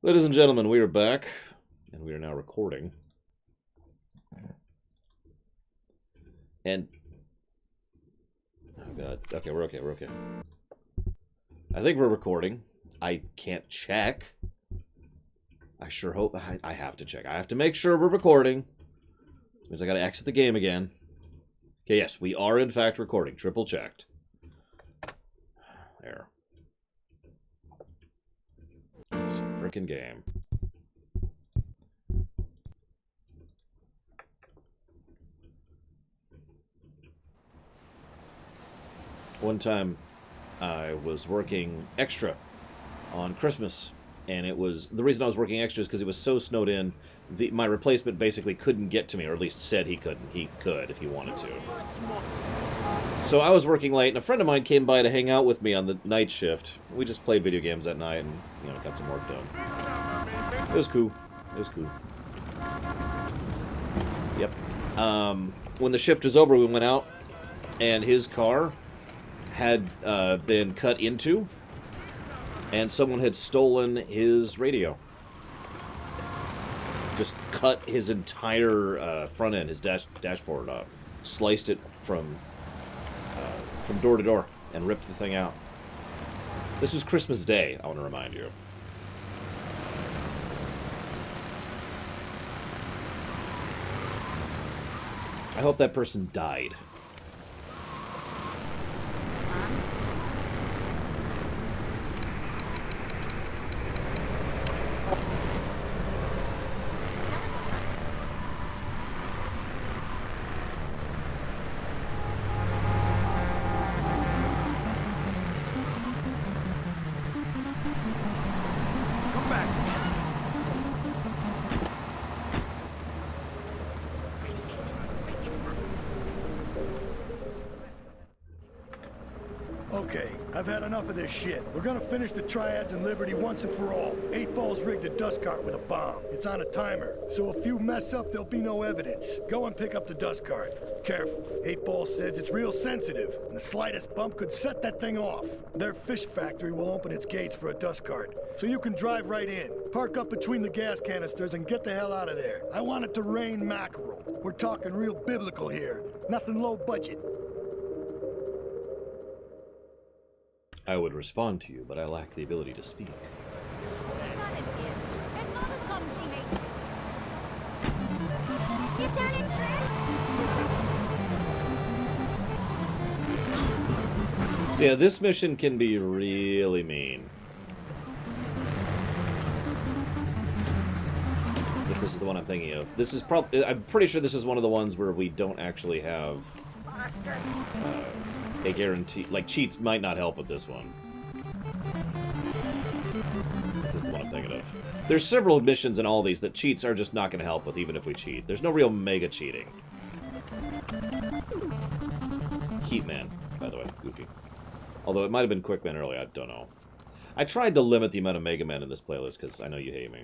Ladies and gentlemen, we are back, and we are now recording. And... oh god, okay, we're okay. I think we're recording. I can't check. I sure hope... I have to check. I have to make sure we're recording. Which means I gotta exit the game again. Okay, yes, we are in fact recording. Triple checked. There. This frickin' game. One time, I was working extra on Christmas, and it was... the reason I was working extra is because it was so snowed in, my replacement basically couldn't get to me, or at least said he couldn't. He could if he wanted to. So I was working late, and a friend of mine came by to hang out with me on the night shift. We just played video games that night and, you know, got some work done. It was cool. It was cool. Yep. When the shift was over, we went out, and his car had been cut into, and someone had stolen his radio. Just cut his entire front end, his dashboard up. Sliced it from door to door and ripped the thing out. This was Christmas Day, I want to remind you. I hope that person died. Okay, I've had enough of this shit. We're gonna finish the Triads and Liberty once and for all. 8 Ball's rigged a dust cart with a bomb. It's on a timer, so if you mess up, there'll be no evidence. Go and pick up the dust cart. Careful. 8 Ball says it's real sensitive, and the slightest bump could set that thing off. Their fish factory will open its gates for a dust cart, so you can drive right in. Park up between the gas canisters and get the hell out of there. I want it to rain mackerel. We're talking real biblical here. Nothing low budget. I would respond to you, but I lack the ability to speak. So yeah, this mission can be really mean. If this is the one I'm thinking of. This is probably... I'm pretty sure this is one of the ones where we don't actually have... a guarantee, like, cheats might not help with this one. This is the one I'm thinking of. There's several missions in all these that cheats are just not going to help with, even if we cheat. There's no real mega cheating. Heat Man, by the way, goofy. Although it might have been Quick Man earlier, I don't know. I tried to limit the amount of Mega Men in this playlist, because I know you hate me.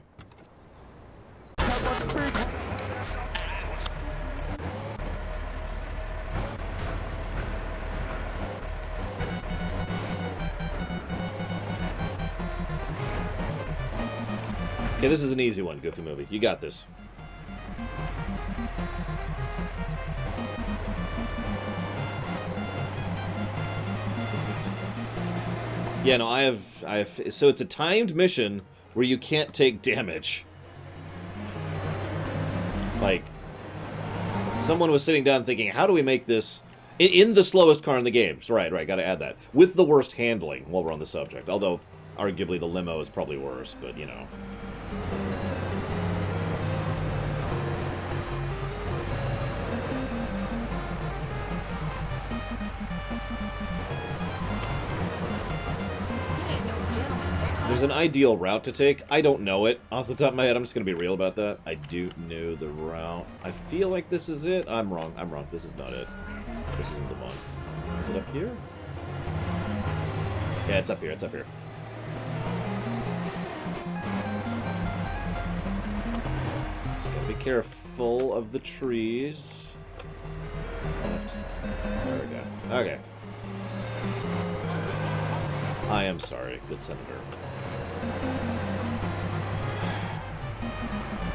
Okay, this is an easy one, Goofy Movie. You got this. Yeah, no, I have... So it's a timed mission where you can't take damage. Like, someone was sitting down thinking, how do we make this... In the slowest car in the game. Right, gotta add that. With the worst handling, while we're on the subject. Although, arguably, the limo is probably worse, but, you know... There's an ideal route to take. I don't know it. Off the top of my head, I'm just going to be real about that. I do know the route. I feel like this is it. I'm wrong. I'm wrong. This is not it. This isn't the one. Is it up here? Yeah, it's up here. It's up here. Just gotta be careful of the trees. Left. There we go. Okay. I am sorry, good senator.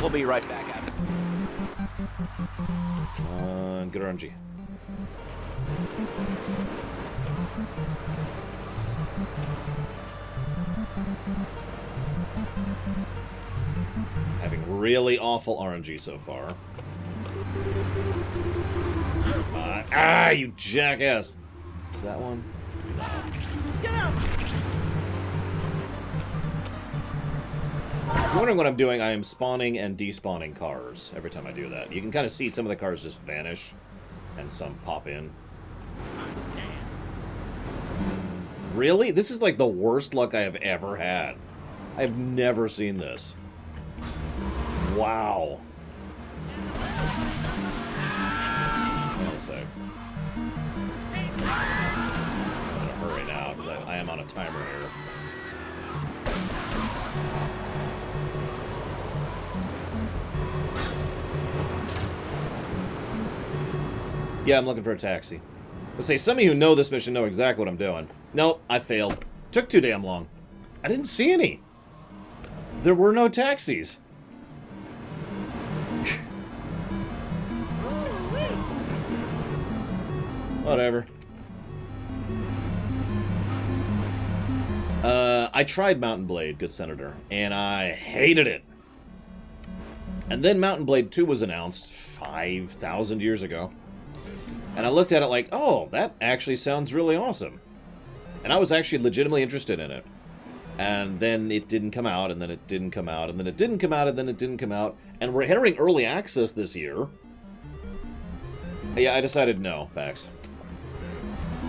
We'll be right back after. Good RNG. Having really awful RNG so far. You jackass! Is that one? Get out! If you're wondering what I'm doing, I am spawning and despawning cars every time I do that. You can kind of see some of the cars just vanish, and some pop in. Really? This is like the worst luck I have ever had. I've never seen this. Wow. I'll say. I'm in a hurry now, because I am on a timer here. Yeah, I'm looking for a taxi. Let's say some of you who know this mission know exactly what I'm doing. Nope, I failed. Took too damn long. I didn't see any. There were no taxis. Whatever. I tried Mountain Blade, good senator, and I hated it. And then Mountain Blade 2 was announced 5,000 years ago. And I looked at it like, oh, that actually sounds really awesome. And I was actually legitimately interested in it. And then it didn't come out, and then it didn't come out, and then it didn't come out, and then it didn't come out. And we're entering early access this year. Yeah, I decided no, Pax.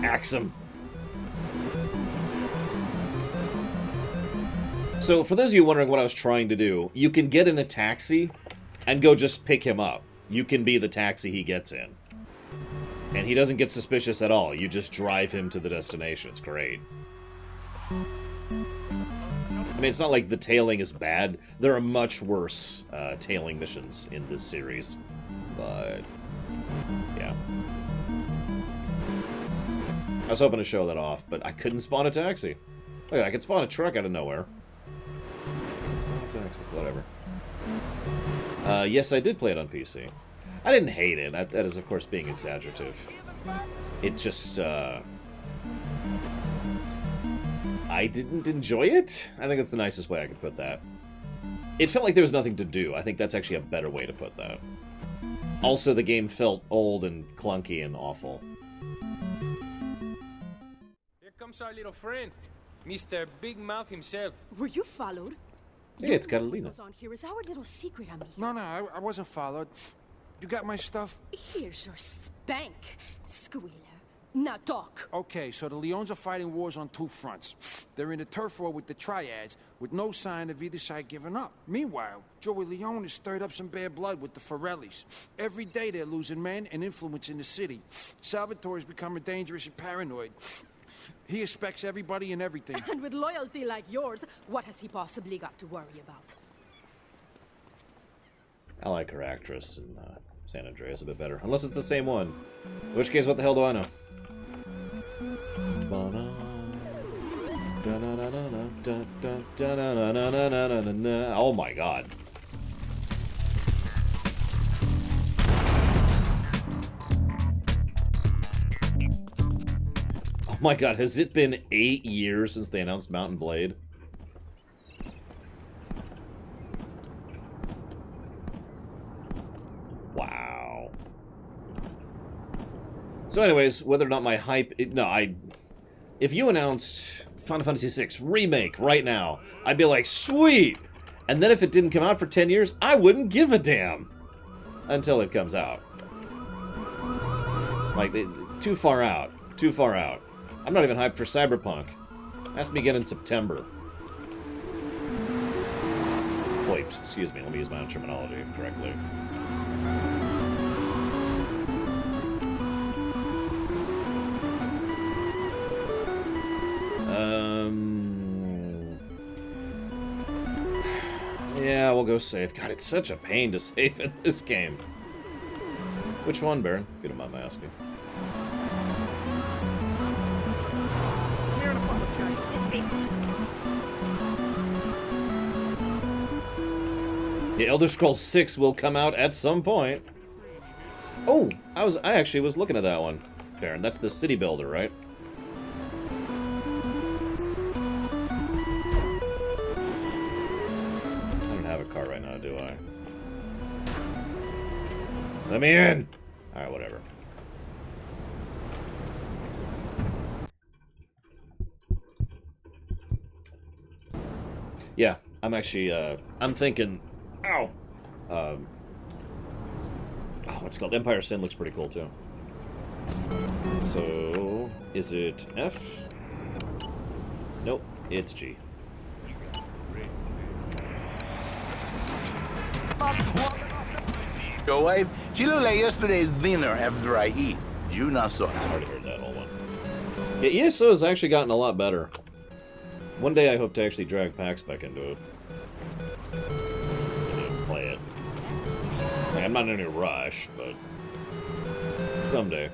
Axe him. So, for those of you wondering what I was trying to do, you can get in a taxi and go just pick him up. You can be the taxi he gets in. And he doesn't get suspicious at all. You just drive him to the destination. It's great. I mean, it's not like the tailing is bad. There are much worse tailing missions in this series. But, yeah. I was hoping to show that off, but I couldn't spawn a taxi. Look, I could spawn a truck out of nowhere. I could spawn a taxi. Whatever. Yes, I did play it on PC. I didn't hate it. That is, of course, being exaggerative. It just, I didn't enjoy it? I think that's the nicest way I could put that. It felt like there was nothing to do. I think that's actually a better way to put that. Also, the game felt old and clunky and awful. Here comes our little friend, Mr. Big Mouth himself. Were you followed? Hey, it's Catalina. What goes on here is our little secret, amigo. No, I wasn't followed. You got my stuff? Here's your spank, squealer. Now talk. Okay, so the Leons are fighting wars on two fronts. They're in a turf war with the Triads, with no sign of either side giving up. Meanwhile, Joey Leon has stirred up some bad blood with the Forellis. Every day they're losing men and influence in the city. Salvatore's becoming dangerous and paranoid. He expects everybody and everything. And with loyalty like yours, what has he possibly got to worry about? I like her actress in San Andreas a bit better. Unless it's the same one. In which case, what the hell do I know? Oh my god. Oh my god, has it been 8 years since they announced Mountain Blade? Wow. So anyways, whether or not my hype... If you announced Final Fantasy VI Remake right now, I'd be like, sweet! And then if it didn't come out for 10 years, I wouldn't give a damn. Until it comes out. Like, too far out. Too far out. I'm not even hyped for Cyberpunk. It has to begin in September. Wait, excuse me, let me use my own terminology correctly. Yeah, we'll go save. God, it's such a pain to save in this game. Which one, Baron? If you don't mind my asking. The Elder Scrolls 6 will come out at some point. Oh, I actually was looking at that one, Baron. That's the city builder, right? I don't have a car right now, do I? Let me in! Alright, whatever. Yeah, I'm actually, I'm thinking... Ow! Oh, what's it called? Empire Sin looks pretty cool, too. So, is it F? Nope, it's G. Your wife, she looked like yesterday's dinner after I eat. You not so. I already heard that whole one. Yeah, ESO has actually gotten a lot better. One day I hope to actually drag PAX back into it. And play it. Like, I'm not in any rush, but someday.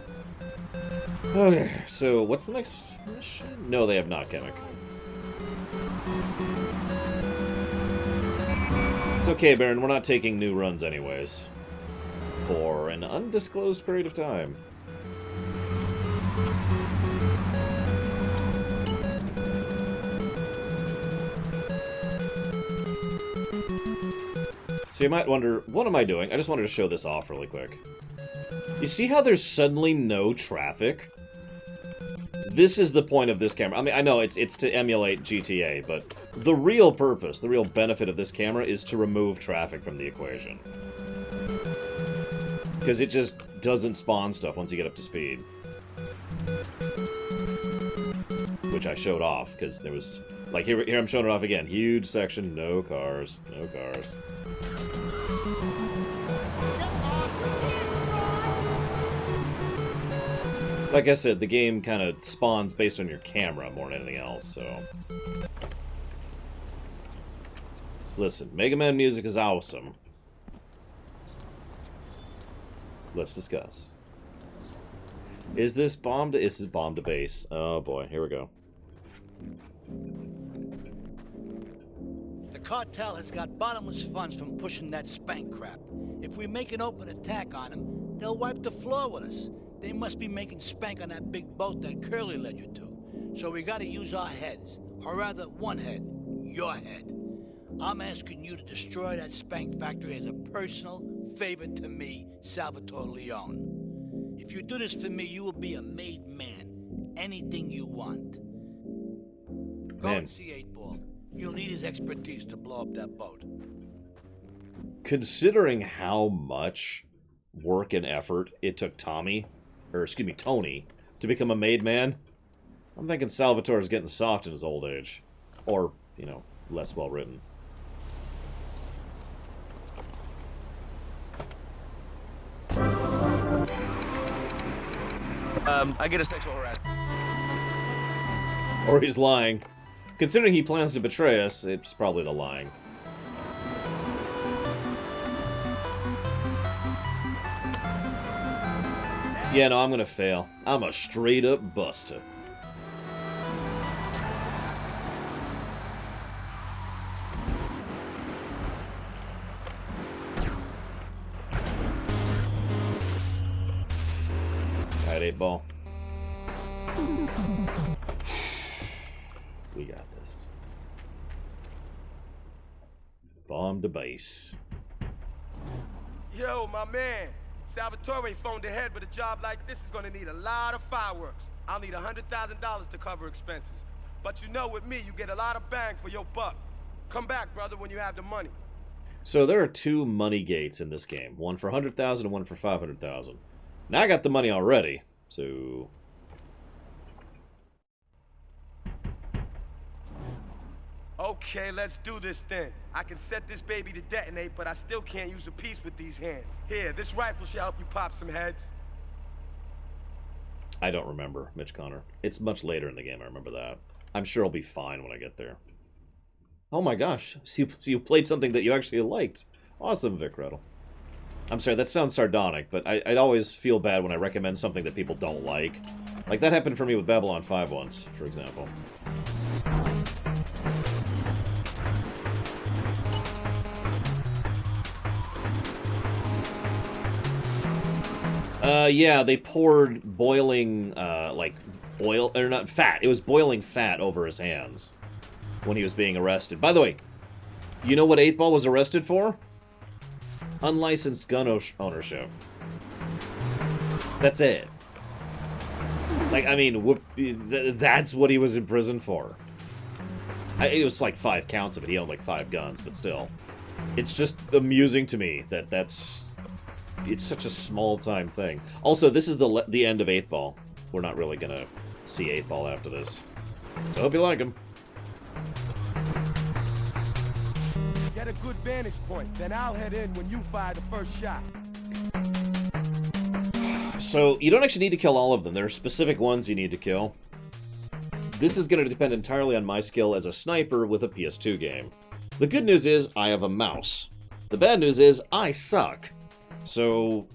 Okay, so what's the next mission? No, they have not, Chemic. It's okay, Baron, we're not taking new runs anyways. For an undisclosed period of time. So you might wonder, what am I doing? I just wanted to show this off really quick. You see how there's suddenly no traffic? This is the point of this camera. I mean, I know it's to emulate GTA, but the real purpose, the real benefit of this camera is to remove traffic from the equation. Because it just doesn't spawn stuff once you get up to speed. Which I showed off, because there was... Like, here I'm showing it off again. Huge section, no cars, no cars. Like I said, the game kind of spawns based on your camera more than anything else, so... Listen, Mega Man music is awesome. Let's discuss. Is this bomb to... This is bomb to base. Oh boy, here we go. The cartel has got bottomless funds from pushing that spank crap. If we make an open attack on them, they'll wipe the floor with us. They must be making spank on that big boat that Curly led you to. So we gotta use our heads. Or rather, one head. Your head. I'm asking you to destroy that spank factory as a personal favor to me, Salvatore Leone. If you do this for me, you will be a made man. Anything you want. Go and see 8-Ball. You'll need his expertise to blow up that boat. Considering how much work and effort it took Tony, to become a made man, I'm thinking Salvatore's getting soft in his old age. Or, you know, less well written. I get a sexual harassment. Or he's lying. Considering he plans to betray us, it's probably the lying. Yeah, no, I'm gonna fail. I'm a straight-up buster. Alright, 8-Ball. We got this. Bomb to base. Yo, my man. Salvatore phoned ahead, but a job like this is gonna need a lot of fireworks. I'll need $100,000 to cover expenses. But you know, with me, you get a lot of bang for your buck. Come back, brother, when you have the money. So there are two money gates in this game. One for 100,000 and one for 500,000. Now I got the money already, so... Okay, let's do this then. I can set this baby to detonate, but I still can't use a piece with these hands. Here, this rifle should help you pop some heads. I don't remember, Mitch Connor. It's much later in the game, I remember that. I'm sure I'll be fine when I get there. Oh my gosh, so you played something that you actually liked. Awesome, Vic Riddle. I'm sorry, that sounds sardonic, but I'd always feel bad when I recommend something that people don't like. Like, that happened for me with Babylon 5 once, for example. Yeah, they poured boiling, like, oil, or not, fat. It was boiling fat over his hands when he was being arrested. By the way, you know what 8-Ball was arrested for? Unlicensed gun ownership. That's it. Like, I mean, that's what he was in prison for. It was like 5 counts of it. He owned like 5 guns, but still. It's just amusing to me that it's such a small-time thing. Also, this is the end of 8-Ball. We're not really gonna see 8-Ball after this. So I hope you like him. Get a good vantage point, then I'll head in when you fire the first shot. So, you don't actually need to kill all of them. There are specific ones you need to kill. This is going to depend entirely on my skill as a sniper with a PS2 game. The good news is, I have a mouse. The bad news is, I suck. So...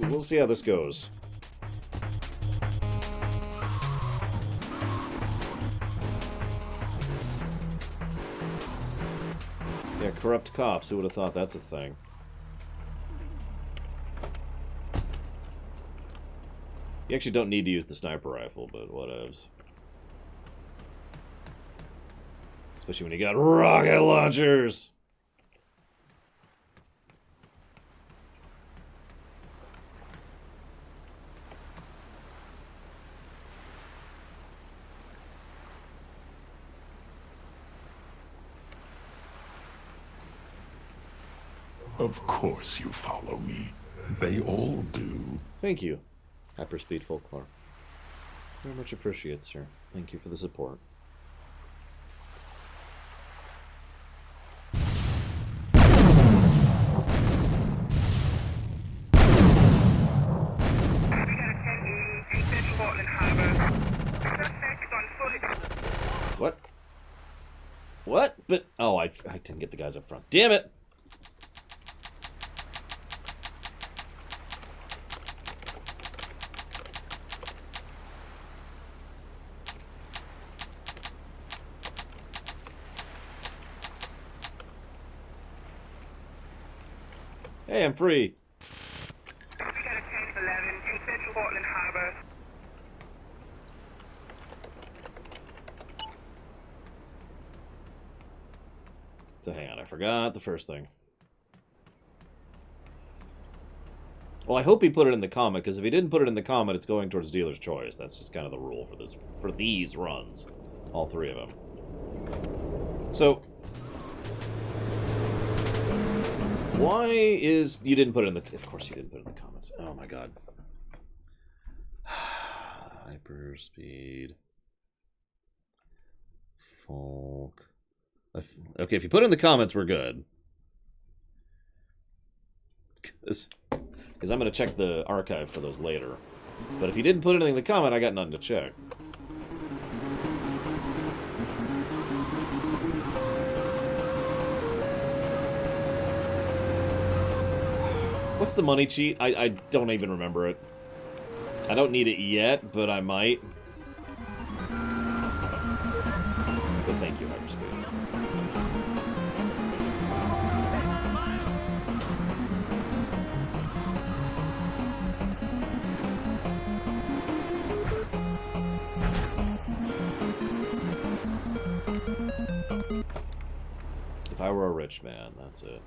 we'll see how this goes. Yeah, corrupt cops. Who would have thought that's a thing? You actually don't need to use the sniper rifle, but whatevs. Especially when you got rocket launchers! Of course you follow me. They all do. Thank you. Hyperspeed Folklore. Very much appreciate, sir. Thank you for the support. What? What? But oh, I didn't get the guys up front. Damn it! Hey, I'm free. So hang on, I forgot the first thing. Well, I hope he put it in the comment, because if he didn't put it in the comment, it's going towards dealer's choice. That's just kind of the rule for these runs. All 3 of them. So, why is... you didn't put it in the... of course you didn't put it in the comments. Oh my god. Hyperspeed. Folk. Okay, if you put it in the comments, we're good. Because I'm going to check the archive for those later. But if you didn't put anything in the comment, I got nothing to check. What's the money cheat? I don't even remember it. I don't need it yet, but I might. But thank you, Hyperspeed. If I were a rich man, that's it.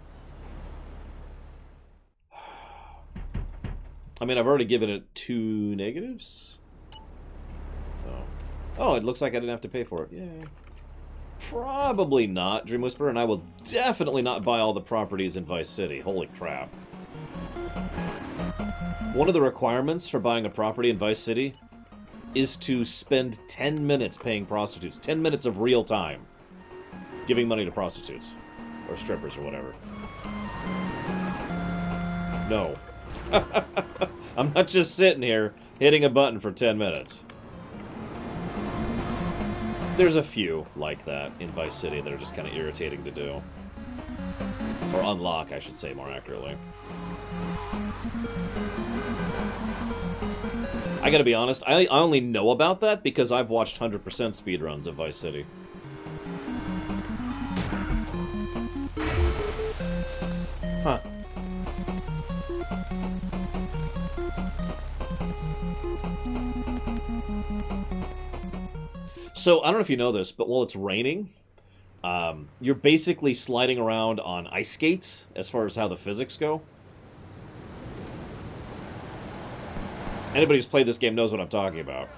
I mean, I've already given it 2 negatives. So, oh, it looks like I didn't have to pay for it. Yay. Probably not, Dream Whisperer, and I will definitely not buy all the properties in Vice City. Holy crap. One of the requirements for buying a property in Vice City is to spend 10 minutes paying prostitutes. 10 minutes of real time giving money to prostitutes. Or strippers or whatever. No. I'm not just sitting here hitting a button for 10 minutes. There's a few like that in Vice City that are just kind of irritating to do. Or unlock, I should say, more accurately. I gotta be honest, I only know about that because I've watched 100% speedruns of Vice City. Huh. So, I don't know if you know this, but while it's raining, you're basically sliding around on ice skates as far as how the physics go. Anybody who's played this game knows what I'm talking about.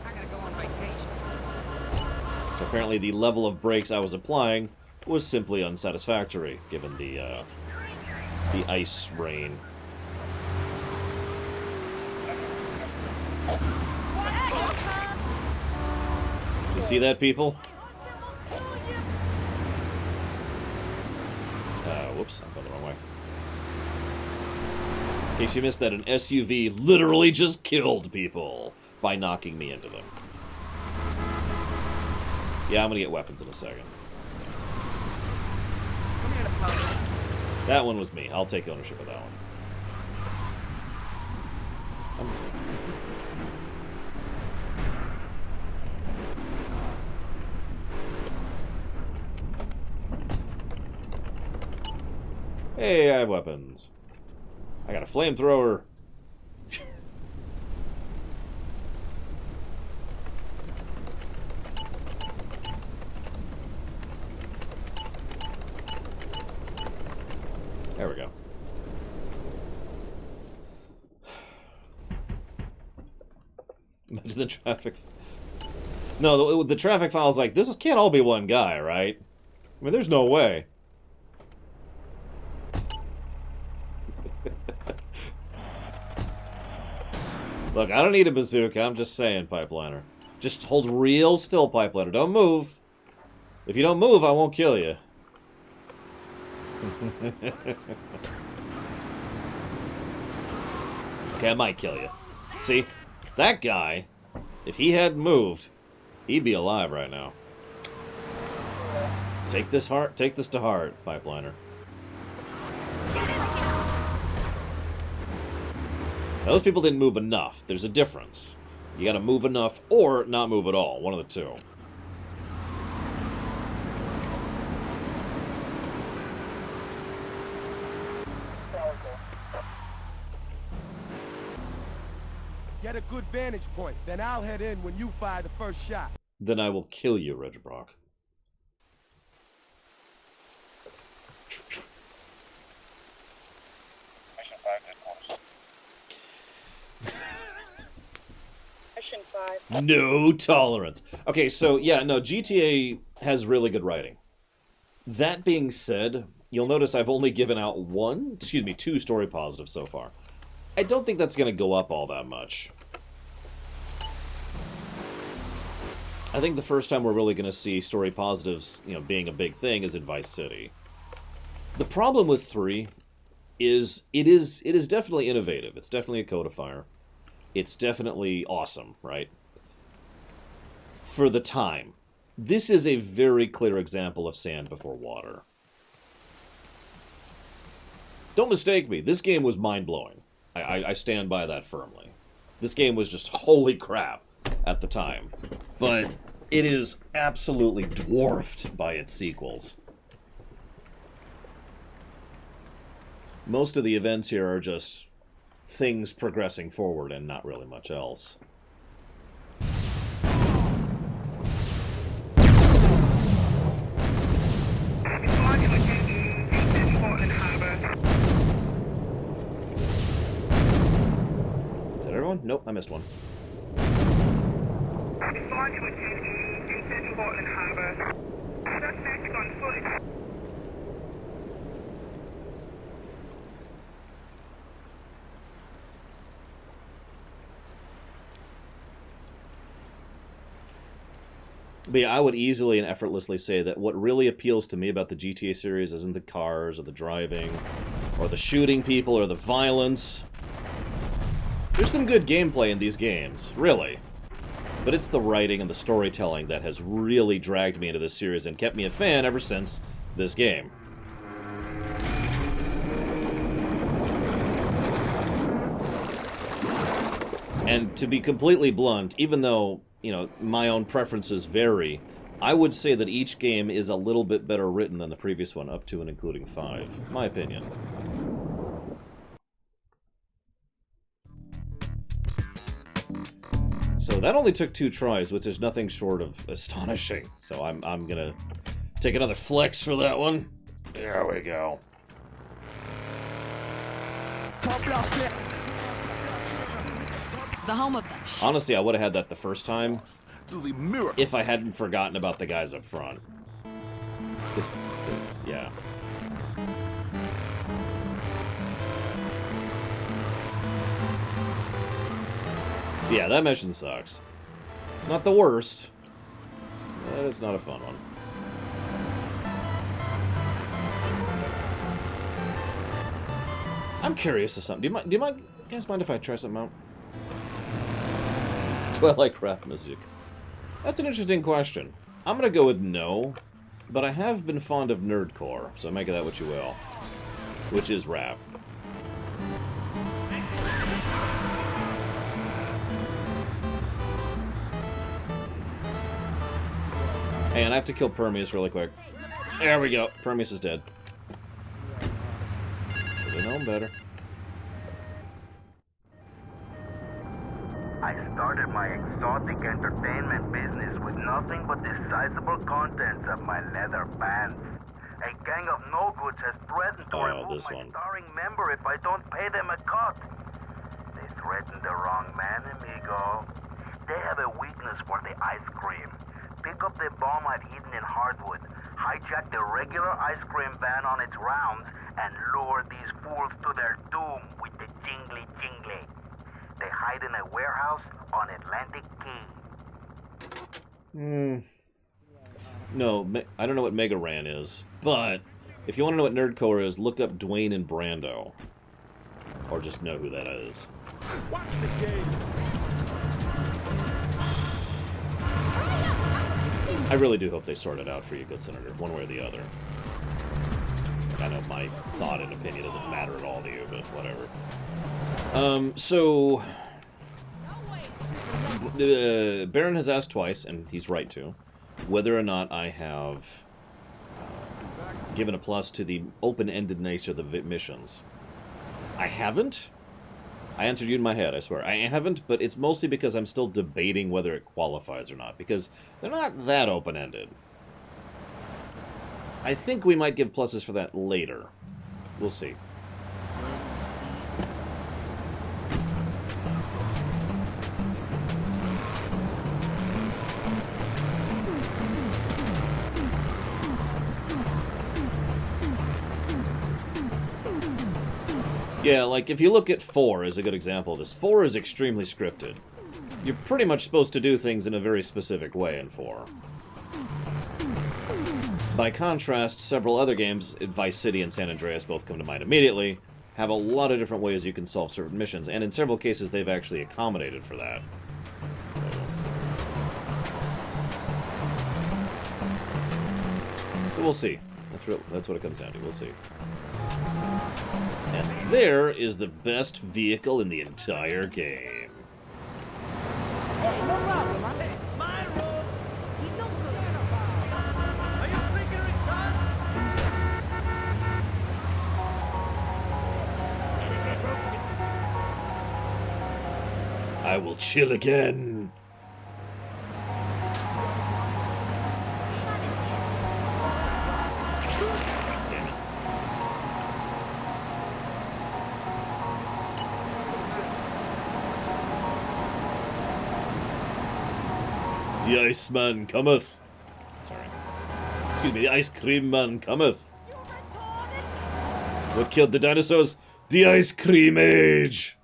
I gotta go on vacation. So apparently the level of brakes I was applying was simply unsatisfactory, given the ice rain. You see that, people? Whoops, I'm going the wrong way. In case you missed that, an SUV literally just killed people by knocking me into them. Yeah, I'm gonna get weapons in a second. That one was me. I'll take ownership of that one. Hey, I have weapons. I got a flamethrower. There we go. Imagine the traffic. No, the traffic file's like, this can't all be one guy, right? I mean, there's no way. Look, I don't need a bazooka. I'm just saying, Pipeliner. Just hold real still, Pipeliner. Don't move. If you don't move, I won't kill you. Okay, I might kill you. See? That guy, if he hadn't moved, he'd be alive right now. Take this to heart, Pipeliner. Now, those people didn't move enough. There's a difference. You gotta move enough or not move at all. One of the two. Get a good vantage point, then I'll head in when you fire the first shot. Then I will kill you, Regibrok. Mission 5 headquarters. Mission 5. No tolerance. Okay, so yeah, no, GTA has really good writing. That being said, you'll notice I've only given out two story positives so far. I don't think that's going to go up all that much. I think the first time we're really going to see story positives, being a big thing is in Vice City. The problem with 3 is it is definitely innovative. It's definitely a codifier. It's definitely awesome, right? For the time. This is a very clear example of sand before water. Don't mistake me. This game was mind-blowing. I stand by that firmly. This game was just holy crap at the time. But it is absolutely dwarfed by its sequels. Most of the events here are just things progressing forward and not really much else. Is that everyone? Nope, I missed one. But yeah, I would easily and effortlessly say that what really appeals to me about the GTA series isn't the cars or the driving or the shooting people or the violence. There's some good gameplay in these games, really. But it's the writing and the storytelling that has really dragged me into this series and kept me a fan ever since this game. And to be completely blunt, even though, my own preferences vary, I would say that each game is a little bit better written than the previous one, up to and including 5. My opinion. So that only took 2 tries, which is nothing short of astonishing. So I'm gonna take another flex for that one. There we go. The home of the Honestly, I would have had that the first time if I hadn't forgotten about the guys up front. Yeah. Yeah, that mission sucks. It's not the worst, but it's not a fun one. I'm curious of something. Do you guys mind if I try something out? Do I like rap music? That's an interesting question. I'm gonna go with no, but I have been fond of nerdcore, so make of that what you will. Which is rap. Hey, and I have to kill Permeus really quick. There we go. Permeus is dead. Should have known better. I started my exotic entertainment business with nothing but the sizable contents of my leather pants. A gang of no-goods has threatened to remove my starring member if I don't pay them a cut. They threatened the wrong man, amigo. They have a weakness for the ice cream. Pick up the bomb I've hidden in Hardwood, hijack the regular ice cream van on its rounds, and lure these fools to their doom with the jingly-jingly. They hide in a warehouse on Atlantic Key. No, I don't know what Mega Ran is, but if you want to know what Nerdcore is, look up Dwayne and Brando. Or just know who that is. Watch the game. I really do hope they sort it out for you, good senator, one way or the other. I know my thought and opinion doesn't matter at all to you, but whatever. So... Baron has asked twice, and he's right to, whether or not I have given a plus to the open-ended nature of the missions. I haven't. I answered you in my head, I swear. I haven't, but it's mostly because I'm still debating whether it qualifies or not, because they're not that open-ended. I think we might give pluses for that later. We'll see. Yeah, like, if you look at 4 as a good example of this, 4 is extremely scripted. You're pretty much supposed to do things in a very specific way in 4. By contrast, several other games, Vice City and San Andreas both come to mind immediately, have a lot of different ways you can solve certain missions, and in several cases they've actually accommodated for that. So we'll see. That's what it comes down to. We'll see. And there is the best vehicle in the entire game. Hey, no problem, man. Hey, my road. You don't forget about. Are you freaking retarded? I will chill again. The Iceman cometh. Sorry. Excuse me, the Ice Cream Man cometh. What killed the dinosaurs? The Ice Cream Age!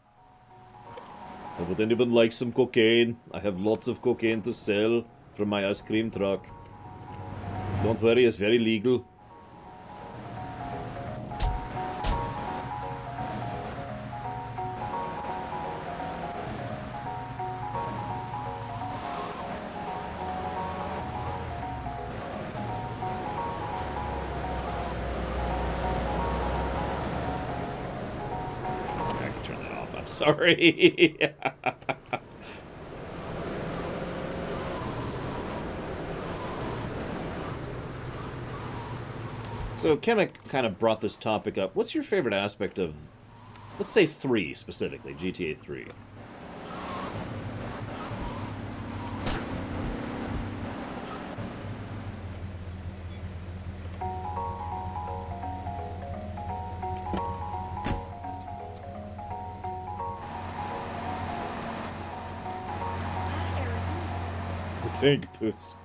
Would anyone like some cocaine? I have lots of cocaine to sell from my ice cream truck. Don't worry, it's very legal. Sorry. So Kemek kind of brought this topic up. What's your favorite aspect of, let's say 3 specifically, GTA 3? Tank boost.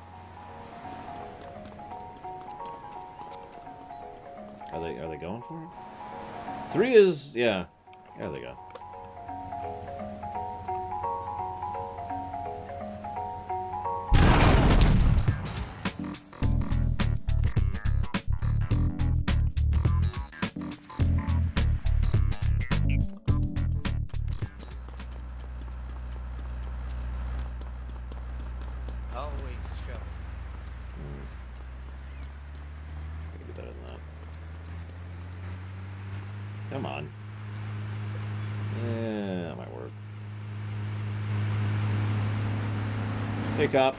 Are they going for it? 3 is, yeah. There they go. Come on. Yeah, that might work. Hey, cop.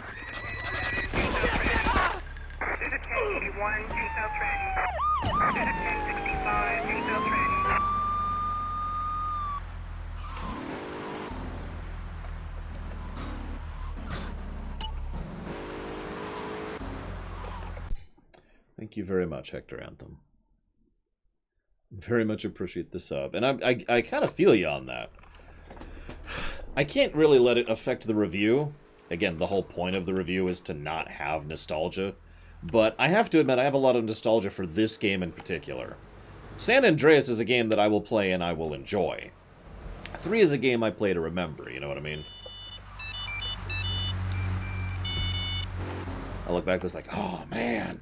Thank you very much, Hector Anthem. Very much appreciate the sub. And I kind of feel you on that. I can't really let it affect the review. Again, the whole point of the review is to not have nostalgia. But I have to admit, I have a lot of nostalgia for this game in particular. San Andreas is a game that I will play and I will enjoy. 3 is a game I play to remember, you know what I mean? I look back, it's like, oh man.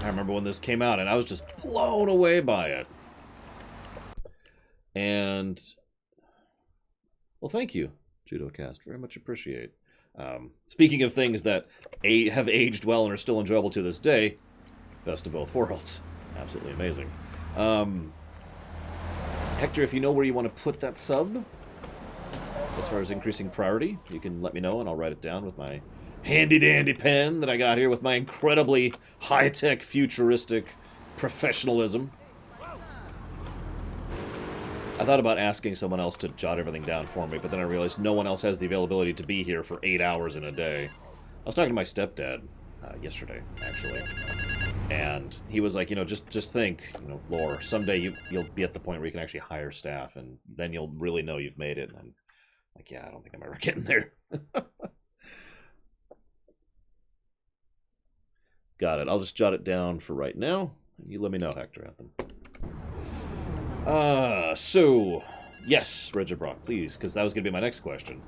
I remember when this came out, and I was just blown away by it. And, well, thank you, JudoCast. Very much appreciate. Speaking of things that have aged well and are still enjoyable to this day, best of both worlds. Absolutely amazing. Hector, if you know where you want to put that sub, as far as increasing priority, you can let me know, and I'll write it down with my handy-dandy pen that I got here with my incredibly high-tech, futuristic professionalism. I thought about asking someone else to jot everything down for me, but then I realized no one else has the availability to be here for 8 hours in a day. I was talking to my stepdad yesterday, actually, and he was like, you know, just think, you know, Lore, someday you'll be at the point where you can actually hire staff, and then you'll really know you've made it. And I'm like, yeah, I don't think I'm ever getting there. Got it. I'll just jot it down for right now. You let me know, Hector Anthem. So, yes, Reggie Brock, please, because that was going to be my next question.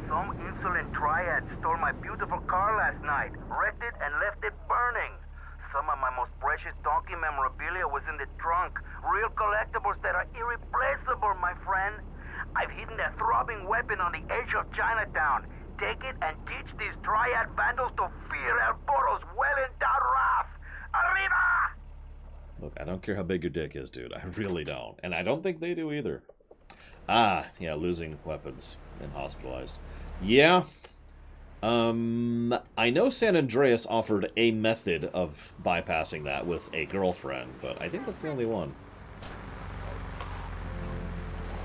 Some insolent triad stole my beautiful car last night, wrecked it, and left it burning. Some of my most precious donkey memorabilia was in the trunk. Real collectibles that are irreplaceable, my friend. I've hidden a throbbing weapon on the edge of Chinatown. Take it and teach these triad vandals to fear El Poro's well-endowed wrath. Arriba! Look, I don't care how big your dick is, dude. I really don't. And I don't think they do either. Ah, yeah, losing weapons and hospitalized. Yeah. I know San Andreas offered a method of bypassing that with a girlfriend, but I think that's the only one.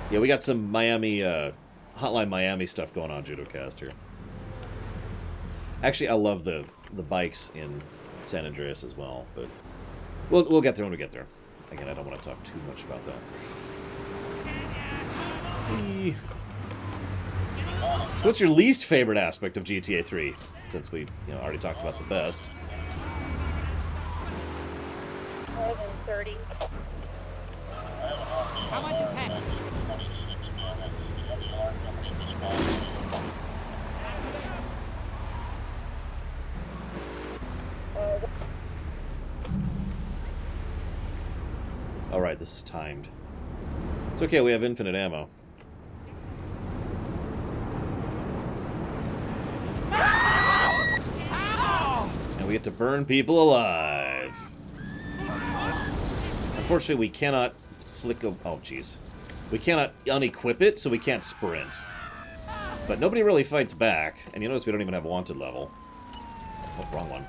Yeah, we got some Miami, Hotline Miami stuff going on, JudoCast here. Actually, I love the bikes in San Andreas as well, but we'll get there when we get there. Again, I don't want to talk too much about that. So what's your least favorite aspect of GTA 3? Since we already talked about the best. More than 30. How much you pay? Alright, this is timed. It's okay, we have infinite ammo. And we get to burn people alive. Unfortunately, we cannot flick a... Oh, jeez. We cannot unequip it, so we can't sprint. But nobody really fights back. And you notice we don't even have wanted level. Oh, wrong one.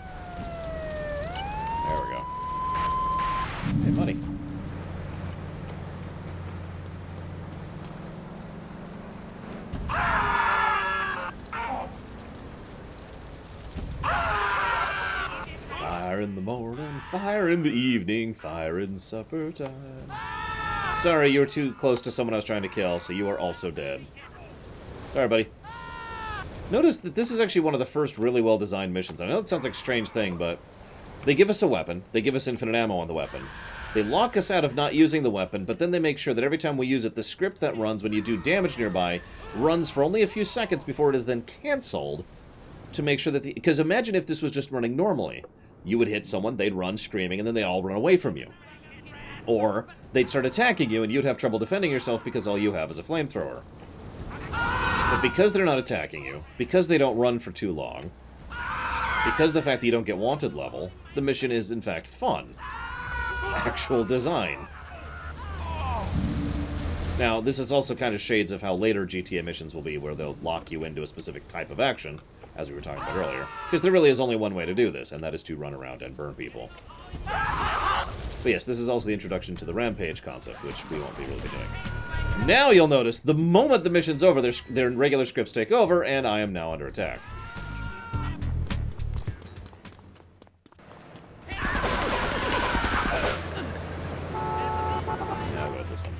There we go. Hey, money. Fire in the morning, fire in the evening, fire in supper time. Sorry, you were too close to someone I was trying to kill, so you are also dead. Sorry, buddy. Notice that this is actually one of the first really well-designed missions. I know it sounds like a strange thing, but they give us a weapon. They give us infinite ammo on the weapon. They lock us out of not using the weapon, but then they make sure that every time we use it, the script that runs when you do damage nearby runs for only a few seconds before it is then cancelled to make sure that the... Because imagine if this was just running normally. You would hit someone, they'd run screaming, and then they'd all run away from you. Or they'd start attacking you, and you'd have trouble defending yourself because all you have is a flamethrower. But because they're not attacking you, because they don't run for too long, because of the fact that you don't get wanted level, the mission is, in fact, fun. Actual design. Now, this is also kind of shades of how later GTA missions will be, where they'll lock you into a specific type of action, as we were talking about earlier. Because there really is only one way to do this, and that is to run around and burn people. But yes, this is also the introduction to the Rampage concept, which we won't be really doing. Now you'll notice, the moment the mission's over, their regular scripts take over, and I am now under attack. Now go with this one.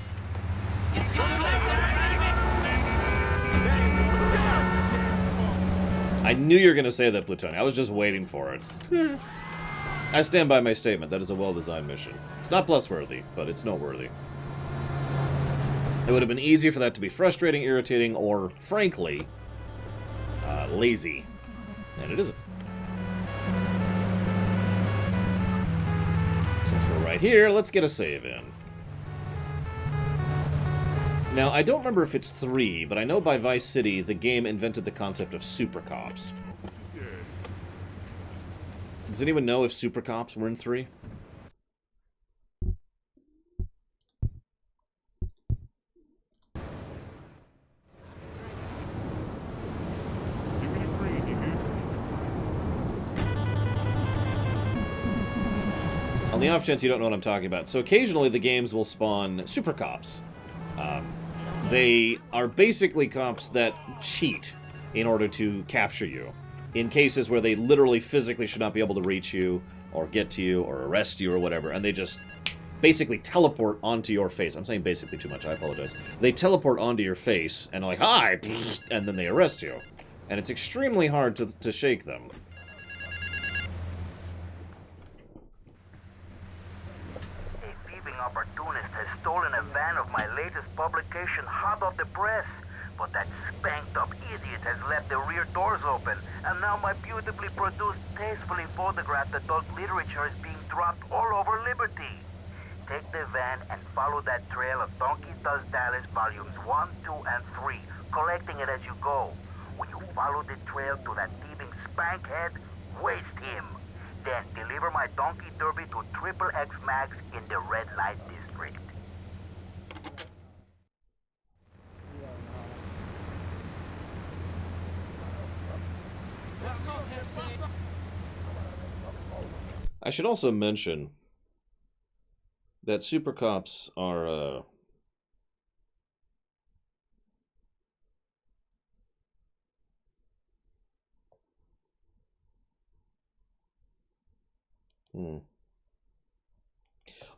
I knew you were going to say that, Plutonic. I was just waiting for it. I stand by my statement. That is a well-designed mission. It's not plus-worthy, but it's noteworthy. It would have been easier for that to be frustrating, irritating, or, frankly, lazy. And it isn't. Since we're right here, let's get a save in. Now, I don't remember if it's 3, but I know by Vice City, the game invented the concept of super cops. Does anyone know if super cops were in 3? On the off chance you don't know what I'm talking about, so occasionally the games will spawn super cops. They are basically cops that cheat in order to capture you. In cases where they literally physically should not be able to reach you, or get to you, or arrest you, or whatever, and they just basically teleport onto your face. I'm saying basically too much, I apologize. They teleport onto your face, and are like, hi! And then they arrest you. And it's extremely hard to shake them. A thieving opportunist has stolen a van of my latest publication hot off the press. But that spanked-up idiot has left the rear doors open, and now my beautifully produced, tastefully photographed adult literature is being dropped all over Liberty. Take the van and follow that trail of Donkey Does Dallas volumes 1, 2, and 3, collecting it as you go. When you follow the trail to that thieving spankhead, waste him. Then deliver my Donkey Derby to XXX Max in the Red Light District. I should also mention that super cops are,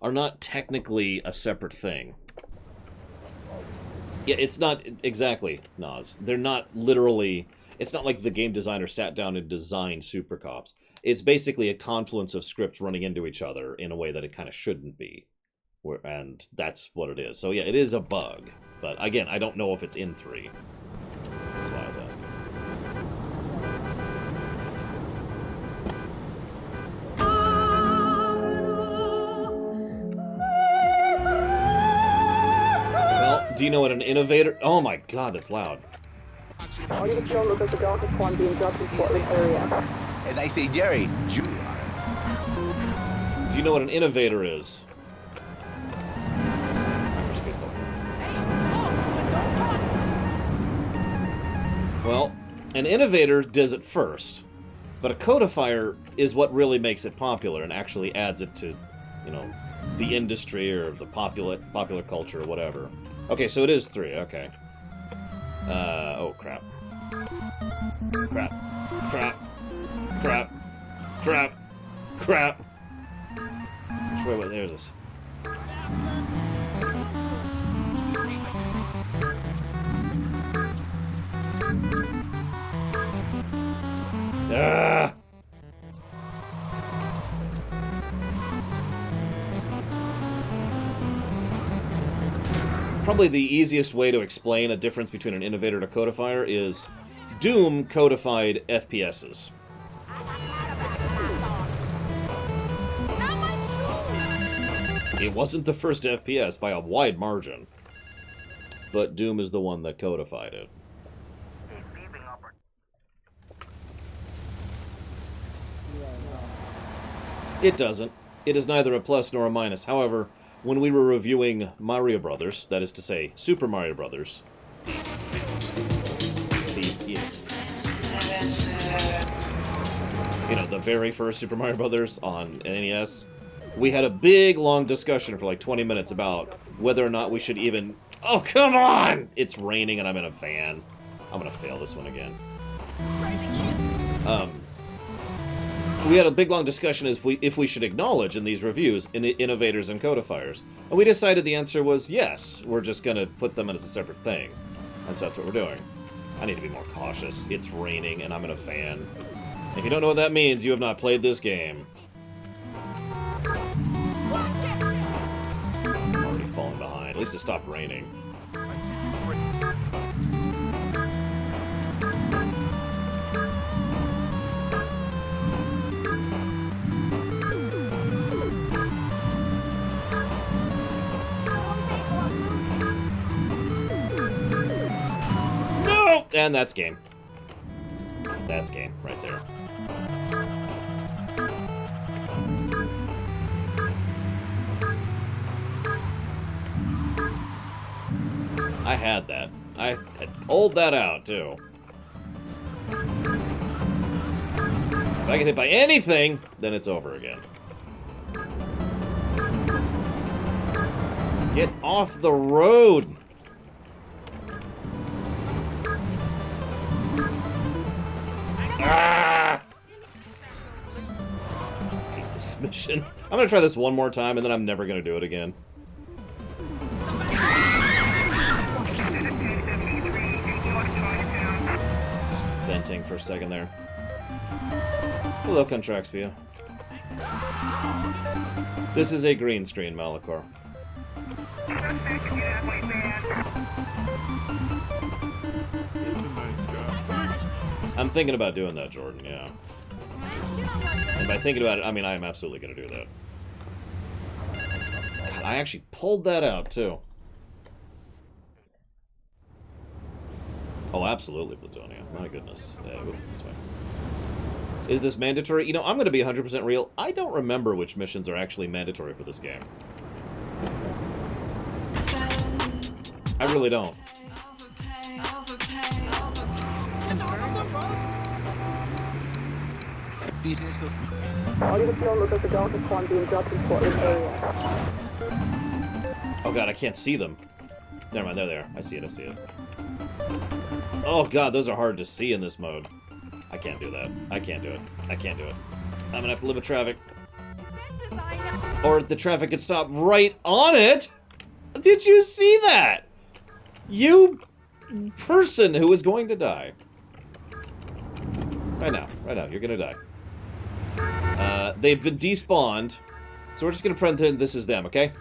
are not technically a separate thing. Yeah, it's not exactly, Nas. They're not literally... It's not like the game designer sat down and designed super cops. It's basically a confluence of scripts running into each other in a way that it kind of shouldn't be. And that's what it is. So yeah, it is a bug. But again, I don't know if it's in 3. That's why I was asking. Well, do you know what an innovator... Oh my god, that's loud. All you can look at the Delta one being dropped in Portland area. And I say, Jerry, do you know what an innovator is? Well, an innovator does it first, but a codifier is what really makes it popular and actually adds it to, you know, the industry or the popular culture or whatever. Okay, so it is 3, okay. Oh crap. Crap. Crap. Crap. Crap. Crap. Which way was... There's this. Ah! Probably the easiest way to explain a difference between an innovator and a codifier is Doom codified FPSs. It wasn't the first FPS by a wide margin, but Doom is the one that codified it. It doesn't. It is neither a plus nor a minus. However, when we were reviewing Mario Brothers, that is to say, Super Mario Brothers, the very first Super Mario Brothers on NES, we had a big, long discussion for like 20 minutes about whether or not we should even... Oh, come on! It's raining and I'm in a van. I'm gonna fail this one again. We had a big, long discussion if we should acknowledge in these reviews innovators and codifiers. And we decided the answer was yes. We're just gonna put them as a separate thing. And so that's what we're doing. I need to be more cautious. It's raining and I'm in a van. If you don't know what that means, you have not played this game. I'm already falling behind. At least it stopped raining. No! And that's game. That's game right there. I had that. I had pulled that out, too. If I get hit by anything, then it's over again. Get off the road! Ah! I hate this mission. I'm gonna try this one more time, and then I'm never gonna do it again. Venting for a second there. Hello, Contraxpia. This is a green screen, Malachor. I'm thinking about doing that, Jordan, yeah. And by thinking about it, I mean I am absolutely going to do that. God, I actually pulled that out, too. Oh, absolutely, Plutonium. My goodness. This way. Is this mandatory? You know, I'm going to be 100% real. I don't remember which missions are actually mandatory for this game. I really don't. Oh god, I can't see them. Never mind, they're there. I see it, I see it. Oh god, those are hard to see in this mode. I can't do that. I can't do it. I can't do it. I'm gonna have to live with traffic. Or the traffic could stop right on it! Did you see that? You person who is going to die. Right now, you're gonna die. They've been despawned, so we're just gonna pretend this is them, okay?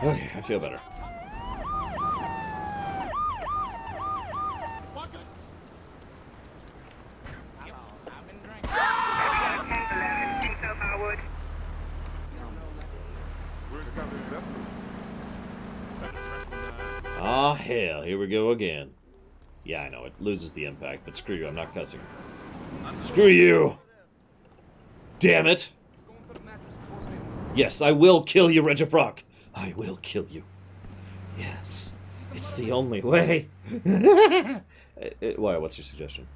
Okay, I feel better. Ah, hell, here we go again. Yeah, I know, it loses the impact, but screw you, I'm not cussing. Screw you! Damn it! Yes, I will kill you, Regiproc! I will kill you. Yes, it's the only way. Why, what's your suggestion?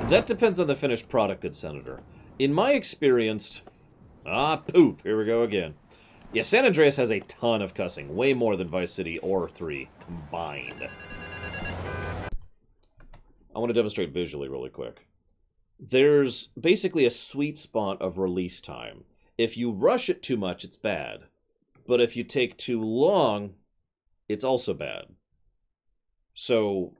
That depends on the finished product, good Senator. In my experience... Ah, poop. Here we go again. Yeah, San Andreas has a ton of cussing. Way more than Vice City or 3 combined. I want to demonstrate visually really quick. There's basically a sweet spot of release time. If you rush it too much, it's bad. But if you take too long, it's also bad. So,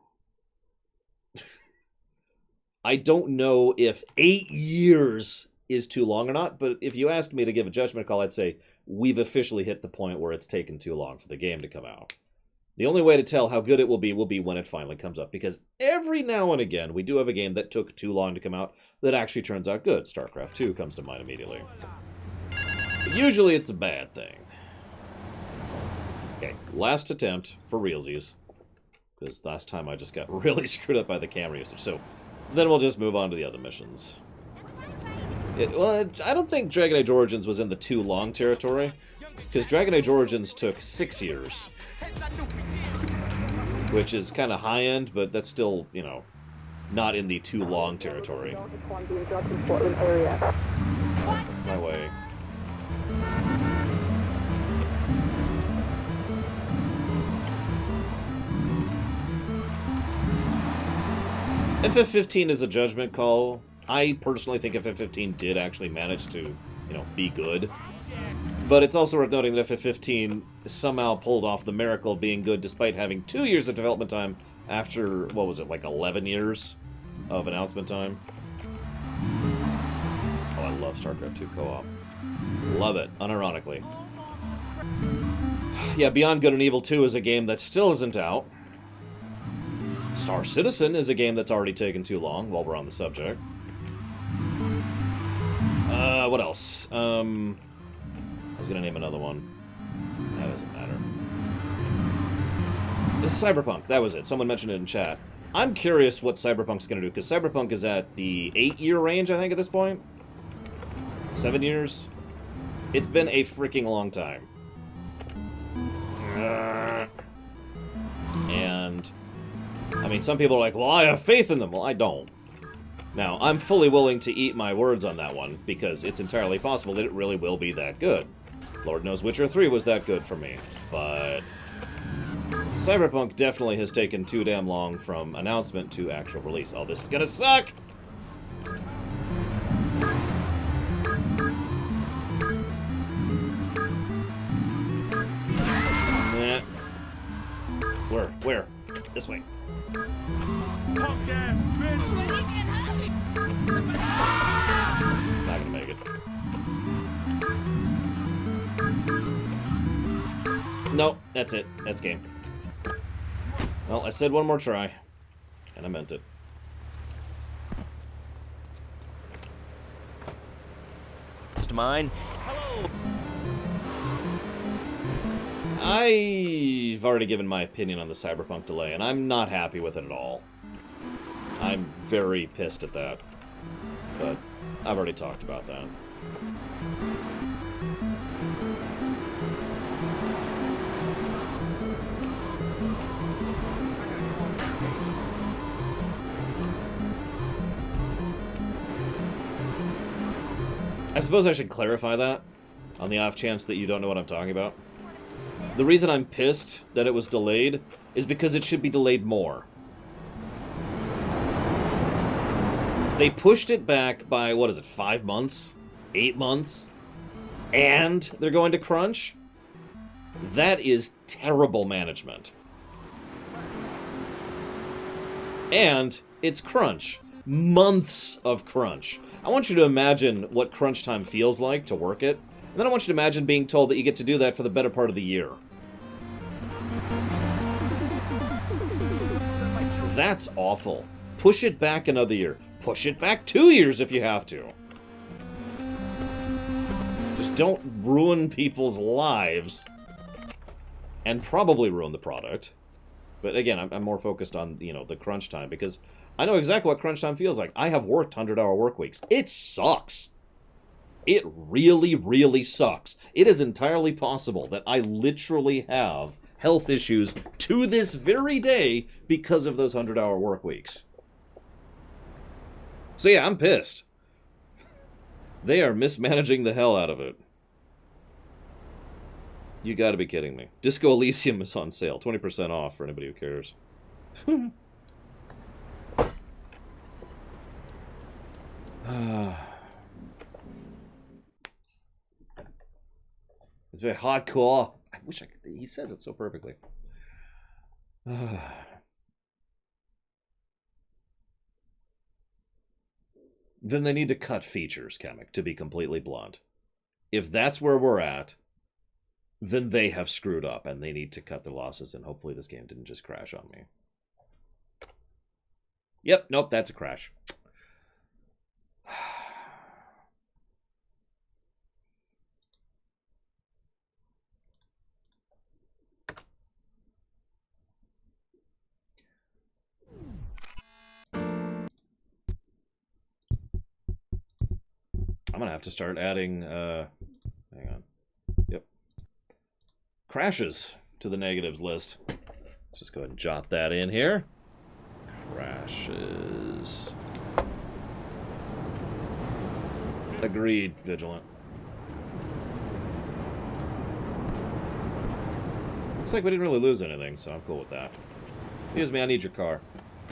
I don't know if 8 years is too long or not, but if you asked me to give a judgment call, I'd say we've officially hit the point where it's taken too long for the game to come out. The only way to tell how good it will be when it finally comes up, because every now and again we do have a game that took too long to come out that actually turns out good. StarCraft 2 comes to mind immediately. But usually it's a bad thing. Okay, last attempt for realsies, because last time I just got really screwed up by the camera usage, so then we'll just move on to the other missions. I don't think Dragon Age Origins was in the too long territory, because Dragon Age Origins took 6 years. Which is kind of high-end, but that's still, you know, not in the too long territory. My way. FF15 is a judgment call. I personally think FF15 did actually manage to, you know, be good. But it's also worth noting that FF15 somehow pulled off the miracle of being good despite having 2 years of development time after, what was it, like 11 years of announcement time? Oh, I love StarCraft 2 co-op. Love it, unironically. Yeah, Beyond Good and Evil 2 is a game that still isn't out. Star Citizen is a game that's already taken too long, while we're on the subject. What else? I was gonna name another one. That doesn't matter. This is Cyberpunk. That was it. Someone mentioned it in chat. I'm curious what Cyberpunk's gonna do, because Cyberpunk is at the 8-year range, I think, at this point. 7 years? It's been a freaking long time. And, I mean, some people are like, well, I have faith in them. Well, I don't. Now, I'm fully willing to eat my words on that one, because it's entirely possible that it really will be that good. Lord knows Witcher 3 was that good for me, but Cyberpunk definitely has taken too damn long from announcement to actual release. Oh, this is gonna suck! Nah. Where? This way. Not gonna make it. Nope, that's it. That's game. Well, I said one more try, and I meant it. To mine. Hello. I've already given my opinion on the Cyberpunk delay, and I'm not happy with it at all. I'm very pissed at that. But I've already talked about that. I suppose I should clarify that, on the off chance that you don't know what I'm talking about. The reason I'm pissed that it was delayed is because it should be delayed more. They pushed it back by, what is it, 5 months? 8 months? And they're going to crunch? That is terrible management. And it's crunch. Months of crunch. I want you to imagine what crunch time feels like to work it. And then I want you to imagine being told that you get to do that for the better part of the year. That's awful. Push it back another year. Push it back 2 years if you have to. Just don't ruin people's lives. And probably ruin the product. But again, I'm more focused on, you know, the crunch time, because I know exactly what crunch time feels like. I have worked 100-hour work weeks. It sucks. It really, really sucks. It is entirely possible that I literally have health issues to this very day because of those 100-hour work weeks. So yeah, I'm pissed. They are mismanaging the hell out of it. You gotta be kidding me. Disco Elysium is on sale. 20% off for anybody who cares. It's very hardcore. I wish I could. He says it so perfectly. Then they need to cut features, Kamek, to be completely blunt. If that's where we're at, then they have screwed up and they need to cut their losses, and hopefully this game didn't just crash on me. Yep, nope, that's a crash. I'm gonna have to start adding, hang on. Yep. Crashes to the negatives list. Let's just go ahead and jot that in here. Crashes. Agreed, Vigilant. Looks like we didn't really lose anything, so I'm cool with that. Excuse me, I need your car.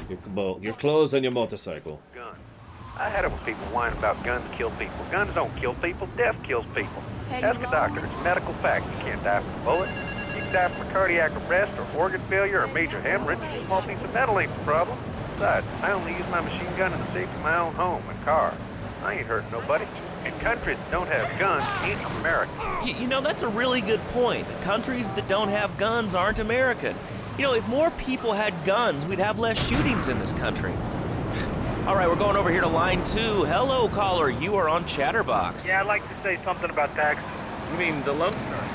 Your clothes and your motorcycle. Gun. I had it when people whine about guns kill people. Guns don't kill people, death kills people. Hey, Ask a doctor, it's a medical fact. You can't die from a bullet. You can die from a cardiac arrest or organ failure or major hemorrhage. A small piece of metal ain't the problem. Besides, I only use my machine gun in the safety of my own home and car. I ain't hurting nobody. And countries that don't have guns ain't American. You know, that's a really good point. Countries that don't have guns aren't American. You know, if more people had guns, we'd have less shootings in this country. All right, we're going over here to line 2. Hello, caller. You are on Chatterbox. Yeah, I'd like to say something about taxes. You mean the Lone Stars?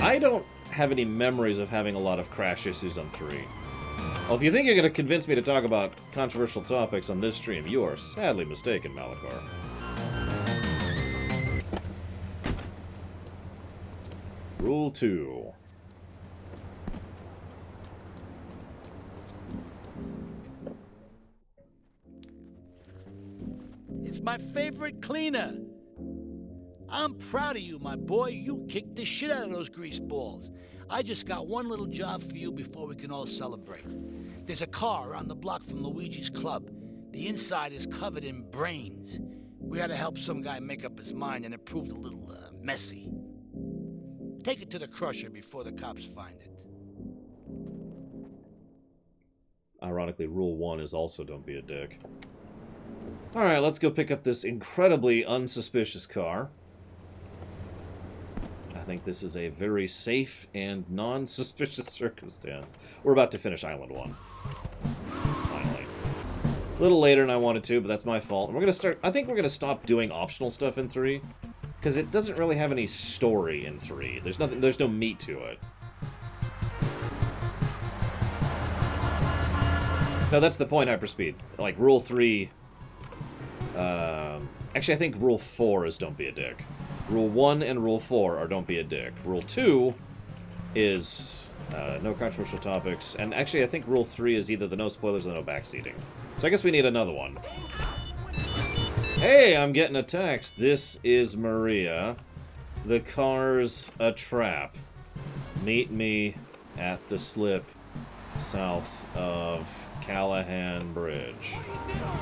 I don't have any memories of having a lot of crash issues on 3. Well, if you think you're going to convince me to talk about controversial topics on this stream, you are sadly mistaken, Malachar. Rule 2. It's my favorite cleaner. I'm proud of you, my boy. You kicked the shit out of those grease balls. I just got one little job for you before we can all celebrate. There's a car around the block from Luigi's club. The inside is covered in brains. We had to help some guy make up his mind, and it proved a little messy. Take it to the crusher before the cops find it. Ironically, Rule 1 is also don't be a dick. Alright, let's go pick up this incredibly unsuspicious car. I think this is a very safe and non-suspicious circumstance. We're about to finish Island 1. Finally. A little later than I wanted to, but that's my fault. And we're gonna start. I think we're gonna stop doing optional stuff in 3, because it doesn't really have any story in 3. There's nothing. There's no meat to it. No, that's the point. Hyperspeed. Like Rule 3. Actually, I think Rule 4 is don't be a dick. Rule 1 and Rule 4 are don't be a dick. Rule 2 is no controversial topics. And actually, I think Rule 3 is either the no spoilers or the no backseating. So I guess we need another one. Hey, I'm getting a text. This is Maria. The car's a trap. Meet me at the slip south of Callahan Bridge.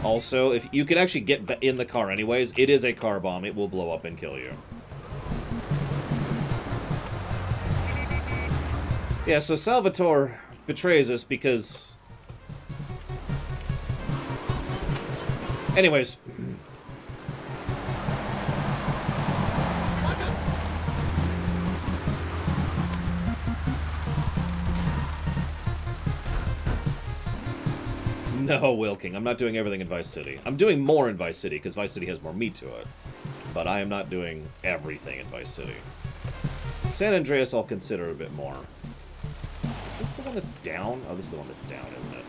Also, if you can actually get in the car anyways, it is a car bomb. It will blow up and kill you. Yeah, so Salvatore betrays us because... Anyways. No, Wilking. I'm not doing everything in Vice City. I'm doing more in Vice City, because Vice City has more meat to it. But I am not doing everything in Vice City. San Andreas I'll consider a bit more. Is this the one that's down? Oh, this is the one that's down, isn't it?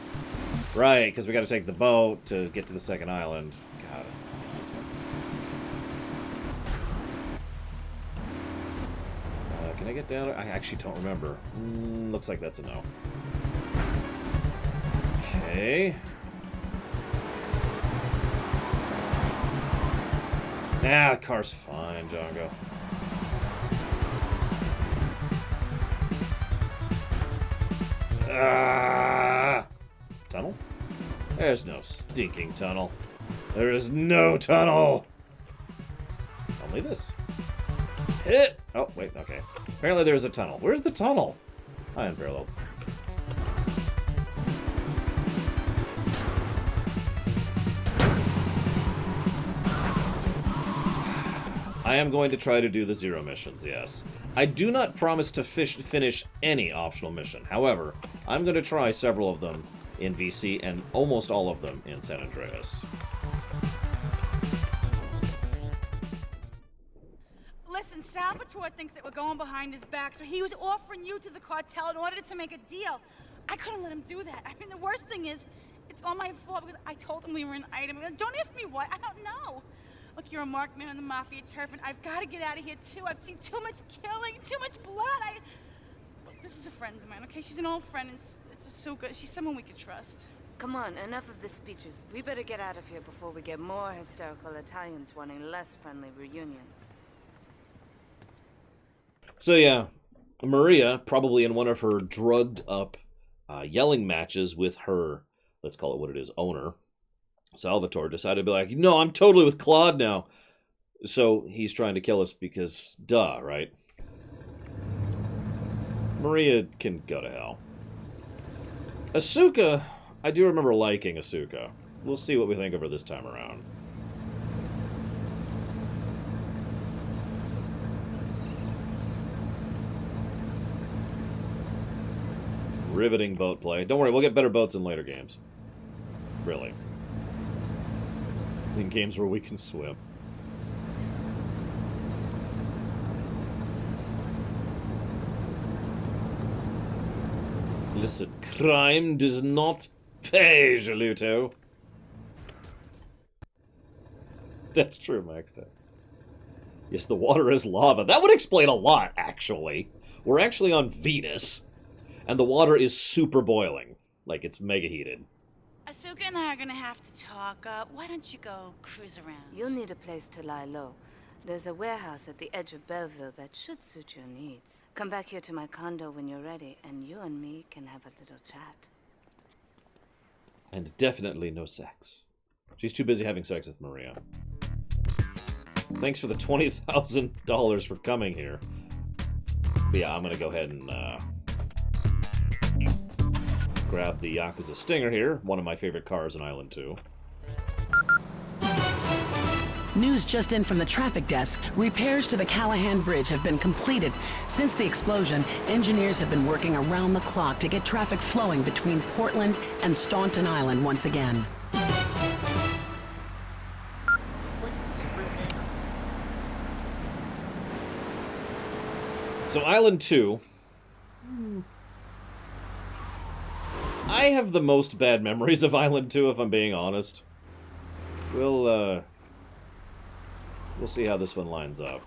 Right, because we got to take the boat to get to the second island. God, this one. Can I get down? I actually don't remember. Looks like that's a no. Okay. Ah, the car's fine, Django. Ah! Tunnel? There's no stinking tunnel. There is no tunnel! Only this. Hit! Oh, wait, okay. Apparently there's a tunnel. Where's the tunnel? Hi, Unparalleled. I am going to try to do the 0 missions, yes. I do not promise to finish any optional mission. However, I'm going to try several of them in VC and almost all of them in San Andreas. Listen, Salvatore thinks that we're going behind his back, so he was offering you to the cartel in order to make a deal. I couldn't let him do that. I mean, the worst thing is, it's all my fault because I told him we were an item. Don't ask me why. I don't know. Look, you're a marked man on the Mafia turf, and I've got to get out of here, too. I've seen too much killing, too much blood. Look, this is a friend of mine, okay? She's an old friend, and it's so good. She's someone we could trust. Come on, enough of the speeches. We better get out of here before we get more hysterical Italians wanting less friendly reunions. So yeah, Maria, probably in one of her drugged-up yelling matches with her, let's call it what it is, owner, Salvatore, decided to be like, no, I'm totally with Claude now. So he's trying to kill us because, duh, right? Maria can go to hell. Asuka, I do remember liking Asuka. We'll see what we think of her this time around. Riveting boat play. Don't worry, we'll get better boats in later games. Really. In games where we can swim. Listen, crime does not pay, Geluto. That's true, Max. Yes, the water is lava. That would explain a lot, actually. We're actually on Venus, and the water is super boiling. Like, it's mega heated. Asuka and I are gonna have to talk. Why don't you go cruise around? You'll need a place to lie low. There's a warehouse at the edge of Belleville that should suit your needs. Come back here to my condo when you're ready, and you and me can have a little chat. And definitely no sex. She's too busy having sex with Maria. Thanks for the $20,000 for coming here. But yeah, I'm gonna go ahead and grab the Yakuza Stinger here, one of my favorite cars in Island 2. News just in from the traffic desk. Repairs to the Callahan Bridge have been completed. Since the explosion, engineers have been working around the clock to get traffic flowing between Portland and Staunton Island once again. So Island 2... I have the most bad memories of Island 2, if I'm being honest. We'll see how this one lines up.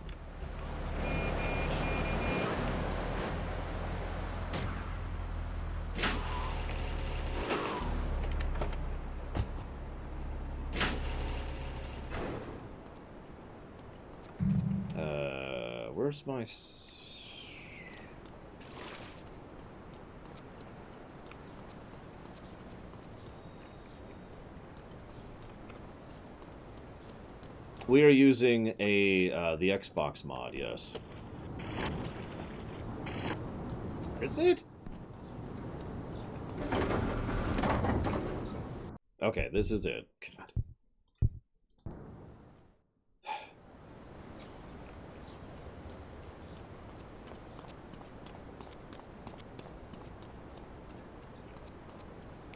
Where's my... We are using the Xbox mod, yes. Is this it? Okay, this is it. God.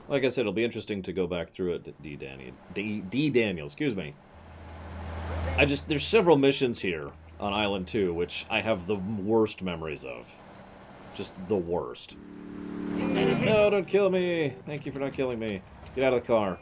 Like I said, it'll be interesting to go back through it. D. Daniel, excuse me. There's several missions here on Island 2, which I have the worst memories of. Just the worst. No, don't kill me! Thank you for not killing me. Get out of the car.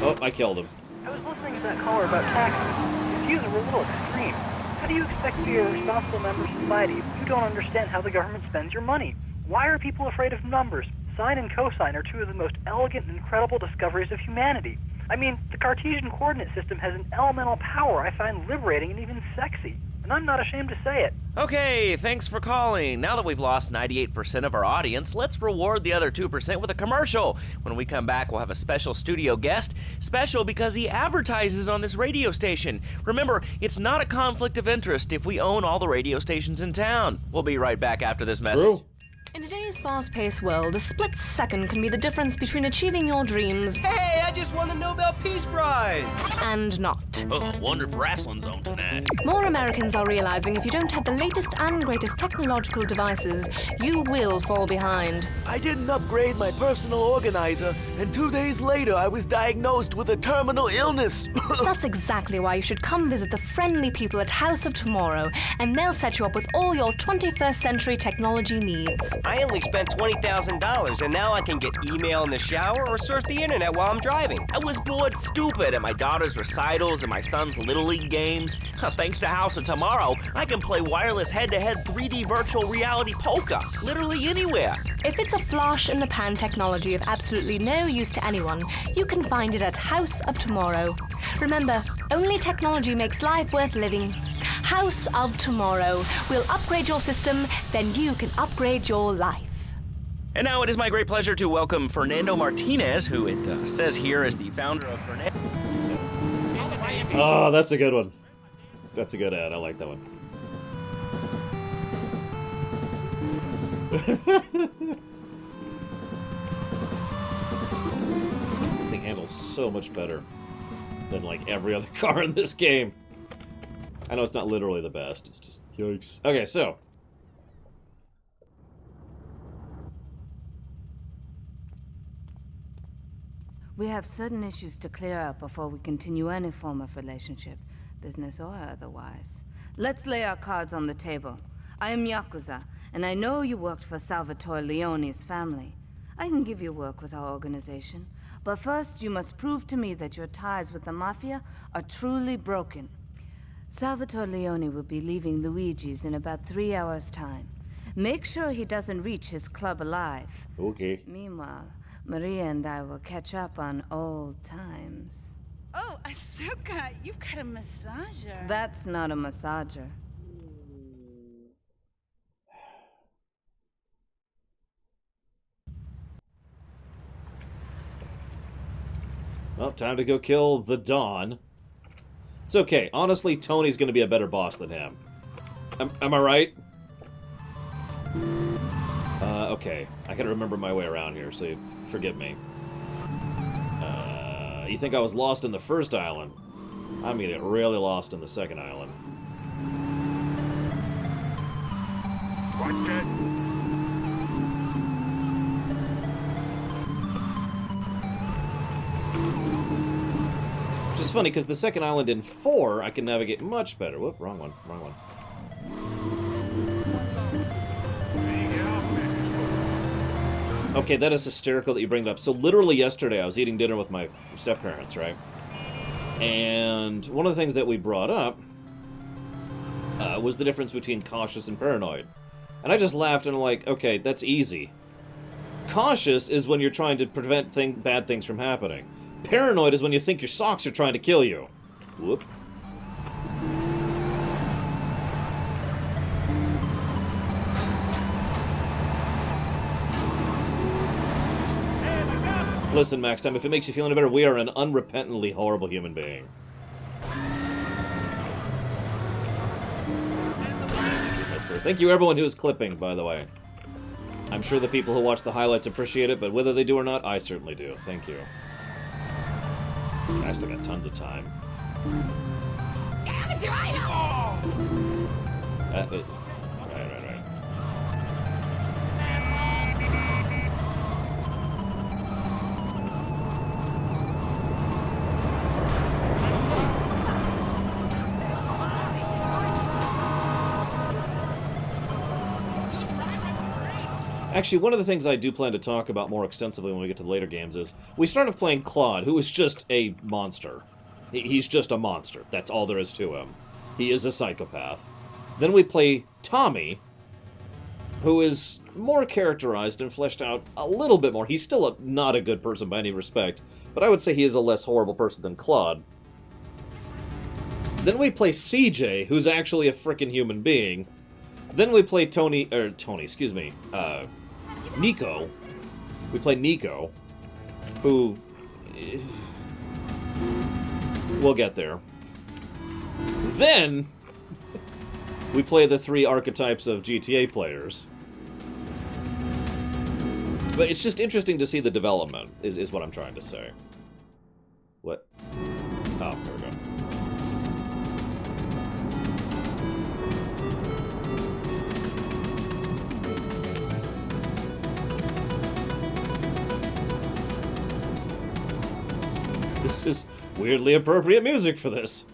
Oh, I killed him. I was listening to that caller about taxes. His views are a little extreme. How do you expect to be a responsible member of society if you don't understand how the government spends your money? Why are people afraid of numbers? Sine and cosine are two of the most elegant and incredible discoveries of humanity. I mean, the Cartesian coordinate system has an elemental power I find liberating and even sexy. And I'm not ashamed to say it. Okay, thanks for calling. Now that we've lost 98% of our audience, let's reward the other 2% with a commercial. When we come back, we'll have a special studio guest. Special because he advertises on this radio station. Remember, it's not a conflict of interest if we own all the radio stations in town. We'll be right back after this message. True. In today's fast-paced world, a split second can be the difference between achieving your dreams... Hey, I just won the Nobel Peace Prize! ...and not. Oh, wonder if wrestling's on tonight. More Americans are realizing if you don't have the latest and greatest technological devices, you will fall behind. I didn't upgrade my personal organizer, and 2 days later I was diagnosed with a terminal illness. That's exactly why you should come visit the friendly people at House of Tomorrow, and they'll set you up with all your 21st century technology needs. I only spent $20,000, and now I can get email in the shower or surf the internet while I'm driving. I was bored stupid at my daughter's recitals and my son's Little League games. Thanks to House of Tomorrow, I can play wireless head-to-head 3D virtual reality poker, literally anywhere. If it's a flash-in-the-pan technology of absolutely no use to anyone, you can find it at House of Tomorrow. Remember, only technology makes life worth living. House of Tomorrow. We'll upgrade your system, then you can upgrade your life. And now it is my great pleasure to welcome Fernando Martinez, who it says here is the founder of Fernando. Oh, that's a good one. That's a good ad. I like that one. This thing handles so much better than like every other car in this game. I know it's not literally the best, it's just yikes. Okay, so we have certain issues to clear up before we continue any form of relationship, business or otherwise. Let's lay our cards on the table. I am Yakuza, and I know you worked for Salvatore Leone's family. I can give you work with our organization, but first you must prove to me that your ties with the Mafia are truly broken. Salvatore Leone will be leaving Luigi's in about 3 hours' time. Make sure he doesn't reach his club alive. Okay. Meanwhile, Maria and I will catch up on old times. Oh, Asuka, you've got a massager. That's not a massager. Well, time to go kill the Don. It's okay. Honestly, Tony's going to be a better boss than him. Am I right? Okay. I gotta remember my way around here, so forgive me. You think I was lost in the first island? I'm gonna get really lost in the second island. Watch it. Which is funny, because the second island in 4, I can navigate much better. Whoop, wrong one, wrong one. Okay, that is hysterical that you bring it up. So literally yesterday, I was eating dinner with my step-parents, right? And one of the things that we brought up was the difference between cautious and paranoid. And I just laughed and I'm like, okay, that's easy. Cautious is when you're trying to prevent bad things from happening. Paranoid is when you think your socks are trying to kill you. Whoop. Listen, Max Time, if it makes you feel any better, we are an unrepentantly horrible human being. Thank you, everyone who is clipping, by the way. I'm sure the people who watch the highlights appreciate it, but whether they do or not, I certainly do. Thank you. I still got tons of time. Right. Actually, one of the things I do plan to talk about more extensively when we get to the later games is, we start off playing Claude, who is just a monster. He's just a monster. That's all there is to him. He is a psychopath. Then we play Tommy, who is more characterized and fleshed out a little bit more. He's still not a good person by any respect, but I would say he is a less horrible person than Claude. Then we play CJ, who's actually a frickin' human being. Then we play Nico. We play Nico, who... we'll get there. Then, we play the 3 archetypes of GTA players. But it's just interesting to see the development, is what I'm trying to say. What? Oh, there we go. This is weirdly appropriate music for this.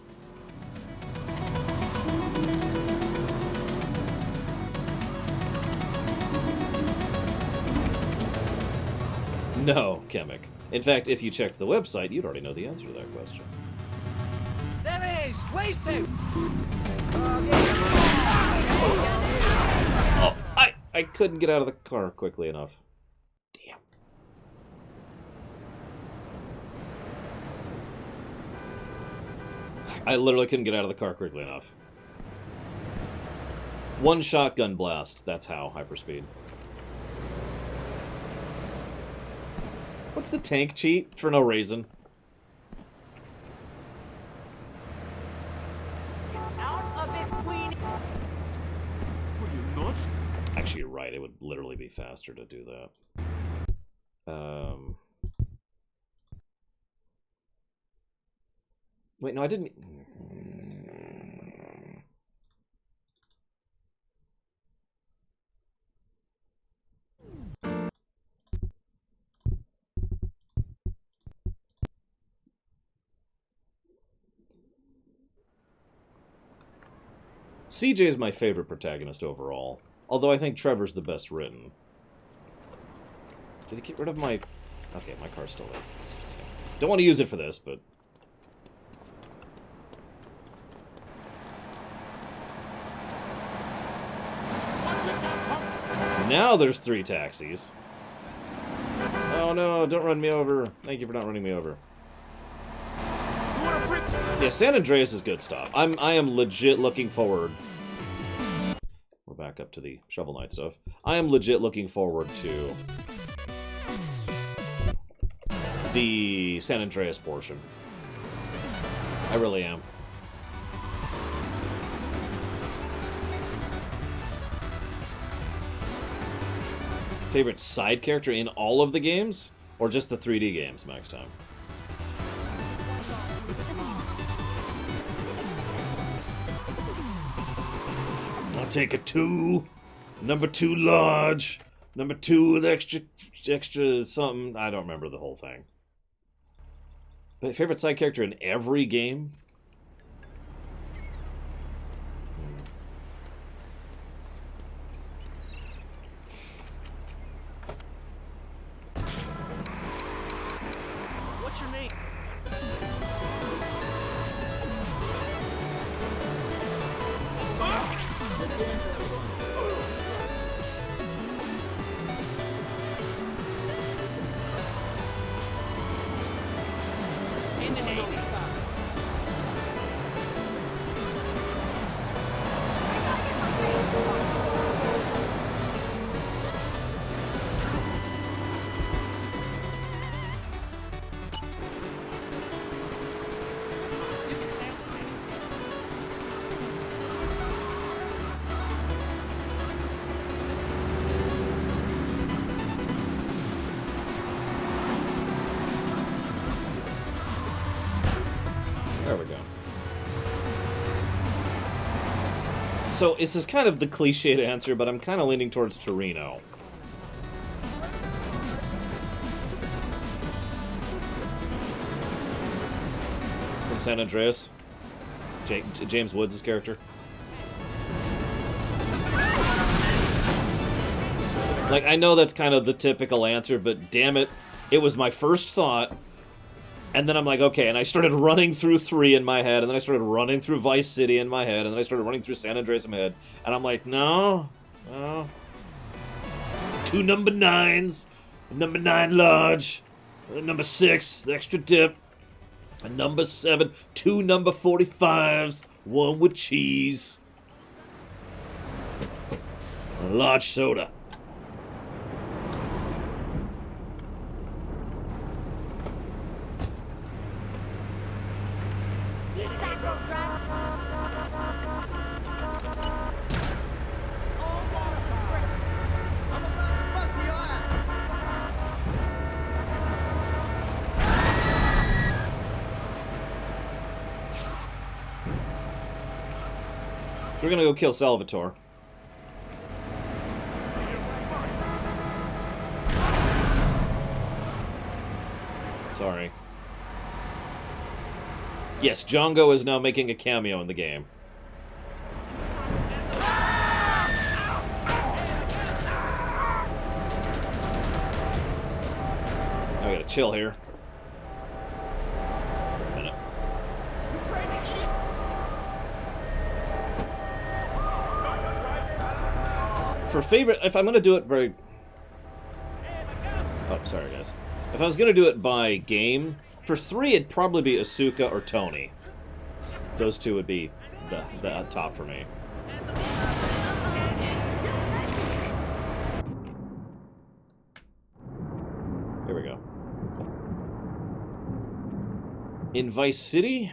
No, Chemic. In fact, if you checked the website, you'd already know the answer to that question. There is! Wasted! Oh, I couldn't get out of the car quickly enough. Damn. I literally couldn't get out of the car quickly enough. One shotgun blast. That's how. Hyperspeed. What's the tank cheat? For no reason. Actually, you're right. It would literally be faster to do that. Wait, no, I didn't... CJ is my favorite protagonist overall, although I think Trevor's the best written. Did he get rid of my... Okay, my car's still there. Don't want to use it for this, but... Now there's 3 taxis. Oh no, don't run me over. Thank you for not running me over. Yeah, San Andreas is good stuff. I am legit looking forward. We're back up to the Shovel Knight stuff. I am legit looking forward to the San Andreas portion. I really am. Favorite side character in all of the games? Or just the 3D games, Max Time? I'll take a 2. Number 2 large. Number 2 with extra something. I don't remember the whole thing. But favorite side character in every game? What's your name? There we go. So, this is kind of the cliched answer, but I'm kind of leaning towards Torino. From San Andreas. James Woods' character. Like, I know that's kind of the typical answer, but damn it, it was my first thought. And then I'm like, okay, and I started running through 3 in my head, and then I started running through Vice City in my head, and then I started running through San Andreas in my head, and I'm like, no, no. 2 number 9s, a number 9 large, a number 6, the extra dip, a number 7, 2 number 45s, 1 with cheese, a large soda. We're gonna go kill Salvatore. Sorry. Yes, Django is now making a cameo in the game. I gotta chill here. For a minute. For favorite, if I'm gonna do it by... Oh, sorry guys. If I was gonna do it by game, for 3 it'd probably be Asuka or Tony. Those two would be the top for me. Here we go. In Vice City?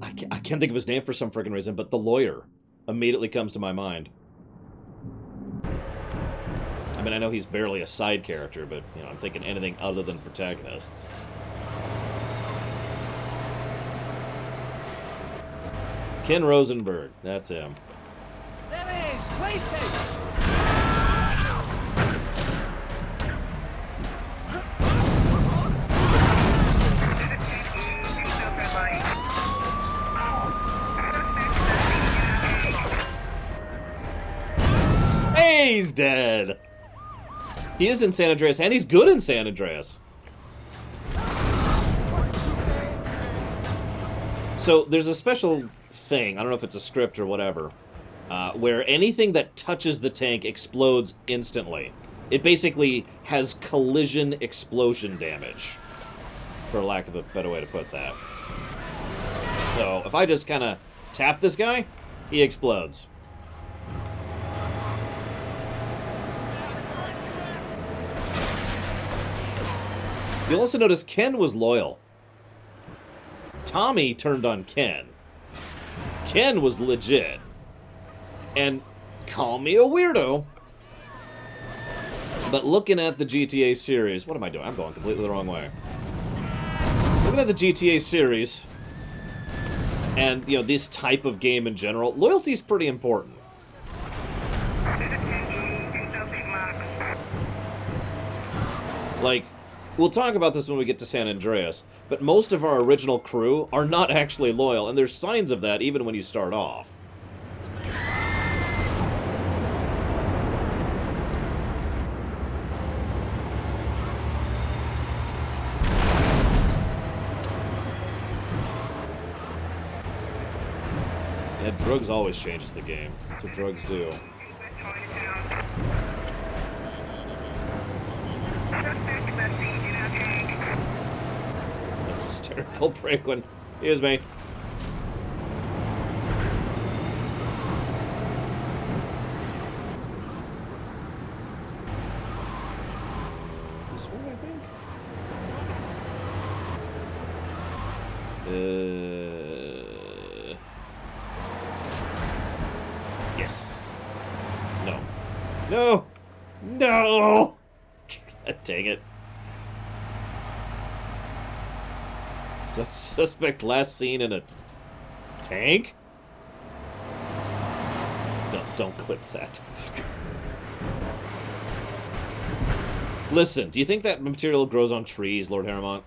I can't think of his name for some freaking reason, but the lawyer immediately comes to my mind. I mean, I know he's barely a side character, but, you know, I'm thinking anything other than protagonists. Ken Rosenberg, that's him. He's dead. He is in San Andreas, and he's good in San Andreas. So there's a special thing, I don't know if it's a script or whatever, where anything that touches the tank explodes instantly. It basically has collision explosion damage, for lack of a better way to put that. So if I just kind of tap this guy, he explodes. You'll also notice Ken was loyal. Tommy turned on Ken. Ken was legit. And call me a weirdo, but looking at the GTA series... What am I doing? I'm going completely the wrong way. Looking at the GTA series, and, you know, this type of game in general, loyalty is pretty important. Like... We'll talk about this when we get to San Andreas, but most of our original crew are not actually loyal, and there's signs of that even when you start off. Yeah, drugs always changes the game. That's what drugs do. That's hysterical break when... Excuse me. This one, I think? Yes. No. No! No! Dang it. Suspect last seen in a tank? Don't clip that. Listen, do you think that material grows on trees, Lord Harrimont?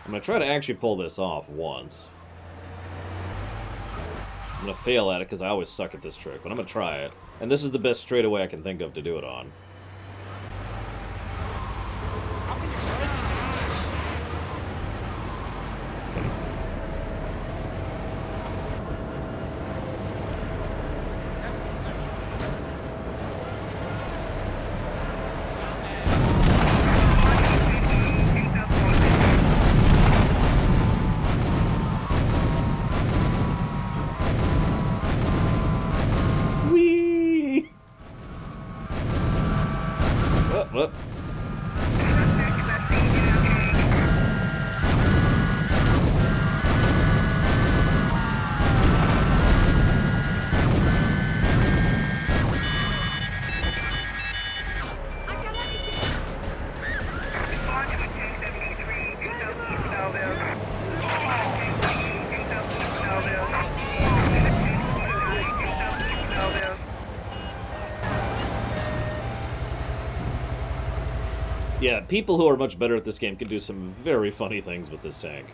I'm gonna try to actually pull this off once. I'm gonna fail at it because I always suck at this trick, but I'm gonna try it. And this is the best straightaway I can think of to do it on. Whoop. Yeah, people who are much better at this game can do some very funny things with this tank.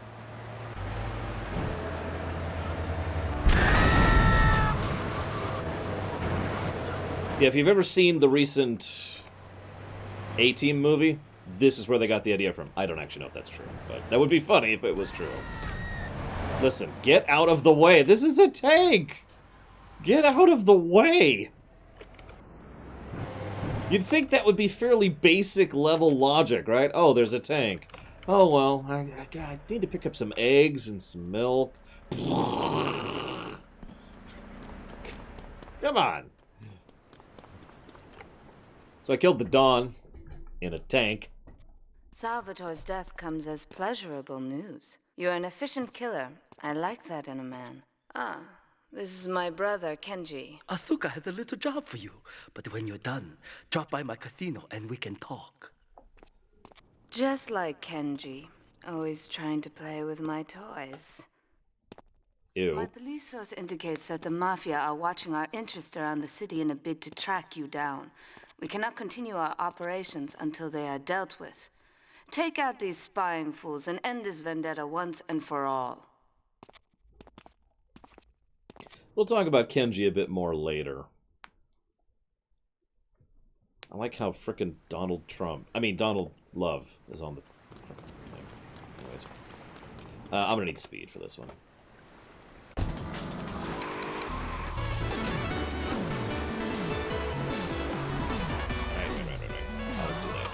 Yeah, if you've ever seen the recent A-Team movie, this is where they got the idea from. I don't actually know if that's true, but that would be funny if it was true. Listen, get out of the way. This is a tank! Get out of the way! You'd think that would be fairly basic level logic, right? Oh, there's a tank. Oh, well, I need to pick up some eggs and some milk. Come on. So I killed the Dawn in a tank. Salvatore's death comes as pleasurable news. You're an efficient killer. I like that in a man. Ah, this is my brother, Kenji. Asuka has a little job for you, but when you're done, drop by my casino and we can talk. Just like Kenji, always trying to play with my toys. Ew. My police source indicates that the Mafia are watching our interests around the city in a bid to track you down. We cannot continue our operations until they are dealt with. Take out these spying fools and end this vendetta once and for all. We'll talk about Kenji a bit more later. I like how frickin' Donald Love is on the thing. Anyways. I'm gonna need speed for this one. Right. Let's do that.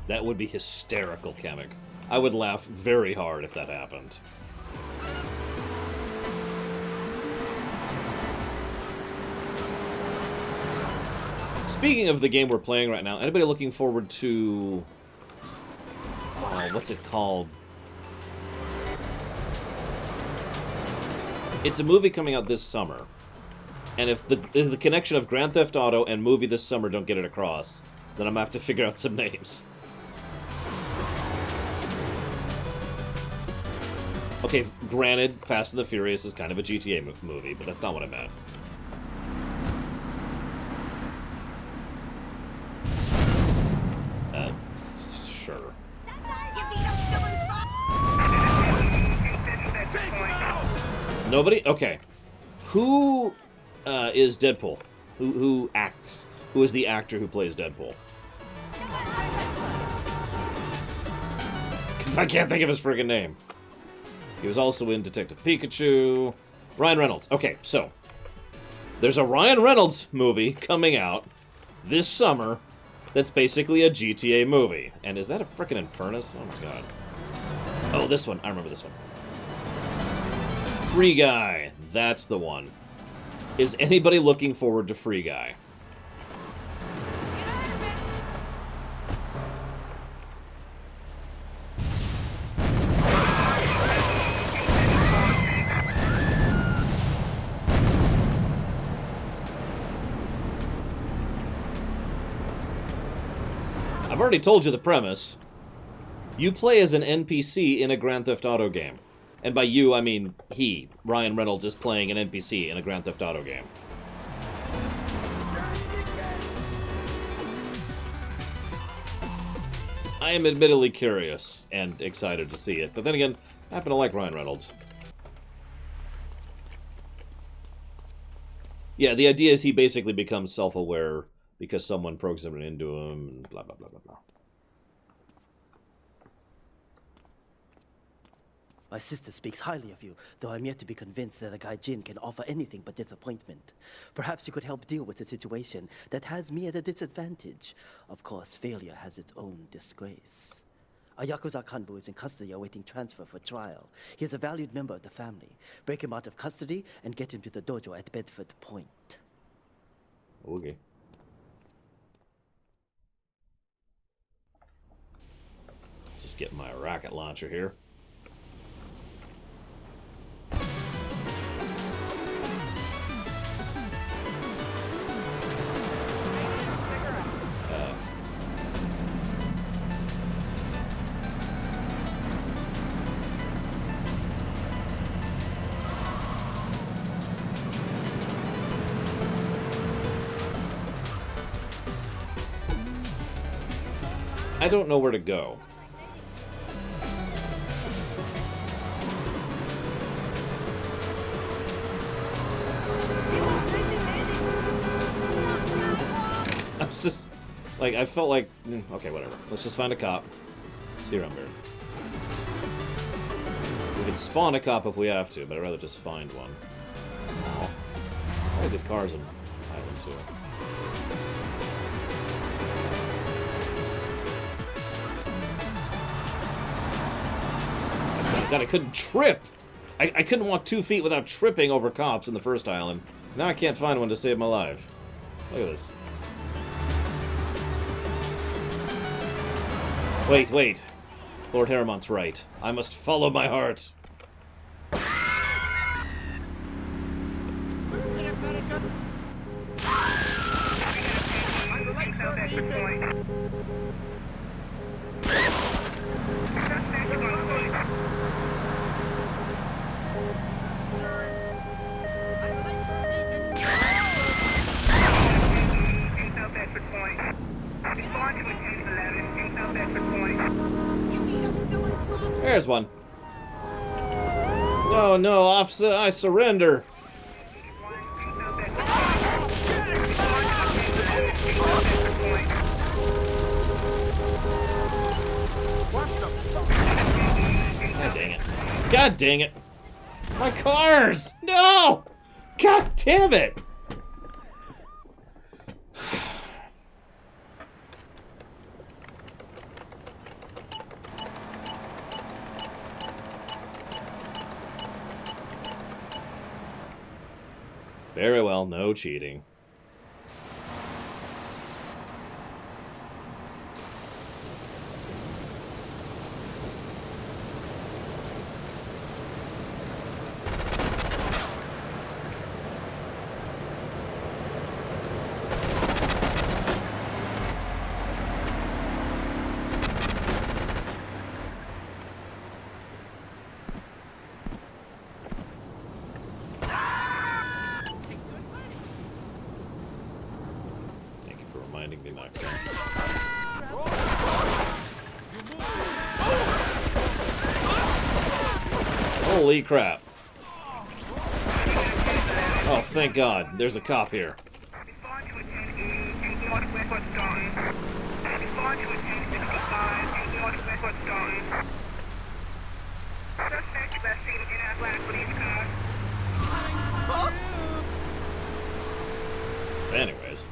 That would be hysterical, Kamek. I would laugh very hard if that happened. Speaking of the game we're playing right now, anybody looking forward to... what's it called? It's a movie coming out this summer. And if the connection of Grand Theft Auto and movie this summer don't get it across, then I'm going to have to figure out some names. Okay, granted, Fast and the Furious is kind of a GTA movie, but that's not what I meant. Sure. Nobody? Okay. Who is Deadpool? Who acts? Who is the actor who plays Deadpool? Because I can't think of his friggin' name. He was also in Detective Pikachu. Ryan Reynolds. Okay, so there's a Ryan Reynolds movie coming out this summer that's basically a GTA movie. And is that a frickin' Infernus? Oh my god. Oh, this one. I remember this one. Free Guy. That's the one. Is anybody looking forward to Free Guy? I've already told you the premise. You play as an NPC in a Grand Theft Auto game. And by you, I mean he. Ryan Reynolds is playing an NPC in a Grand Theft Auto game. I am admittedly curious and excited to see it. But then again, I happen to like Ryan Reynolds. Yeah, the idea is he basically becomes self-aware because someone programmed it into him, and blah, blah, blah, blah, blah. My sister speaks highly of you, though I'm yet to be convinced that a guy Jin can offer anything but disappointment. Perhaps you could help deal with a situation that has me at a disadvantage. Of course, failure has its own disgrace. A Yakuza Kanbu is in custody awaiting transfer for trial. He is a valued member of the family. Break him out of custody and get him to the dojo at Bedford Point. Okay. Just get my rocket launcher here. I don't know where to go. I was just, like, I felt like, okay, whatever. Let's just find a cop. See around here. We can spawn a cop if we have to, but I'd rather just find one. Oh, all good cars in Island 2. God, I couldn't trip! I couldn't walk 2 feet without tripping over cops in the first island. Now I can't find one to save my life. Look at this. Wait, wait. Lord Harrimon's right. I must follow my heart. There's one. No, no, officer, I surrender. God dang it. God dang it. My cars! No! God damn it! Very well, no cheating. Holy crap. Oh, thank God. There's a cop here. So anyways.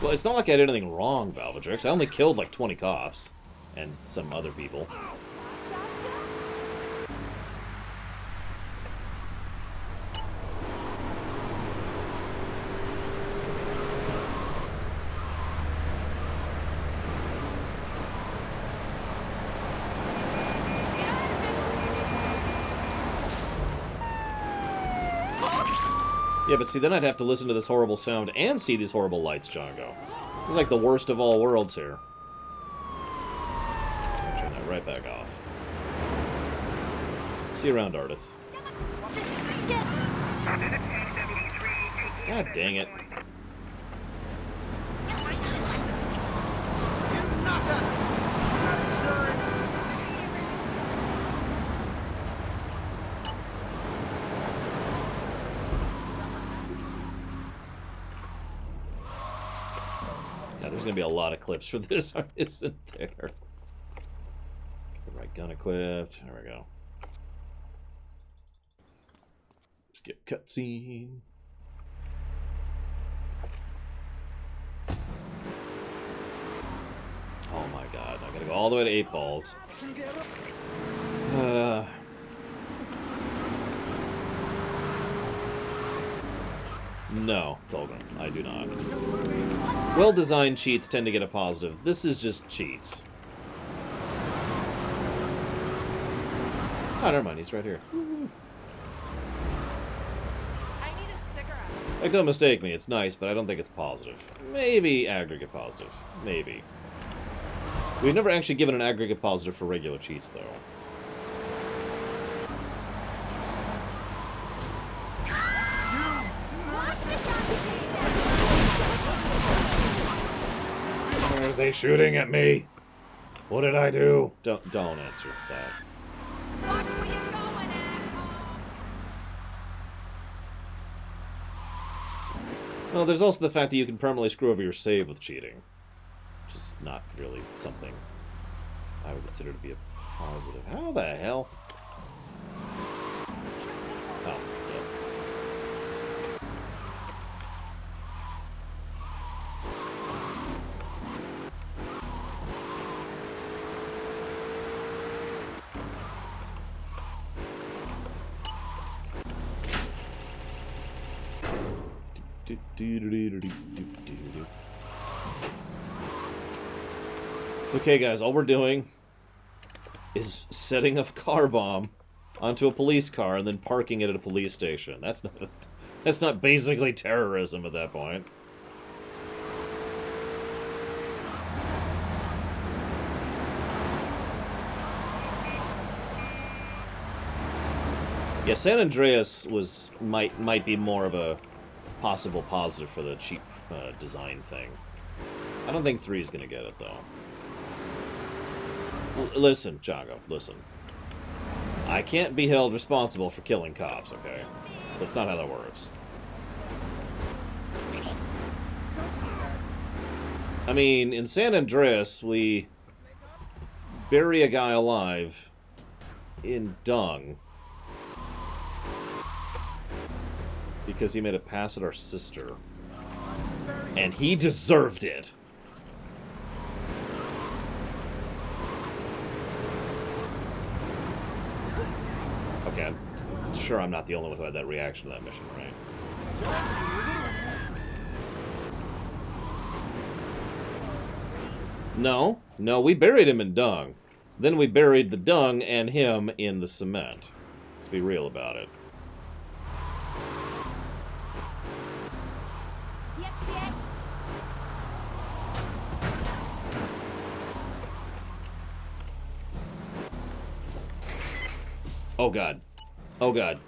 Well, it's not like I did anything wrong, Valvatrix. I only killed like 20 cops. And some other people. Yeah, but see, then I'd have to listen to this horrible sound and see these horrible lights, Django. It's like the worst of all worlds here. I'll turn that right back off. See you around, Ardith. God dang it. Yeah, there's gonna be a lot of clips for this, isn't there? Get the right gun equipped. There we go. Skip cutscene. Oh my god, I gotta go all the way to 8 balls. No, Dolgan, I do not. Well-designed cheats tend to get a positive. This is just cheats. Oh, never mind, he's right here. Like, don't mistake me, it's nice, but I don't think it's positive. Maybe aggregate positive. Maybe. We've never actually given an aggregate positive for regular cheats, though. Why are they shooting at me? What did I do? Don't answer that. Well, there's also the fact that you can permanently screw over your save with cheating. Which is not really something I would consider to be a positive. How the hell? Oh, yeah. It's okay, guys. All we're doing is setting a car bomb onto a police car and then parking it at a police station. That's not basically terrorism at that point. Yeah, San Andreas might be more of a possible positive for the cheap design thing. I don't think 3 is going to get it, though. Listen, Django, listen. I can't be held responsible for killing cops, okay? That's not how that works. I mean, in San Andreas, we bury a guy alive in dung because he made a pass at our sister. And he deserved it. Okay, I'm sure I'm not the only one who had that reaction to that mission, right? No, we buried him in dung. Then we buried the dung and him in the cement. Let's be real about it. Oh god. Oh god.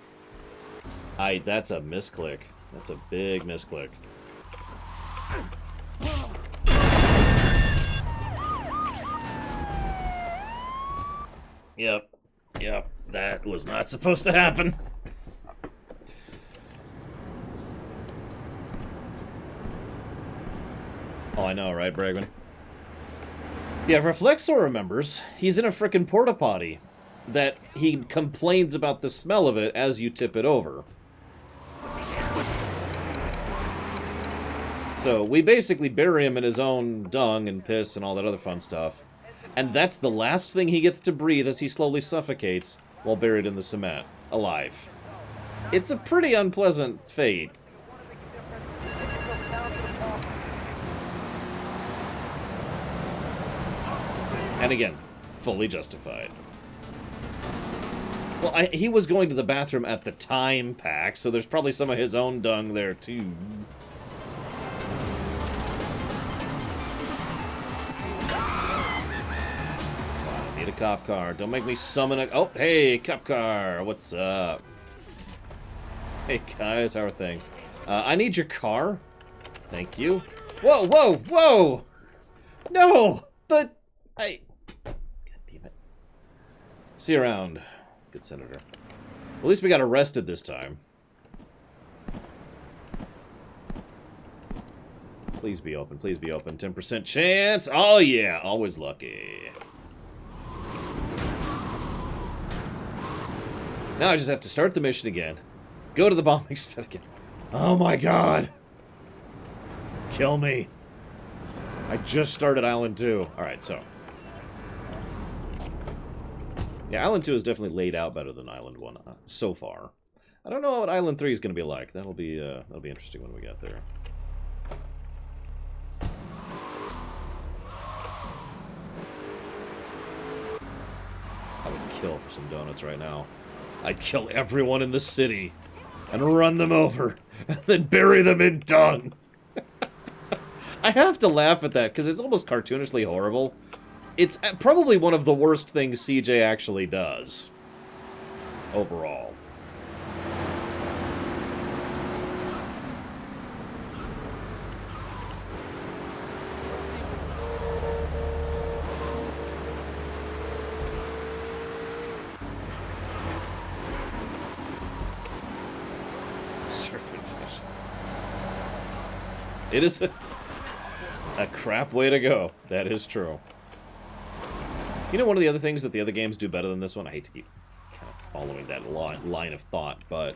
That's a misclick. That's a big misclick. Yep, that was not supposed to happen. Oh, I know, right, Bregman? Yeah, if Reflexor remembers, he's in a frickin' porta potty that he complains about the smell of it as you tip it over. So we basically bury him in his own dung and piss and all that other fun stuff. And that's the last thing he gets to breathe as he slowly suffocates while buried in the cement, alive. It's a pretty unpleasant fate. And again, fully justified. Well, he was going to the bathroom at the time, Pax, so there's probably some of his own dung there, too. Wow, I need a cop car. Don't make me summon a... Oh, hey, cop car. What's up? Hey, guys, how are things? I need your car. Thank you. Whoa, whoa, whoa! No! But... God damn it. See you around. Good senator. At least we got arrested this time. Please be open. Please be open. 10% chance. Oh, yeah. Always lucky. Now I just have to start the mission again. Go to the bombing spot again. Oh, my God. Kill me. I just started Island 2. Alright, so... Yeah, Island 2 is definitely laid out better than Island 1 so far. I don't know what Island 3 is going to be like. That'll be interesting when we get there. I would kill for some donuts right now. I'd kill everyone in the city and run them over and then bury them in dung. I have to laugh at that because it's almost cartoonishly horrible. It's probably one of the worst things CJ actually does. Overall. Surfing fish. It is a crap way to go. That is true. You know, one of the other things that the other games do better than this one, I hate to keep kind of following that line of thought, but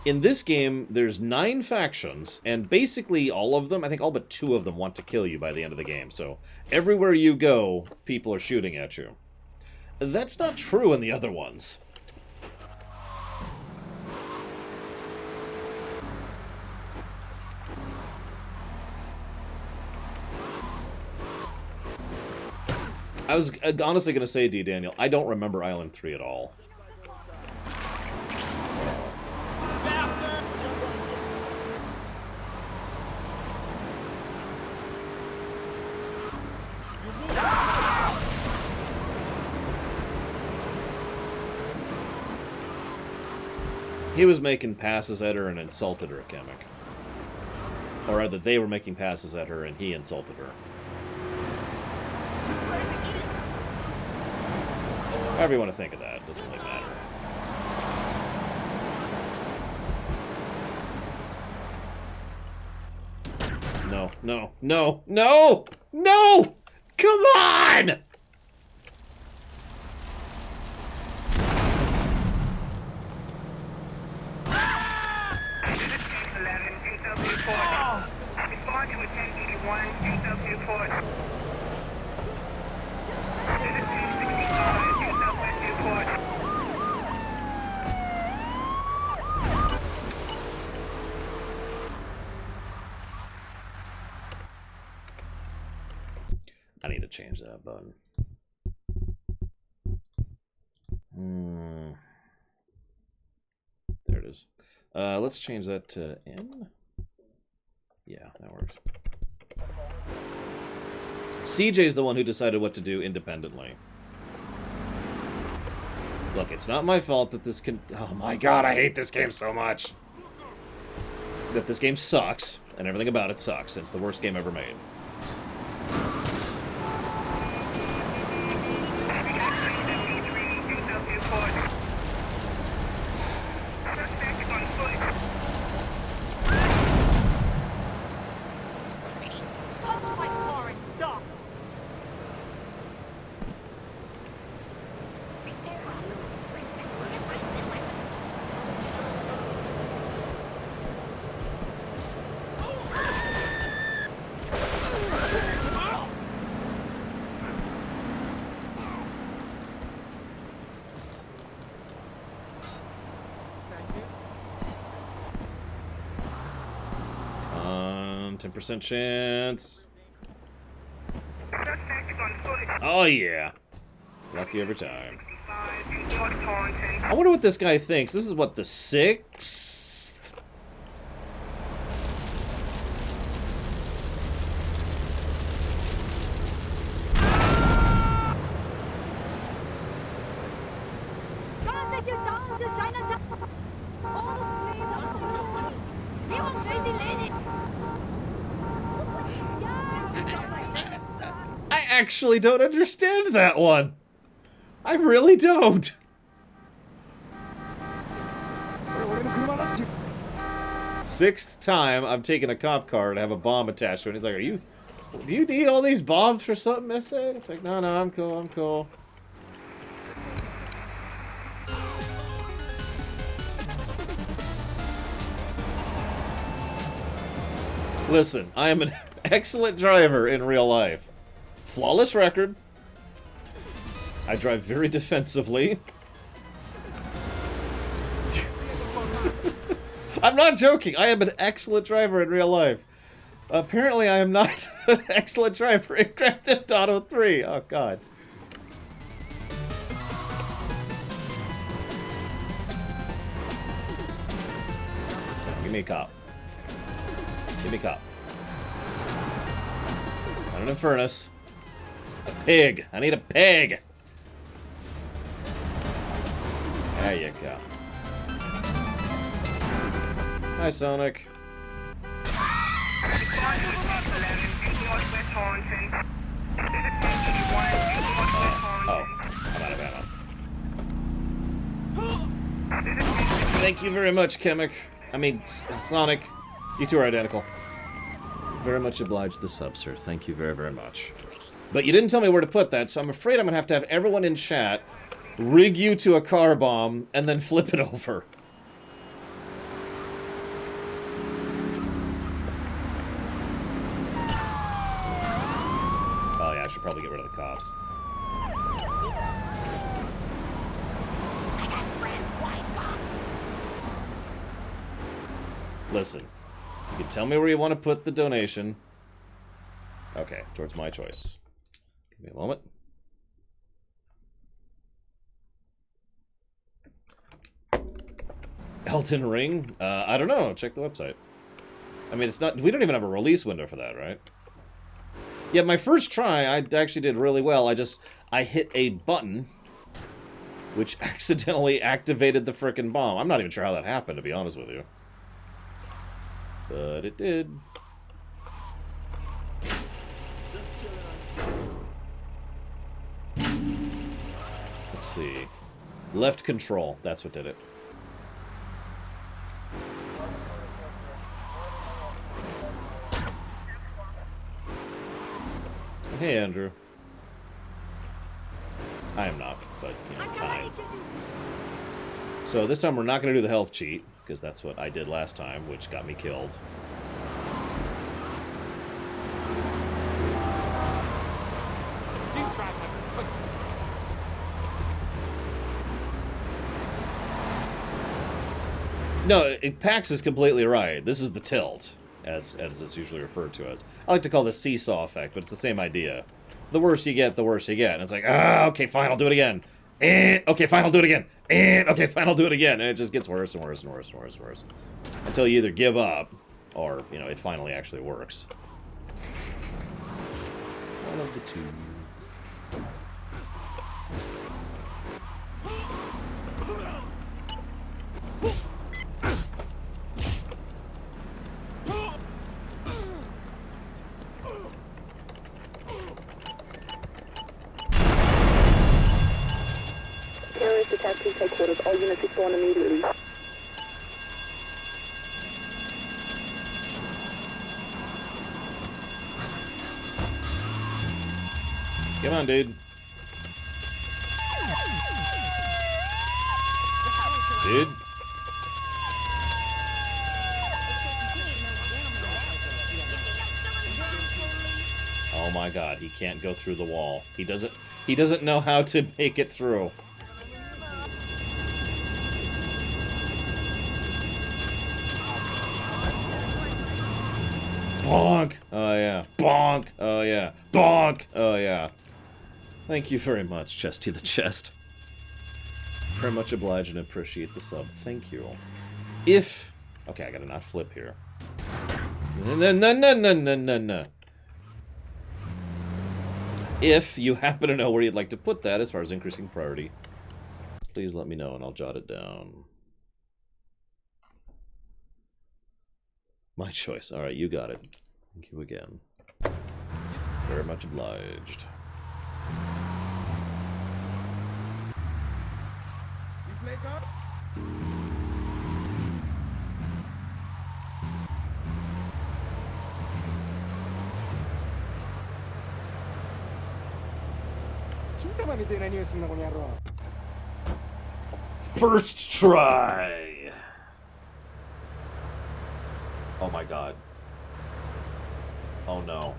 in this game, there's 9 factions, and basically all of them, I think all but 2 of them want to kill you by the end of the game, so everywhere you go, people are shooting at you. That's not true in the other ones. I was honestly going to say, D. Daniel, I don't remember Island 3 at all. He was making passes at her and insulted her, Kamek. Or rather, they were making passes at her and he insulted her. However you want to think of that, it doesn't really matter. No, no, no, no! No! Come on! I need to change that button. There it is. Let's change that to N. Yeah, that works. CJ's the one who decided what to do independently. Look, it's not my fault that this can... Oh my god, I hate this game so much! That this game sucks, and everything about it sucks. It's the worst game ever made. on. 10% chance. Oh, yeah. Lucky every time. I wonder what this guy thinks. This is what, the 6th? I actually don't understand that one. I really don't. Sixth time I'm taking a cop car and have a bomb attached to it. He's like, do you need all these bombs for something, I said? It's like, no, I'm cool, I'm cool. Listen, I am an excellent driver in real life. Flawless record. I drive very defensively. I'm not joking. I am an excellent driver in real life. Apparently, I am not an excellent driver in Grand Theft Auto 3. Oh, God. Give me a cop. Give me a cop. Not an Infernus. A pig. I need a pig. There you go. Hi, Sonic. Oh, I'm out of ammo. Thank you very much, Sonic. You two are identical. Very much obliged the sub, sir. Thank you very, very much. But you didn't tell me where to put that, so I'm afraid I'm going to have everyone in chat rig you to a car bomb and then flip it over. Oh yeah, I should probably get rid of the cops. Listen, you can tell me where you want to put the donation. Okay, towards my choice. Give me a moment. Elden Ring? I don't know. Check the website. I mean, it's not... We don't even have a release window for that, right? Yeah, my first try, I actually did really well. I hit a button, which accidentally activated the frickin' bomb. I'm not even sure how that happened, to be honest with you. But it did. Let's see. Left control. That's what did it. Hey, Andrew. I am not, but, you know, time. So this time we're not going to do the health cheat, because that's what I did last time, which got me killed. No, Pax is completely right. This is the tilt. As it's usually referred to as. I like to call this seesaw effect, but it's the same idea. The worse you get, the worse you get. And it's like, okay, fine, I'll do it again. And, okay, fine, I'll do it again. And, okay, fine, I'll do it again. And it just gets worse and worse and worse and worse and worse. Until you either give up, or, you know, it finally actually works. One of the two. Terrorist attack police headquarters. All units respond immediately. Come on, dude. Dude. Oh my god, he can't go through the wall. He doesn't know how to make it through. Bonk! Oh yeah. Bonk! Oh yeah. Bonk! Oh yeah. Thank you very much, Chesty the Chest. Very much obliged and appreciate the sub. Thank you. If... Okay, I gotta not flip here. No. If you happen to know where you'd like to put that as far as increasing priority, please let me know and I'll jot it down. My choice. Alright, you got it. Thank you again. Very much obliged. You play golf? First try! Oh my god. Oh no.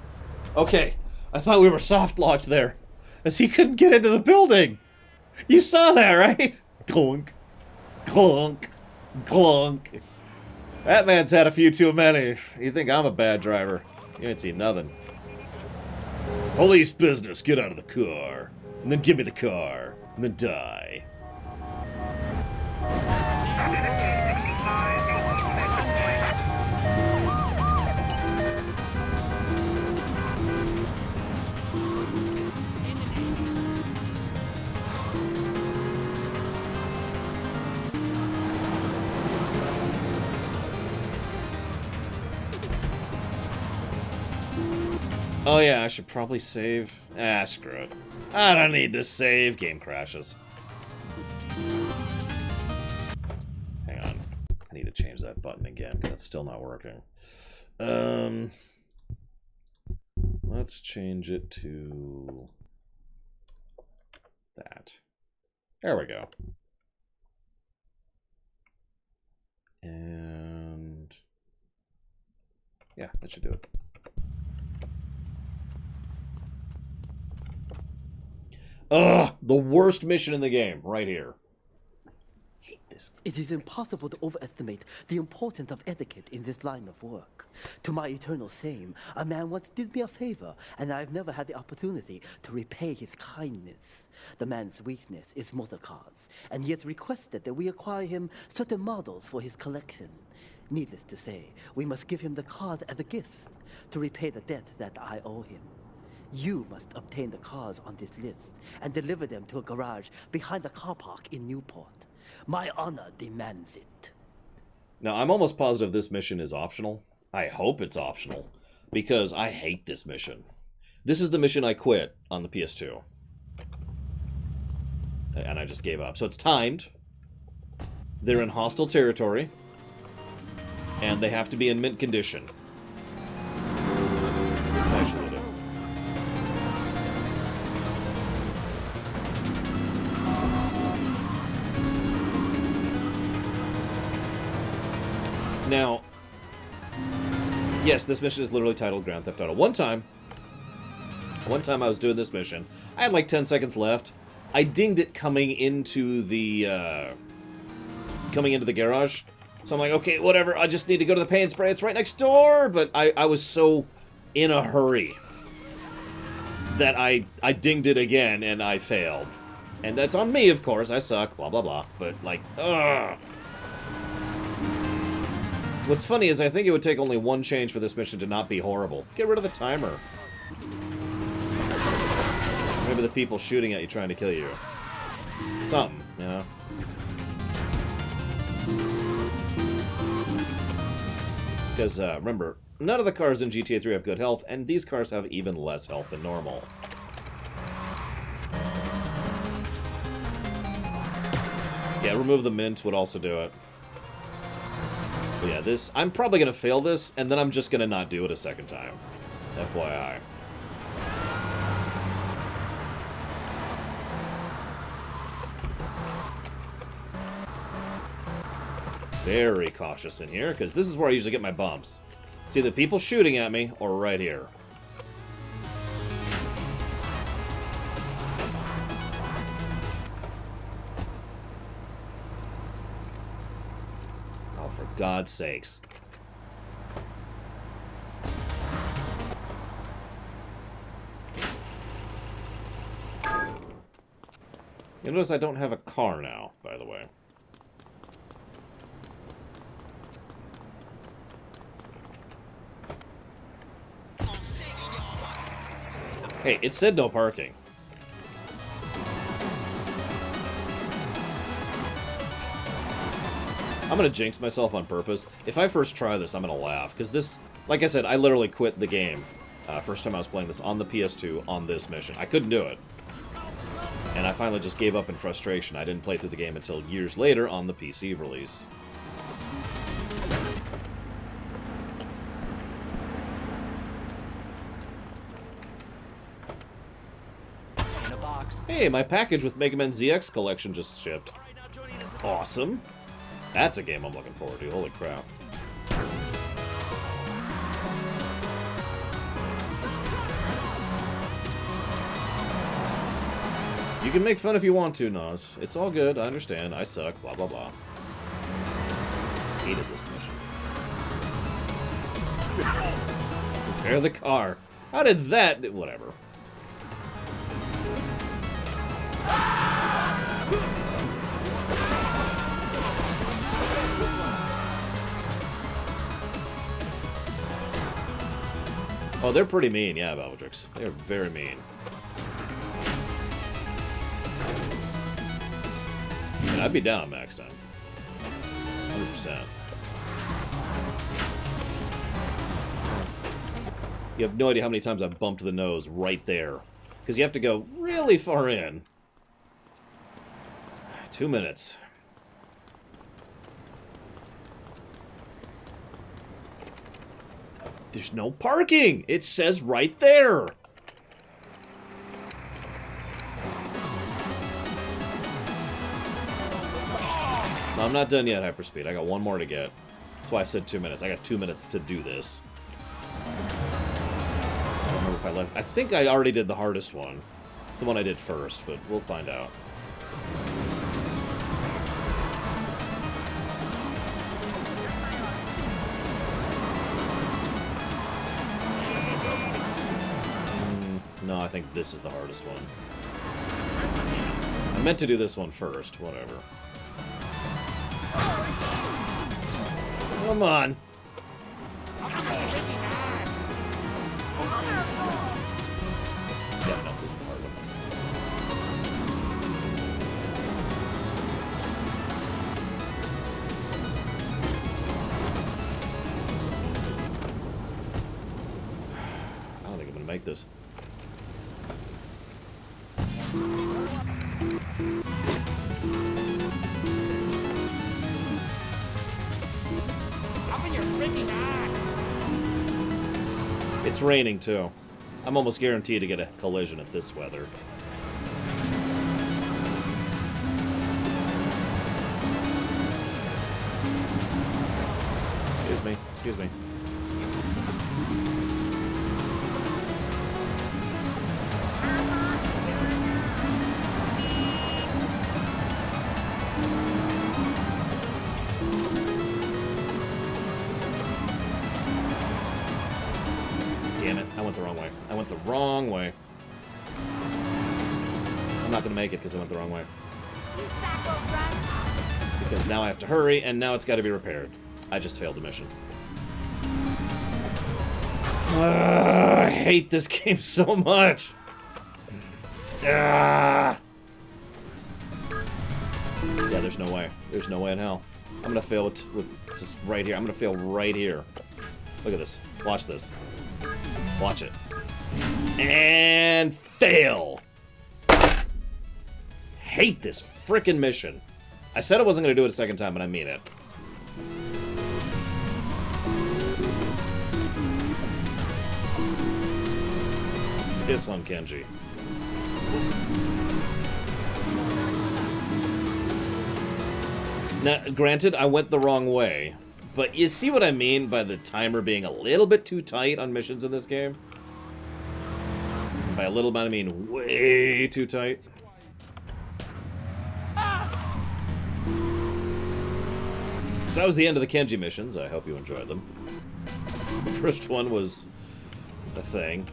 Okay, I thought we were soft locked there, as he couldn't get into the building! You saw that, right? Clunk. Clunk. Clunk. That man's had a few too many. You think I'm a bad driver? You ain't seen nothing. Police business, get out of the car. And then give me the car. And then die. Oh yeah, I should probably save. Ah, screw it. I don't need to save. Game crashes. Hang on. I need to change that button again, because it's still not working. Let's change it to that. There we go. And yeah, that should do it. Ugh, the worst mission in the game, right here. Hate this. It is impossible to overestimate the importance of etiquette in this line of work. To my eternal shame, a man once did me a favor, and I've never had the opportunity to repay his kindness. The man's weakness is motor cars, and he has requested that we acquire him certain models for his collection. Needless to say, we must give him the cars as a gift to repay the debt that I owe him. You must obtain the cars on this list and deliver them to a garage behind the car park in Newport. My honor demands it. Now, I'm almost positive this mission is optional. I hope it's optional, because I hate this mission. This is the mission I quit on the PS2. And I just gave up. So it's timed. They're in hostile territory. And they have to be in mint condition. Actually, now, yes, this mission is literally titled Grand Theft Auto. One time I was doing this mission. I had like 10 seconds left. I dinged it coming into the garage. So I'm like, okay, whatever. I just need to go to the paint spray. It's right next door. But I was so in a hurry that I dinged it again and I failed. And that's on me, of course. I suck. Blah blah blah. But like, ugh. What's funny is I think it would take only one change for this mission to not be horrible. Get rid of the timer. Maybe the people shooting at you trying to kill you. Something, you know? Because, remember, none of the cars in GTA 3 have good health, and these cars have even less health than normal. Yeah, remove the mint would also do it. But yeah, this... I'm probably going to fail this, and then I'm just going to not do it a second time. FYI. Very cautious in here, because this is where I usually get my bumps. It's either people shooting at me, or right here. Oh, for God's sakes. You notice I don't have a car now, by the way. Hey, it said no parking. I'm gonna jinx myself on purpose. If I first try this, I'm gonna laugh. Because this, like I said, I literally quit the game. First time I was playing this on the PS2 on this mission. I couldn't do it. And I finally just gave up in frustration. I didn't play through the game until years later on the PC release. In a box. Hey, my package with Mega Man ZX collection just shipped. Awesome. That's a game I'm looking forward to. Holy crap. You can make fun if you want to, Nas. It's all good. I understand. I suck. Blah, blah, blah. Hated this mission. Repair the car. How did that... Whatever. Oh, they're pretty mean. Yeah, Valvatrix. They're very mean. And I'd be down max time. 100%. You have no idea how many times I've bumped the nose right there. Because you have to go really far in. 2 minutes. There's no parking! It says right there! No, I'm not done yet, Hyperspeed. I got one more to get. That's why I said 2 minutes. I got 2 minutes to do this. I don't remember if I left. I think I already did the hardest one. It's the one I did first, but we'll find out. No, I think this is the hardest one. I meant to do this one first. Whatever. Come on. Yeah, no, this is the hard one. I don't think I'm gonna make this. It's raining too. I'm almost guaranteed to get a collision at this weather. Excuse me, excuse me. I went the wrong way. I'm not gonna make it because I went the wrong way. Because now I have to hurry, and now it's got to be repaired. I just failed the mission. I hate this game so much. Yeah, there's no way. There's no way in hell. I'm gonna fail with just right here. I'm gonna fail right here. Look at this. Watch this. Watch it. And fail! Hate this frickin' mission. I said I wasn't gonna do it a second time, and I mean it. Piss on Kenji. Now, granted, I went the wrong way. But you see what I mean by the timer being a little bit too tight on missions in this game? By a little bit, I mean way too tight. So that was the end of the Kenji missions. I hope you enjoyed them. The first one was a thing.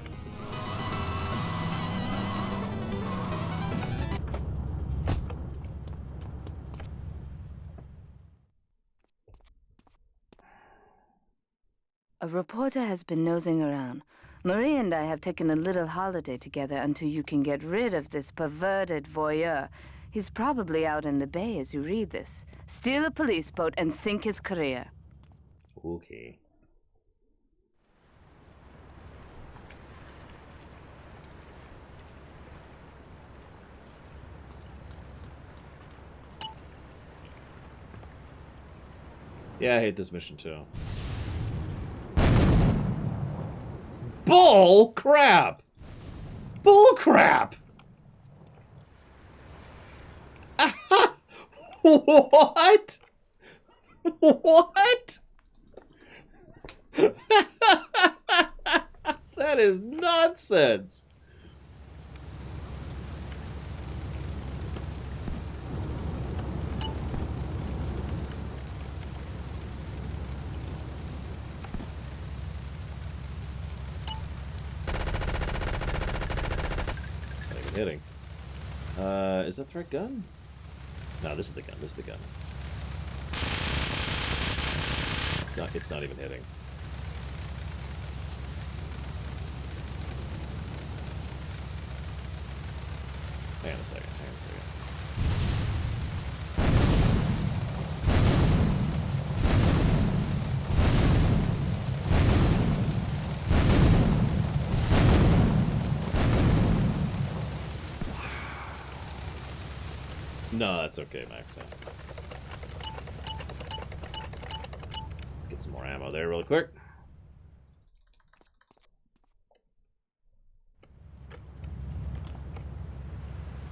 reporter has been nosing around. Marie and I have taken a little holiday together until you can get rid of this perverted voyeur. He's probably out in the bay as you read this. Steal a police boat and sink his career. Okay. Yeah, I hate this mission too. Bull crap! Bull crap! What? What? That is nonsense. It's not even hitting. Is that the right gun? No, this is the gun. This is the gun. It's not even hitting. Hang on a second. Hang on a second. No, that's okay, Max. Let's get some more ammo there real quick.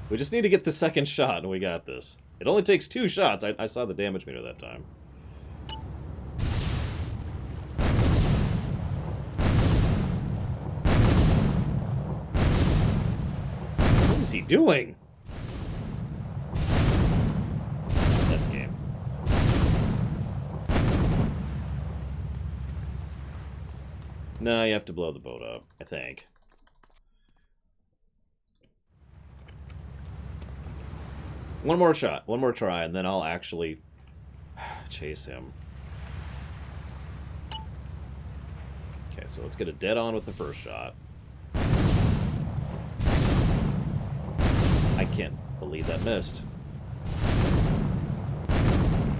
We just need to get the second shot, and we got this. It only takes 2 shots. I saw the damage meter that time. What is he doing? That's game. No, you have to blow the boat up, I think. One more shot, one more try, and then I'll actually chase him. Okay, so let's get a dead on with the first shot. I can't believe that missed.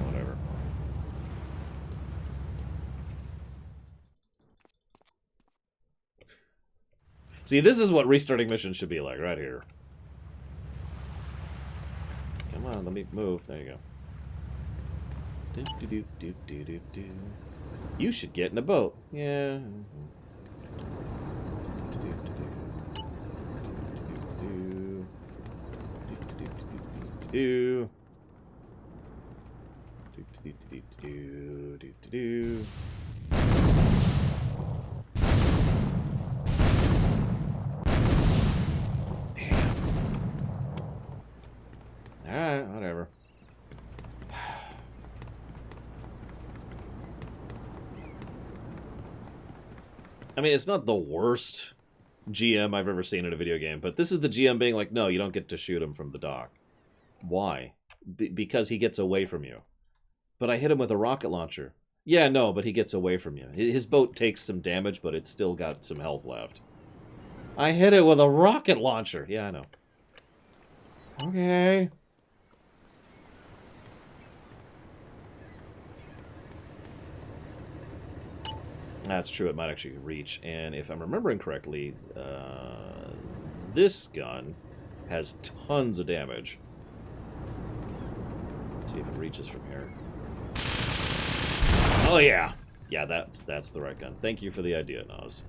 Whatever. See, this is what restarting missions should be like, right here. Come on, let me move. There you go. You should get in a boat. Yeah. Alright, whatever. I mean, it's not the worst GM I've ever seen in a video game, but this is the GM being like, no, you don't get to shoot him from the dock. Why? Because he gets away from you. But I hit him with a rocket launcher. Yeah, no, but he gets away from you. His boat takes some damage, but it's still got some health left. I hit it with a rocket launcher. Yeah, I know. Okay. That's true, it might actually reach. And if I'm remembering correctly, this gun has tons of damage. Let's see if it reaches from here. Oh yeah! Yeah, that's the right gun. Thank you for the idea, Noz.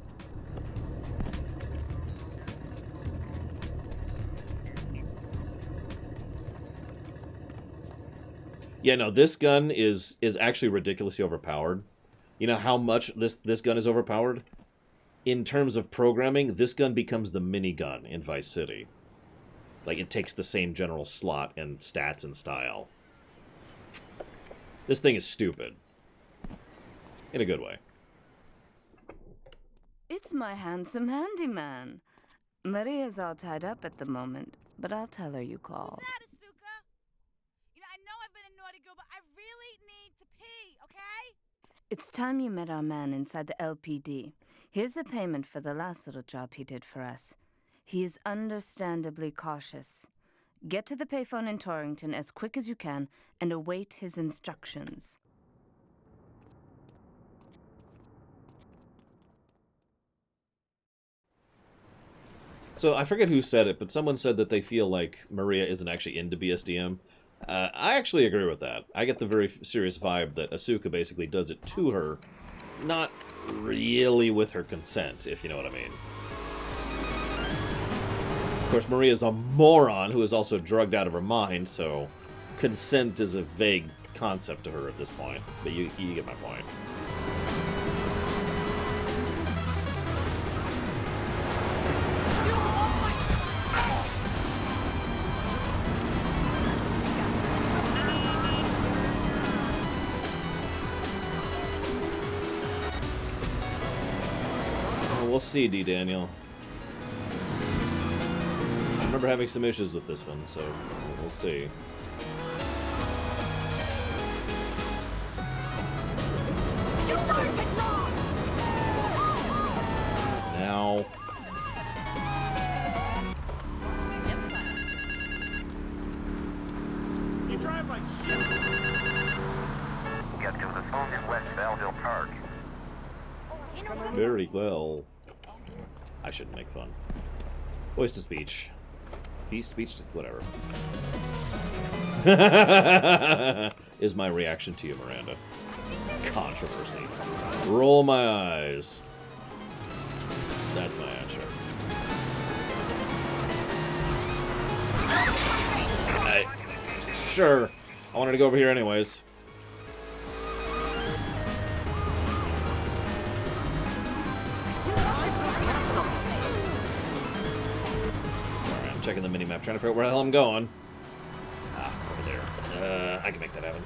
Yeah, no, this gun is actually ridiculously overpowered. You know how much this gun is overpowered? In terms of programming, this gun becomes the minigun in Vice City. Like, it takes the same general slot and stats and style. This thing is stupid. In a good way. It's my handsome handyman. Maria's all tied up at the moment, but I'll tell her you called. You know, I know I've been a naughty girl, but I really need to pee, okay? It's time you met our man inside the LPD. Here's a payment for the last little job he did for us. He is understandably cautious. Get to the payphone in Torrington as quick as you can and await his instructions. So I forget who said it, but someone said that they feel like Maria isn't actually into BSDM. I actually agree with that. I get the very serious vibe that Asuka basically does it to her, not really with her consent, if you know what I mean. Of course, Maria's a moron who is also drugged out of her mind, so consent is a vague concept to her at this point. But you get my point. We'll see, D. Daniel. I remember having some issues with this one, so we'll see. Now. You drive like shit. Get to the phone in West Belleville Park. Very well. I shouldn't make fun. Voice to speech. Speech to whatever. Is my reaction to you, Miranda. Controversy. Roll my eyes. That's my answer. Sure. I wanted to go over here anyways. Checking the mini-map, trying to figure out where the hell I'm going. Ah, over there. I can make that happen.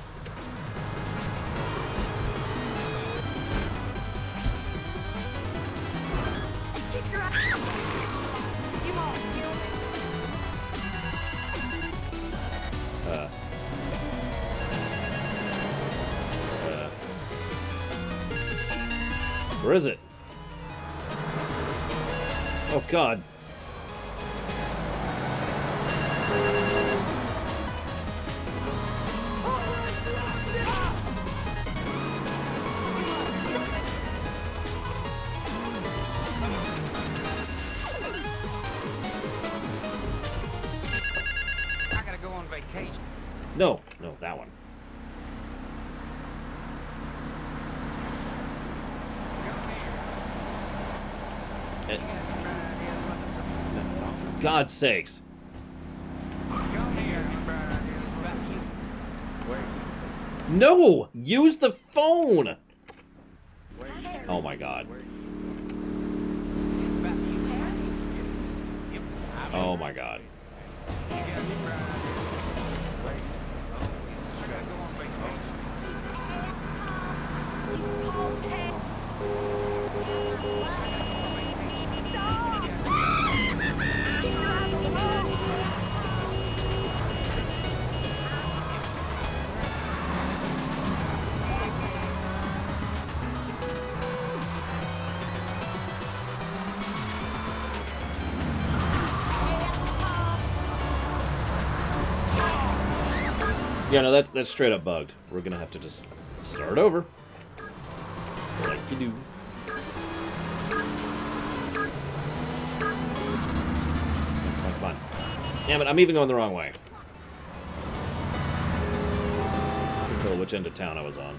Where is it? Oh, God. No, that one. No, for God's sakes. No! Use the phone! Oh my God. Oh my God. Yeah, no, that's straight up bugged. We're gonna have to just start over. Like you do. Come on. Damn it, I'm even going the wrong way. I couldn't tell which end of town I was on.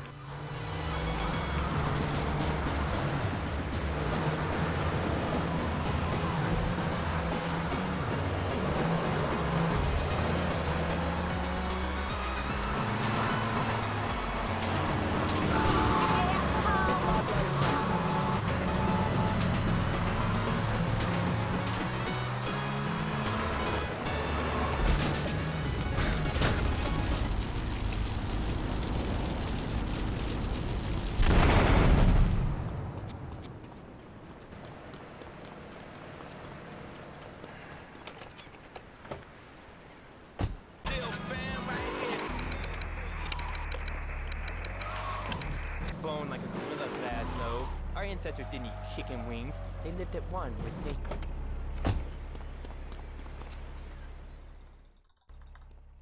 ancestors didn't eat chicken wings. They lived at one with nature.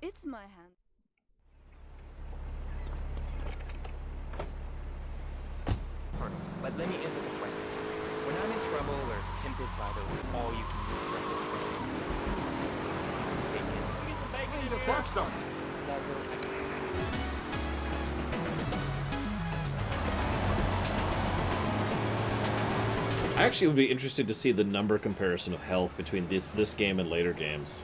It's my hand. But let me answer the question. When I'm in trouble or tempted by those all-you-can-eat breakfast bacon. Give me some bacon in here. Watch them. I actually would be interested to see the number comparison of health between this game and later games.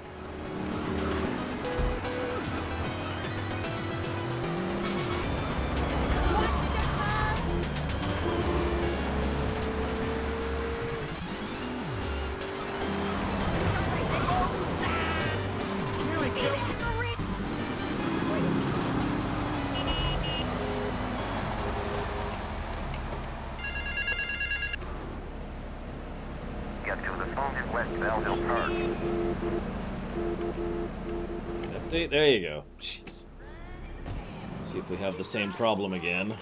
Update, there you go. Jeez. Let's see if we have the same problem again.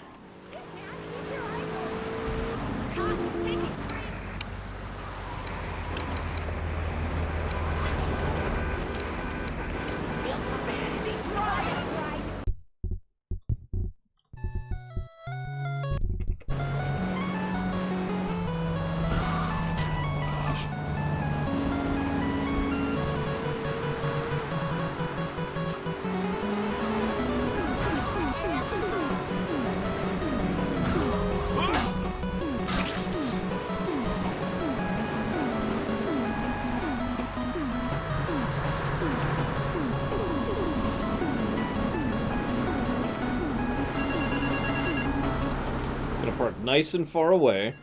Nice and far away.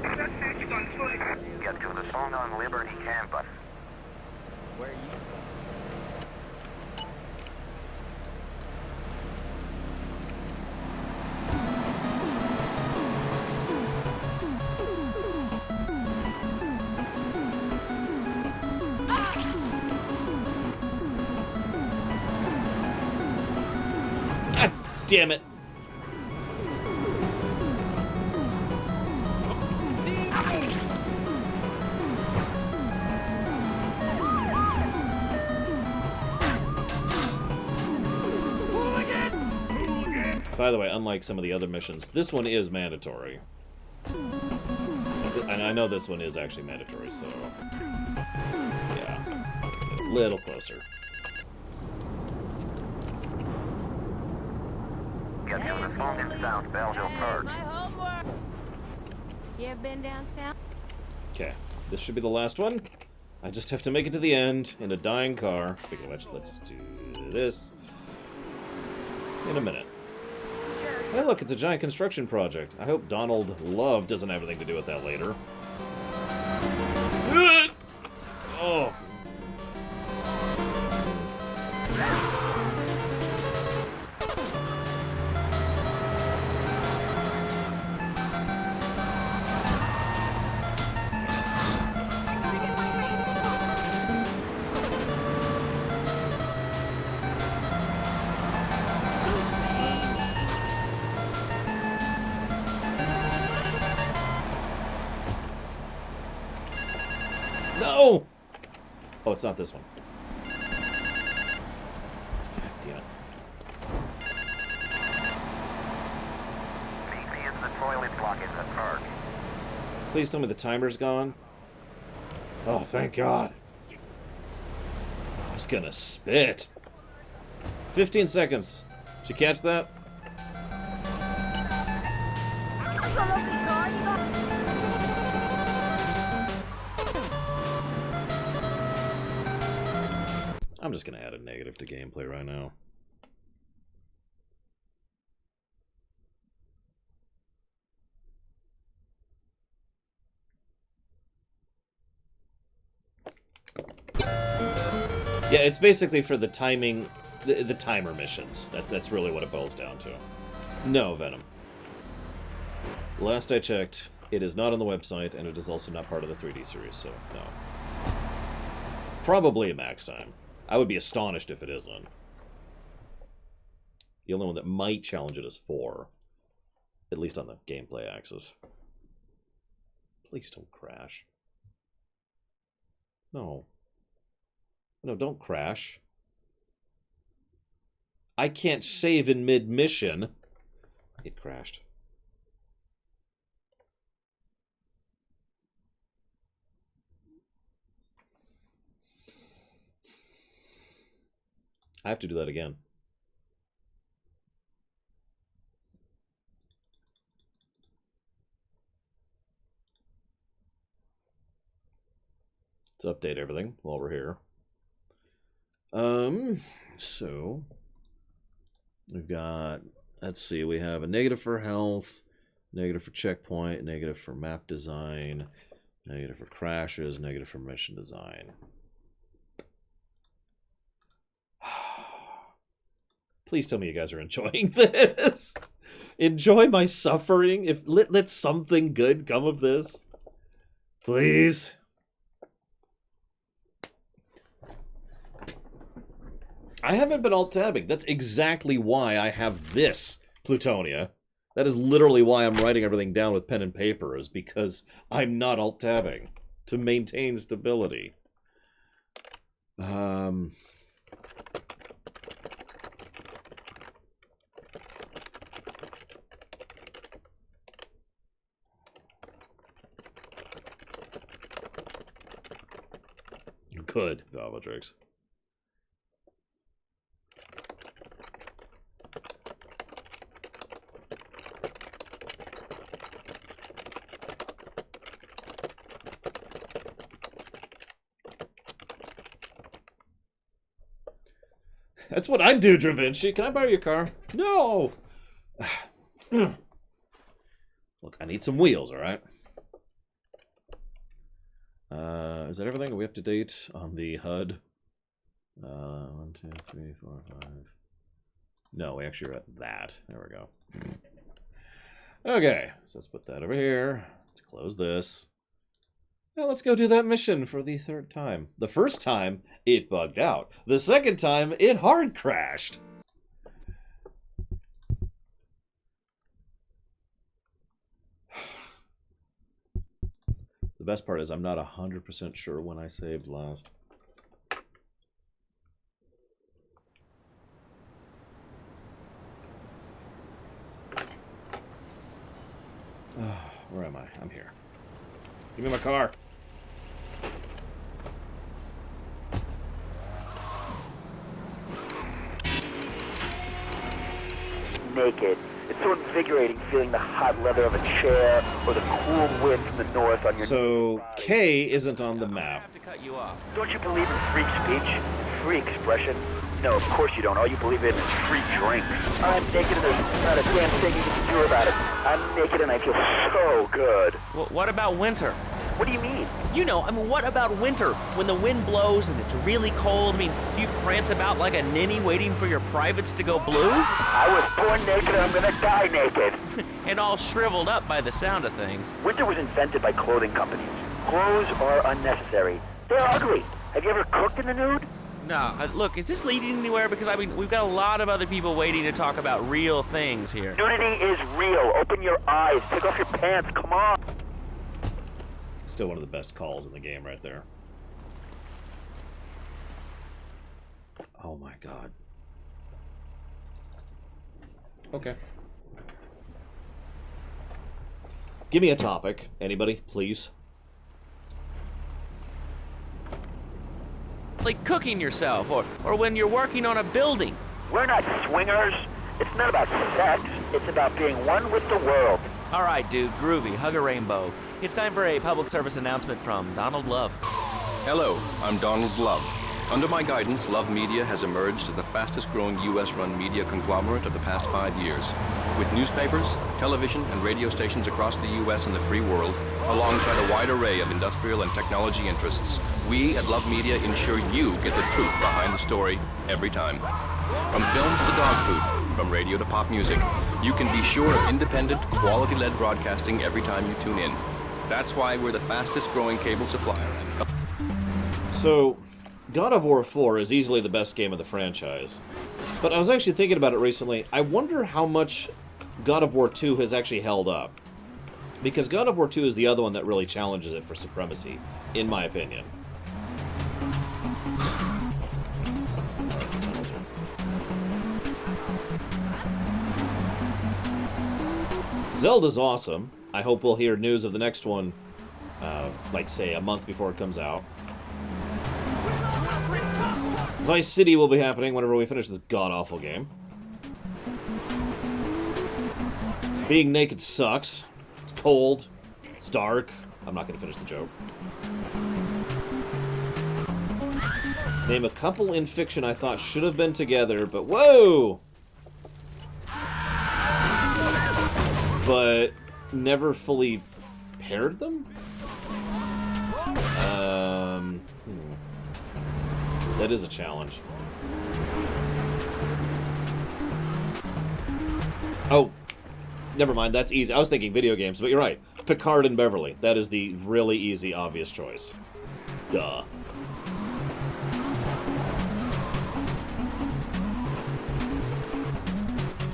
Get to the Song on Liberty campus. Where are you God damn it. By the way, unlike some of the other missions, this one is mandatory. And I know this one is actually mandatory, so... yeah. Get a little closer. Get to the Song in South Belleville Park. My homework. You ever been downtown? Okay, this should be the last one. I just have to make it to the end in a dying car. Speaking of which, let's do this in a minute. Hey, look, it's a giant construction project. I hope Donald Love doesn't have anything to do with that later. Oh. No! Oh, it's not this one. Damn it. Maybe it's the toilet block in the park. Please tell me the timer's gone. Oh, thank God. I was gonna spit. 15 seconds. Did you catch that? I'm just gonna add a negative to gameplay right now. Yeah, it's basically for the timing, the timer missions. That's really what it boils down to. No, Venom. Last I checked, it is not on the website, and it is also not part of the 3D series, so no. Probably a max time. I would be astonished if it isn't. The only one that might challenge it is 4. At least on the gameplay axis. Please don't crash. No. No, don't crash. I can't save in mid-mission. It crashed. I have to do that again. Let's update everything while we're here. So we've got, let's see, we have a negative for health, negative for checkpoint, negative for map design, negative for crashes, negative for mission design. Please tell me you guys are enjoying this. Enjoy my suffering. If let something good come of this. Please. I haven't been alt-tabbing. That's exactly why I have this Plutonia. That is literally why I'm writing everything down with pen and paper, is because I'm not alt-tabbing to maintain stability. Good, Valvatrix. That's what I do, Da Vinci. Can I borrow your car? No! Look, I need some wheels, alright? Is that everything? Are we up to date on the HUD? 1, 2, 3, 4, 5. No, we actually are at that. There we go. Okay, so let's put that over here. Let's close this. Now let's go do that mission for the 3rd time. The first time, it bugged out. The second time, it hard crashed. The best part is I'm not 100% sure when I saved last. Where am I? I'm here. Give me my car. Naked. It's so invigorating feeling the hot leather of a chair or the cool wind from the north on your... So, K isn't on the map. Don't you believe in free speech? Free expression? No, of course you don't. All you believe in is free drinks. I'm naked and there's not a damn thing you can do about it. I'm naked and I feel so good. Well, what about winter? What do you mean? You know, I mean, what about winter? When the wind blows and it's really cold, I mean, do you prance about like a ninny waiting for your privates to go blue? I was born naked and I'm gonna die naked. And all shriveled up by the sound of things. Winter was invented by clothing companies. Clothes are unnecessary. They're ugly. Have you ever cooked in the nude? No, look, is this leading anywhere? Because, I mean, we've got a lot of other people waiting to talk about real things here. Nudity is real. Open your eyes. Take off your pants. Come on. Still one of the best calls in the game right there. Oh my god. Okay. Give me a topic. Anybody, please. Like cooking yourself, or when you're working on a building. We're not swingers. It's not about sex. It's about being one with the world. All right, dude, groovy. Hug a rainbow. It's time for a public service announcement from Donald Love. Hello, I'm Donald Love. Under my guidance, Love Media has emerged as the fastest-growing U.S.-run media conglomerate of the past 5 years. With newspapers, television, and radio stations across the U.S. and the free world, alongside a wide array of industrial and technology interests, we at Love Media ensure you get the truth behind the story every time. From films to dog food, from radio to pop music, you can be sure of independent, quality-led broadcasting every time you tune in. That's why we're the fastest-growing cable supplier. So, God of War 4 is easily the best game of the franchise. But I was actually thinking about it recently. I wonder how much God of War 2 has actually held up. Because God of War 2 is the other one that really challenges it for supremacy, in my opinion. Zelda's awesome. I hope we'll hear news of the next one, like, say, a month before it comes out. Vice City will be happening whenever we finish this god-awful game. Being naked sucks. It's cold. It's dark. I'm not going to finish the joke. Name a couple in fiction I thought should have been together, but whoa! But never fully paired them? That is a challenge. Oh, never mind, that's easy. I was thinking video games, but you're right. Picard and Beverly. That is the really easy, obvious choice. Duh.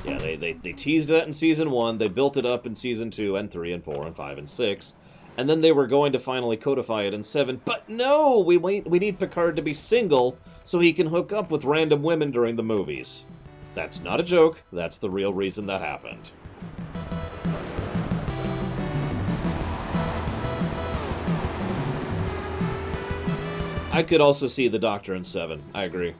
Yeah, they teased that in Season 1, they built it up in Season 2 and 3 and 4 and 5 and 6, and then they were going to finally codify it in 7, but no! We need Picard to be single so he can hook up with random women during the movies. That's not a joke, that's the real reason that happened. I could also see the Doctor in 7, I agree.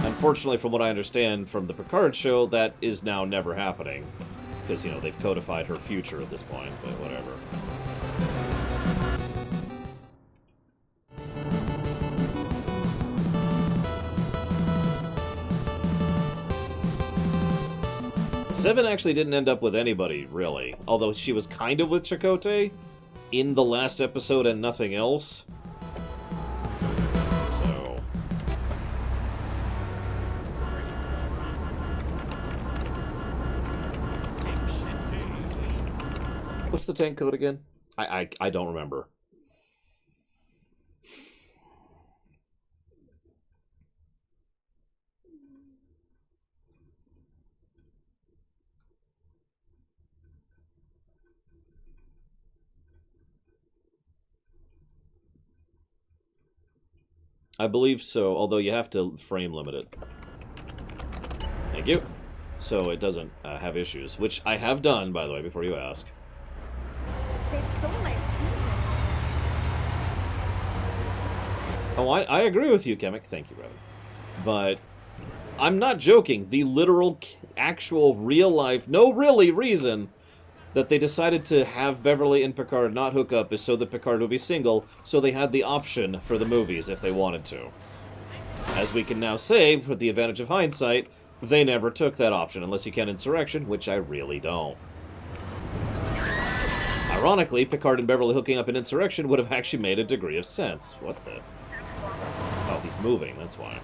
Unfortunately, from what I understand from the Picard show, that is now never happening. Because, you know, they've codified her future at this point, but whatever. Seven actually didn't end up with anybody, really. Although she was kind of with Chakotay in the last episode and nothing else. So... what's the tank code again? I don't remember. I believe so, although you have to frame limit it. Thank you. So it doesn't have issues, which I have done, by the way, before you ask. Oh, I agree with you, Kemek. Thank you, brother. But I'm not joking. The literal, actual, real-life, no really reason that they decided to have Beverly and Picard not hook up is so that Picard would be single, so they had the option for the movies if they wanted to. As we can now say, with the advantage of hindsight, they never took that option, unless you count Insurrection, which I really don't. Ironically, Picard and Beverly hooking up in Insurrection would have actually made a degree of sense. What the... oh, he's moving, that's why.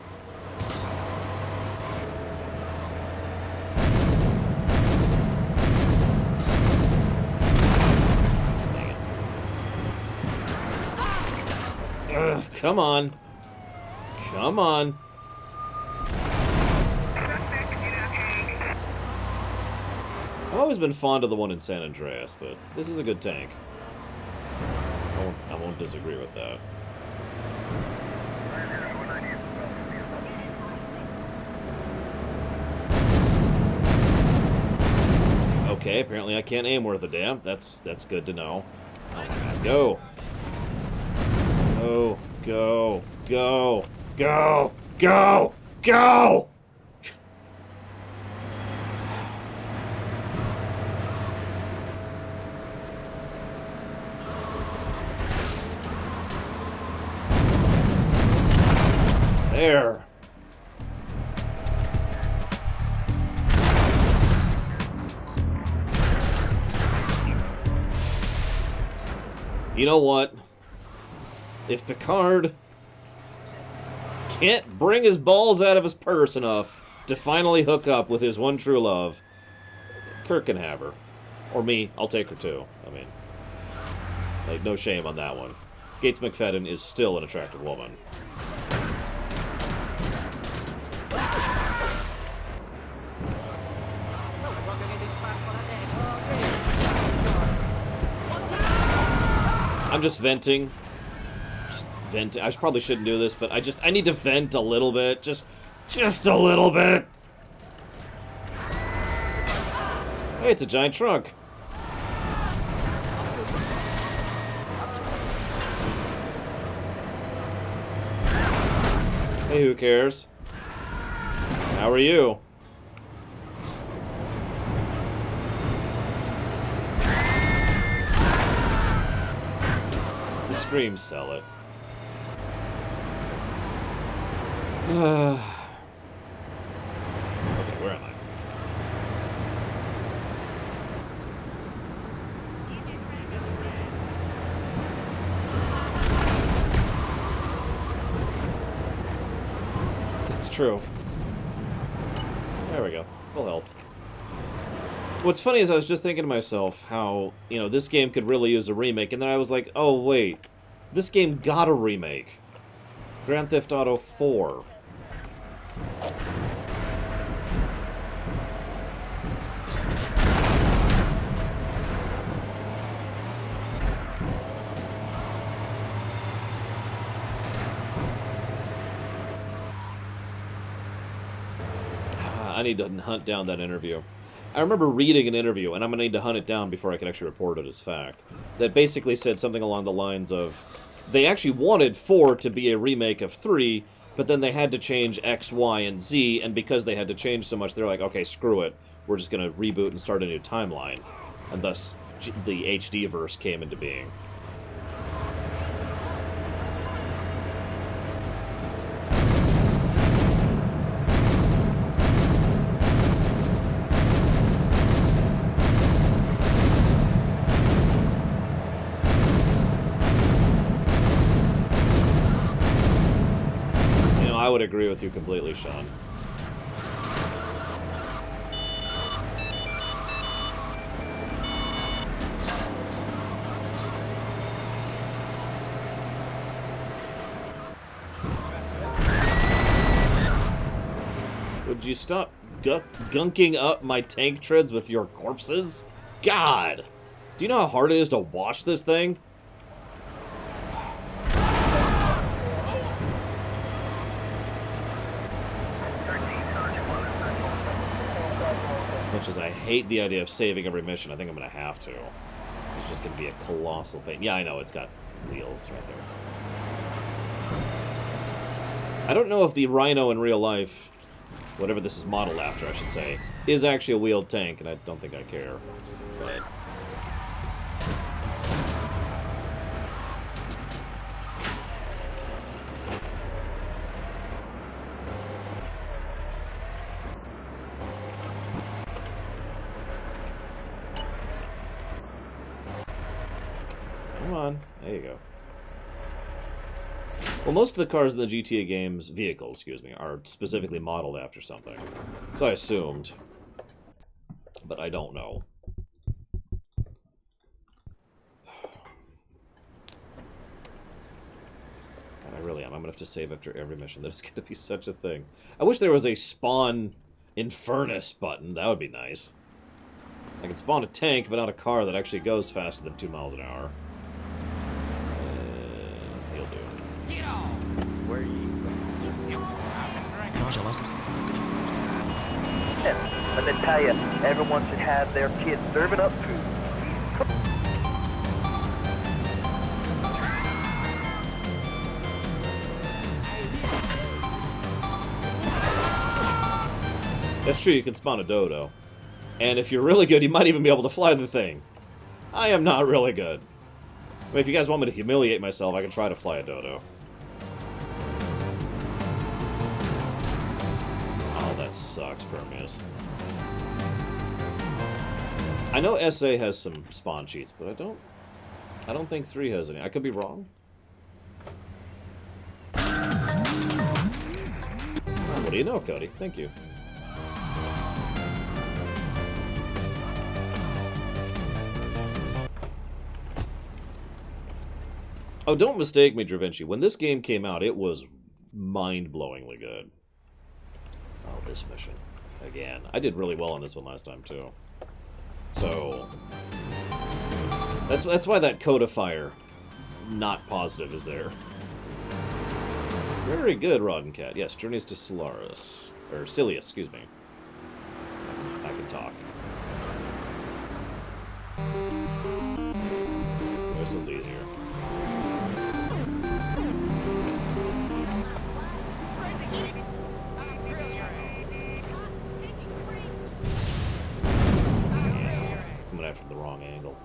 Ugh, come on. Come on. I've always been fond of the one in San Andreas, but this is a good tank. I won't disagree with that. Okay, apparently I can't aim worth a damn. That's good to know. Oh my god, go! Go, go, go, go, go, go! There. You know what? If Picard can't bring his balls out of his purse enough to finally hook up with his one true love, Kirk can have her. Or me, I'll take her too. I mean, like, no shame on that one. Gates McFadden is still an attractive woman. I'm just venting. Just venting. I probably shouldn't do this, but I need to vent a little bit. Just a little bit. Hey, it's a giant trunk. Hey, who cares? How are you? The screams sell it. Okay, where am I? That's true. There we go. Full health. What's funny is I was just thinking to myself how, you know, this game could really use a remake, and then I was like, oh wait, this game got a remake. Grand Theft Auto 4. I need to hunt down that interview. I remember reading an interview, and I'm going to need to hunt it down before I can actually report it as fact, that basically said something along the lines of, they actually wanted 4 to be a remake of 3, but then they had to change X, Y, and Z, and because they had to change so much, they're like, okay, screw it. We're just going to reboot and start a new timeline. And thus, the HD-verse came into being. I would agree with you completely, Sean. Would you stop gunking up my tank treads with your corpses? God! Do you know how hard it is to wash this thing? As much as I hate the idea of saving every mission, I think I'm going to have to. It's just going to be a colossal pain. Yeah, I know, it's got wheels right there. I don't know if the Rhino in real life, whatever this is modeled after, I should say, is actually a wheeled tank, and I don't think I care. But... Come on. There you go. Well, most of the cars in the GTA games, vehicles, excuse me, are specifically modeled after something. So I assumed. But I don't know. God, I really am. I'm going to have to save after every mission. There's going to be such a thing. I wish there was a spawn in furnace button. That would be nice. I can spawn a tank, but not a car that actually goes faster than 2 miles an hour. He'll do it. Where are you? Gosh, I lost him. Let me tell you, everyone should have their kids serving up food. That's true, you can spawn a dodo. And if you're really good, you might even be able to fly the thing. I am not really good. I mean, if you guys want me to humiliate myself, I can try to fly a dodo. Oh, that sucks, Permius. I know SA has some spawn cheats, but I don't think 3 has any. I could be wrong. Oh, what do you know, Cody? Thank you. Oh, don't mistake me, Dravinci. When this game came out, it was mind-blowingly good. Oh, this mission. Again. I did really well on this one last time, too. So... That's why that Codifier not positive is there. Very good, Rod and Cat. Yes, Journeys to Solaris. Or Silius, excuse me. I can talk. This one's easier. Coming at from the wrong angle.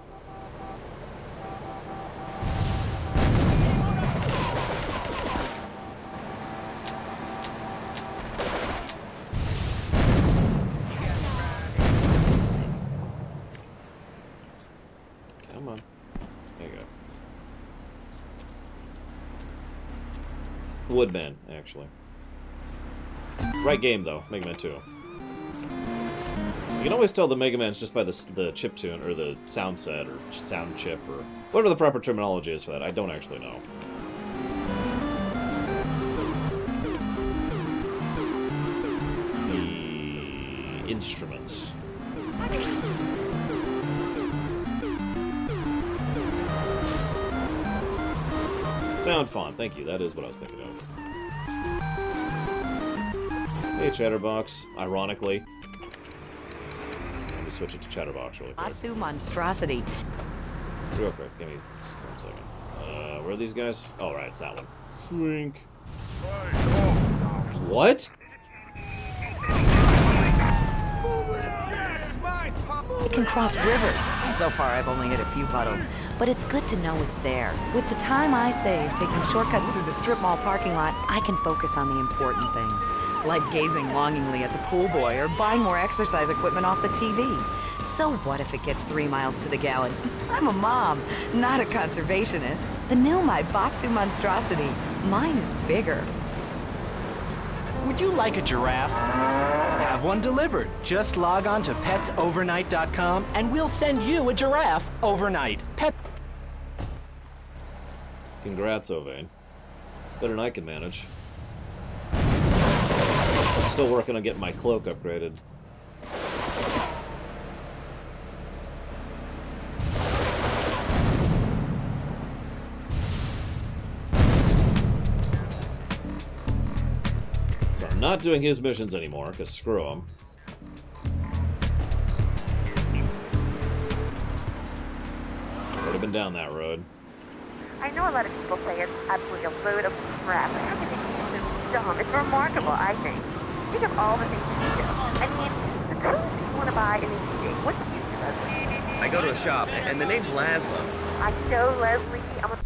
Come on. There you go. Woodman, actually. Right game, though. Mega Man 2. You can always tell the Mega Man's just by the chip tune, or the sound set, or sound chip, or whatever the proper terminology is for that. I don't actually know. The instruments. Sound font, thank you. That is what I was thinking of. Hey, Chatterbox. Ironically. Let me switch it to Chatterbox really quick. Atsu monstrosity. Real quick, give me just 1 second. Where are these guys? Oh, right, it's that one. Swink. What? It can cross rivers. So far, I've only hit a few puddles, but it's good to know it's there. With the time I save taking shortcuts through the strip mall parking lot, I can focus on the important things, like gazing longingly at the pool boy or buying more exercise equipment off the TV. So what if it gets 3 miles to the gallon? I'm a mom, not a conservationist. The new Batsu monstrosity. Mine is bigger. Would you like a giraffe? Have one delivered. Just log on to petsovernight.com and we'll send you a giraffe overnight. Congrats, Ovane. Better than I can manage. I'm still working on getting my cloak upgraded. So I'm not doing his missions anymore, because screw him. Would have been down that road. I know a lot of people say it's absolutely a load of crap, but how can they be so dumb? It's remarkable, I think. Think of all the things you do. I mean, suppose you want to buy an HD. What's the use of it? I go to a shop, and the name's Laszlo. I know, Leslie. I'm a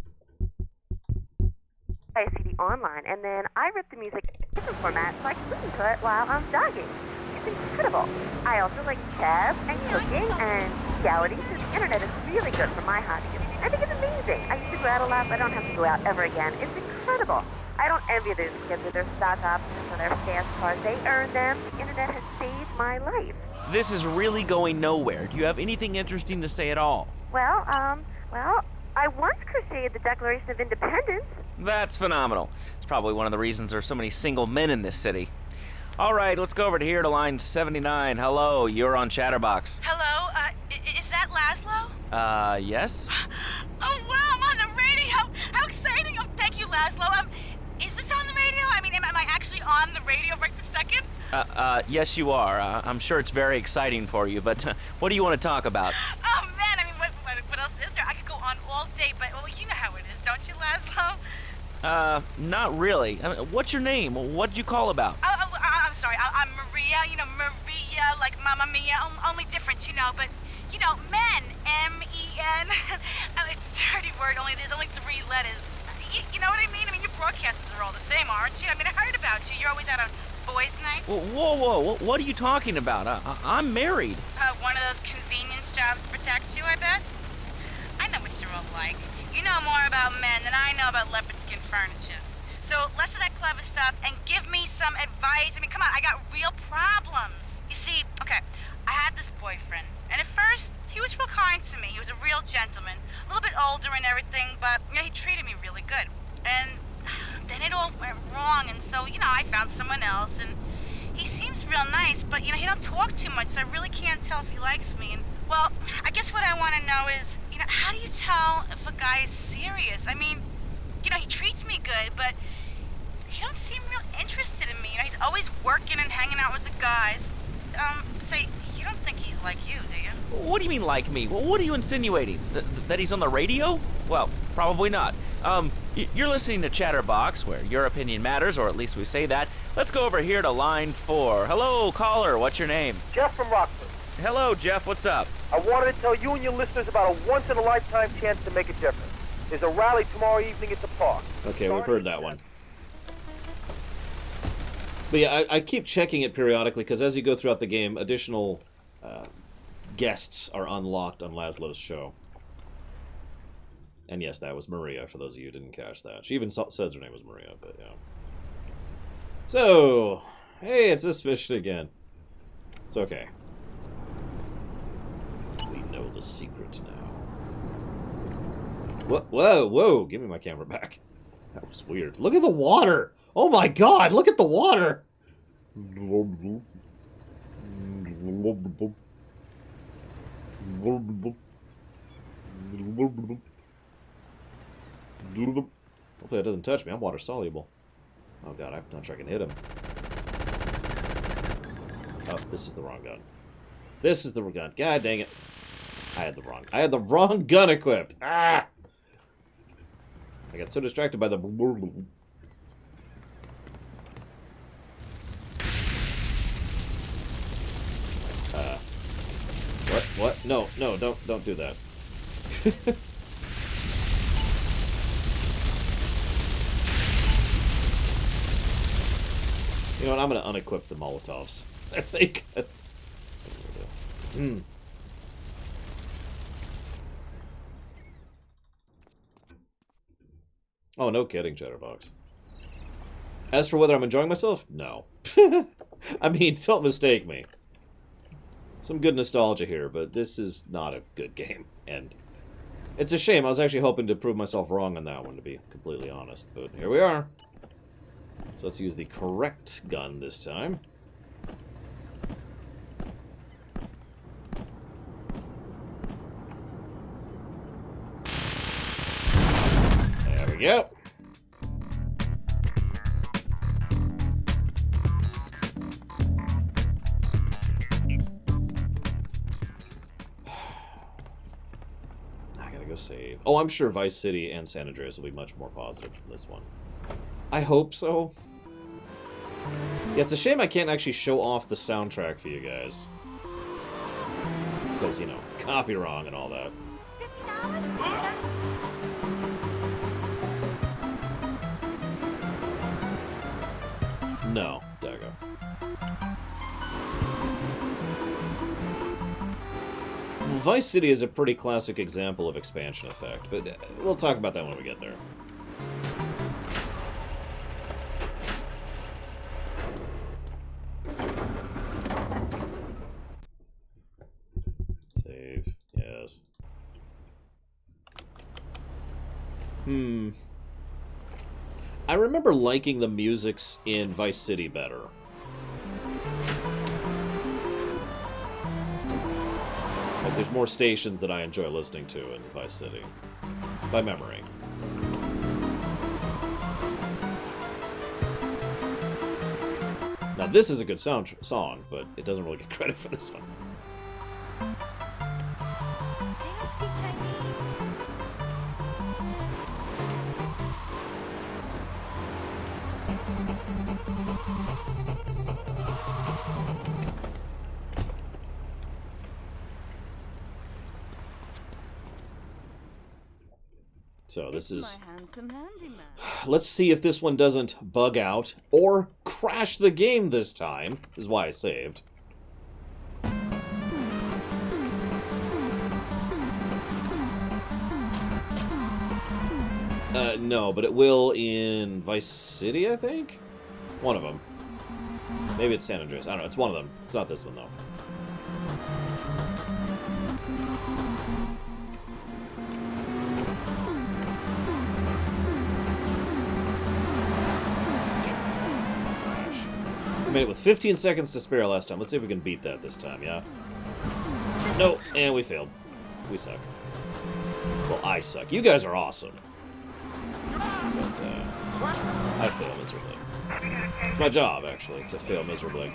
CD online, and then I rip the music in different formats so I can listen to it while I'm jogging. It's incredible. I also like chess and cooking and reality, so the internet is really good for my hobby. I think it's amazing. I used to go out a lot, but I don't have to go out ever again. It's incredible. I don't envy those kids with their stock options or their fast cars. They earn them. The internet has saved my life. This is really going nowhere. Do you have anything interesting to say at all? Well, I once crocheted the Declaration of Independence. That's phenomenal. It's probably one of the reasons there's so many single men in this city. All right, let's go over to here to line 79. Hello, you're on Chatterbox. Hello, is that Laszlo? Yes? Oh, wow, I'm on the radio! How exciting! Oh, thank you, Laszlo. Is this on the radio? I mean, am I actually on the radio right this second? Yes, you are. I'm sure it's very exciting for you, but what do you want to talk about? Oh, man, I mean, what else is there? I could go on all day, but, well, you know how it is, don't you, Laszlo? Not really. I mean, what's your name? What'd you call about? I'm sorry, I'm Maria, you know, Maria, like Mamma Mia, only different, you know, but, you know, men, M-E-N, it's a dirty word, there's only 3 letters. You know what I mean? I mean, your broadcasters are all the same, aren't you? I mean, I heard about you. You're always out on boys' nights. Whoa, what are you talking about? I'm married. One of those convenience jobs to protect you, I bet? I know what you're all like. You know more about men than I know about leopard skin furniture. So less of that clever stuff and give me some advice. I mean, come on, I got real problems. You see, okay, I had this boyfriend, and at first, he was real kind to me. He was a real gentleman, a little bit older and everything, but you know, he treated me really good. And then it all went wrong, and so, you know, I found someone else, and he seems real nice, but, you know, he don't talk too much, so I really can't tell if he likes me. And, well, I guess what I want to know is, you know, how do you tell if a guy is serious? I mean, you know, he treats me good, but he don't seem real interested in me. You know, he's always working and hanging out with the guys. Say, you don't think he's like you, do you? What do you mean like me? Well, what are you insinuating? That he's on the radio? Well, probably not. You're listening to Chatterbox, where your opinion matters, or at least we say that. Let's go over here to line 4. Hello, caller. What's your name? Jeff from Rockford. Hello, Jeff. What's up? I wanted to tell you and your listeners about a once-in-a-lifetime chance to make a difference. There's a rally tomorrow evening at the park. Okay, we've heard that one. But yeah, I keep checking it periodically, because as you go throughout the game, additional guests are unlocked on Laszlo's show. And yes, that was Maria, for those of you who didn't catch that. She even says her name was Maria, but yeah. So, hey, it's this mission again. It's okay. We know the secret now. Whoa, whoa, give me my camera back. That was weird. Look at the water! Oh my god, look at the water! Hopefully that doesn't touch me. I'm water soluble. Oh god, I'm not sure I can hit him. Oh, this is the wrong gun. This is the gun. God dang it. I had the wrong gun equipped. Ah! I got so distracted by the... What? No, don't do that. You know what, I'm gonna unequip the Molotovs. I think that's... Oh, no kidding, Chatterbox. As for whether I'm enjoying myself, no. I mean, don't mistake me. Some good nostalgia here, but this is not a good game. And it's a shame. I was actually hoping to prove myself wrong on that one, to be completely honest. But here we are. So let's use the correct gun this time. There we go. Save. Oh, I'm sure Vice City and San Andreas will be much more positive than this one. I hope so. Yeah, it's a shame I can't actually show off the soundtrack for you guys. Because, you know, copy wrong and all that. No, Dago. Vice City is a pretty classic example of expansion effect, but we'll talk about that when we get there. Save, yes. I remember liking the musics in Vice City better. There's more stations that I enjoy listening to in Vice City. By memory. Now this is a good song, but it doesn't really get credit for this one. So this is... my handsome handyman. Let's see if this one doesn't bug out or crash the game this time. This is why I saved. No, but it will in Vice City, I think? One of them. Maybe it's San Andreas. I don't know. It's one of them. It's not this one, though. made it with 15 seconds to spare last time. Let's see if we can beat that this time, yeah? No, and we failed. We suck. Well, I suck. You guys are awesome. But, I fail miserably. It's my job, actually, to fail miserably.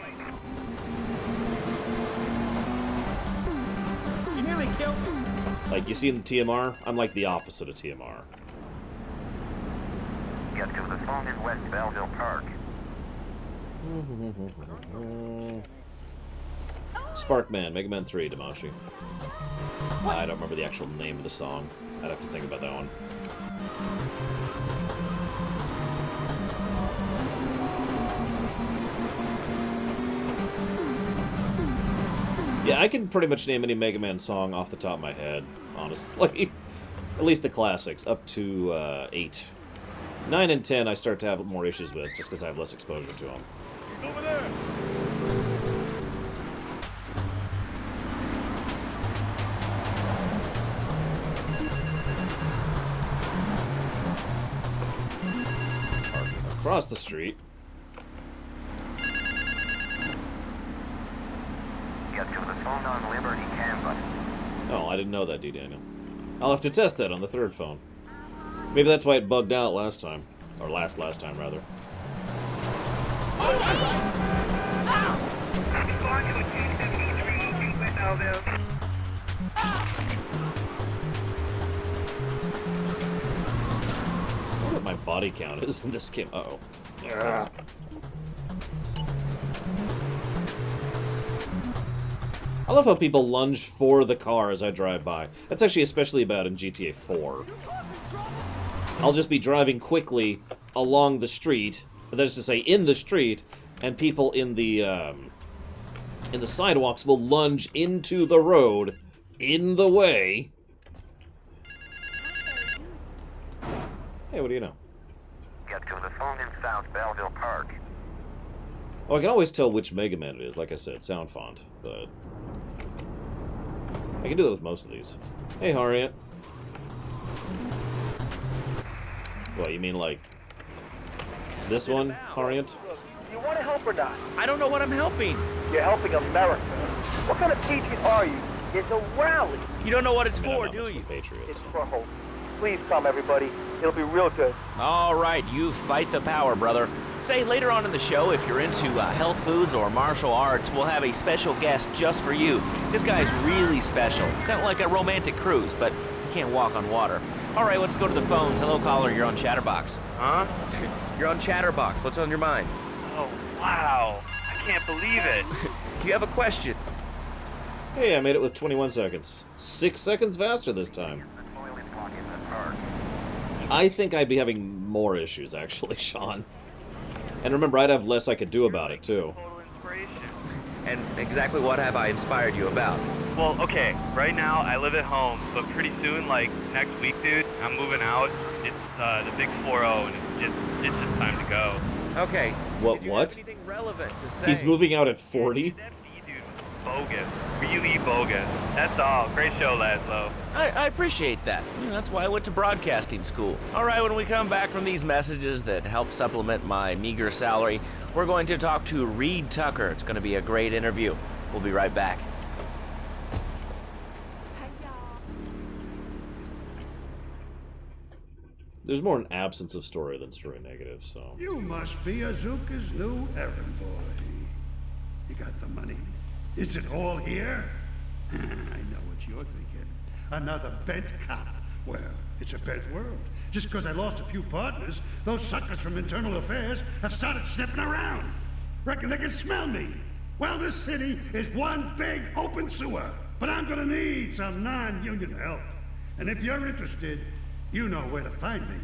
You nearly killed me. Like, you see in the TMR? I'm like the opposite of TMR. Get to the phone in West Belleville Park. Sparkman, Mega Man 3, Damashi. I don't remember the actual name of the song. I'd have to think about that one. Yeah, I can pretty much name any Mega Man song off the top of my head, honestly. At least the classics, up to 8. 9 and 10 I start to have more issues with, just because I have less exposure to them. He's over there! Across the street. Get to the phone on Liberty Campus. Oh, I didn't know that, D. Daniel. I'll have to test that on the third phone. Maybe that's why it bugged out last time. Or last time, rather. I wonder what my body count is in this game. Uh-oh. Yeah. I love how people lunge for the car as I drive by. That's actually especially bad in GTA 4. I'll just be driving quickly along the street, that is to say, in the street, and people in the sidewalks will lunge into the road in the way. Hey, what do you know? Get to the phone in South Belleville Park. Oh, I can always tell which Mega Man it is, like I said, sound font, but I can do that with most of these. Hey, Harriet. What, you mean like this one, Harriet? You want to help or not? I don't know what I'm helping. You're helping America. What kind of patriot are you? It's a rally. You don't know what it's I mean, for, I'm do not much you? of a patriot. It's for hope. Please come, everybody. It'll be real good. All right, you fight the power, brother. Say, later on in the show, if you're into health foods or martial arts, we'll have a special guest just for you. This guy's really special. Kind of like a romantic cruise, but he can't walk on water. All right, let's go to the phones. Hello, caller. You're on Chatterbox. Huh? You're on Chatterbox. What's on your mind? Oh, wow. I can't believe it. Do you have a question? Hey, I made it with 21 seconds. 6 seconds faster this time. I think I'd be having more issues, actually, Sean. And remember, I'd have less I could do about it, too. And exactly what have I inspired you about? Well, okay, right now I live at home, but pretty soon, like next week, dude, I'm moving out. It's the big 4-0, and it's just time to go. Okay. What? Anything relevant to say? He's moving out at 40? Bogus. Really bogus. That's all. Great show, Laszlo. I appreciate that. That's why I went to broadcasting school. All right, when we come back from these messages that help supplement my meager salary, we're going to talk to Reed Tucker. It's going to be a great interview. We'll be right back. There's more an absence of story than story negative, so... You must be Azuka's new errand boy. You got the money. Is it all here? I know what you're thinking. Another bent cop. Well, it's a bent world. Just because I lost a few partners, those suckers from Internal Affairs have started sniffing around. Reckon they can smell me. Well, this city is one big open sewer. But I'm gonna need some non-union help. And if you're interested, you know where to find me.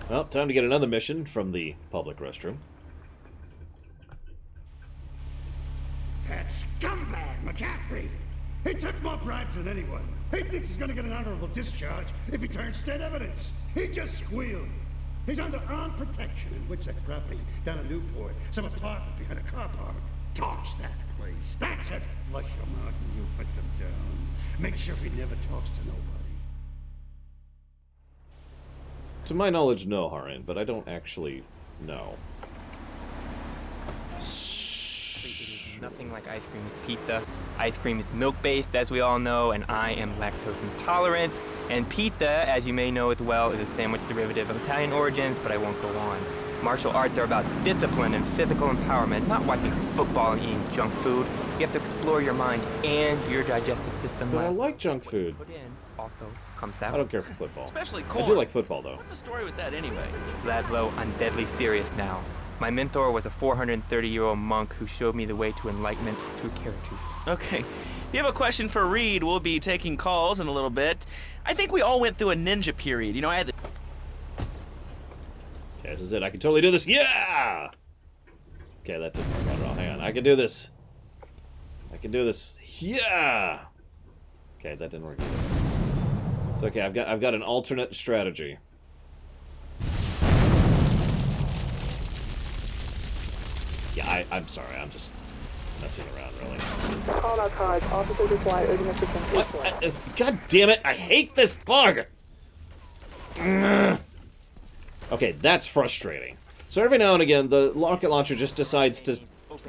Well, time to get another mission from the public restroom. That scumbag, McCaffrey! He took more bribes than anyone. He thinks he's gonna get an honorable discharge if he turns state evidence. He just squealed. He's under armed protection in Woodside property down in Newport. Some apartment behind a car park. Torch that place. That's it. Flush him out and you put them down. Make sure he never talks to nobody. To my knowledge, no, Harin, but I don't actually know. Nothing like ice cream with pizza. Ice cream is milk-based, as we all know, and I am lactose intolerant. And pizza, as you may know as well, is a sandwich derivative of Italian origins, but I won't go on. Martial arts are about discipline and physical empowerment, not watching football and eating junk food. You have to explore your mind and your digestive system. But I like junk food. Put in also comes out. I don't care for football. Especially I corn. do like football, though. What's the story with that anyway? Laszlo, I'm deadly serious now. My mentor was a 430-year-old monk who showed me the way to enlightenment through carrot juice. Okay. If you have a question for Reed, we'll be taking calls in a little bit. I think we all went through a ninja period. You know, I had the... Okay, this is it. I can totally do this. Yeah! Okay, that didn't work out at all. Hang on. I can do this. I can do this. Yeah! Okay, that didn't work either. It's okay. I've got an alternate strategy. Yeah, I'm sorry. I'm just messing around, really. Call out cards. Officers require urgent assistance. What? God damn it! I hate this bug! Okay, that's frustrating. So every now and again, the rocket launcher just decides to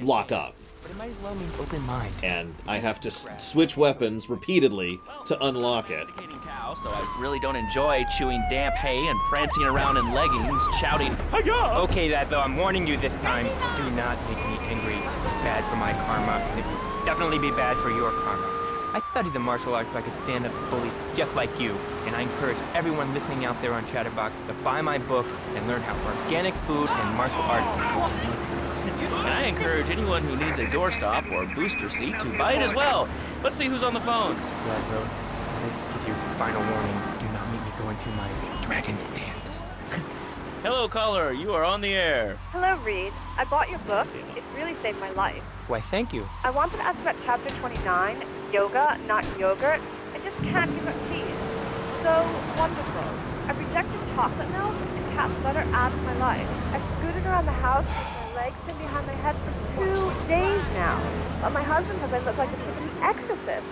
lock up. But it might as well mean open mind. And I have to switch weapons repeatedly to unlock it. So I really don't enjoy chewing damp hay and prancing around in leggings, shouting, "Hi-ya!" Okay, Laszlo, I'm warning you this time. Do not make me angry. It's bad for my karma, and it will definitely be bad for your karma. I studied the martial arts so I could stand up to bullies just like you, and I encourage everyone listening out there on Chatterbox to buy my book and learn how organic food and martial arts can work. And I encourage anyone who needs a doorstop or booster seat to buy it as well. Let's see who's on the phones. Laszlo, this is your final warning. Do not make me go into my dragon's dance. Hello, caller. You are on the air. Hello, Reed. I bought your book. It really saved my life. Why, thank you. I wanted to ask about chapter 29, yoga, not yogurt. I just can't give up cheese. So wonderful. I've rejected chocolate milk and cat butter out of my life. I've scooted around the house with my legs pinned behind my head for 2 days now. But my husband says I look like a freaking exorcist.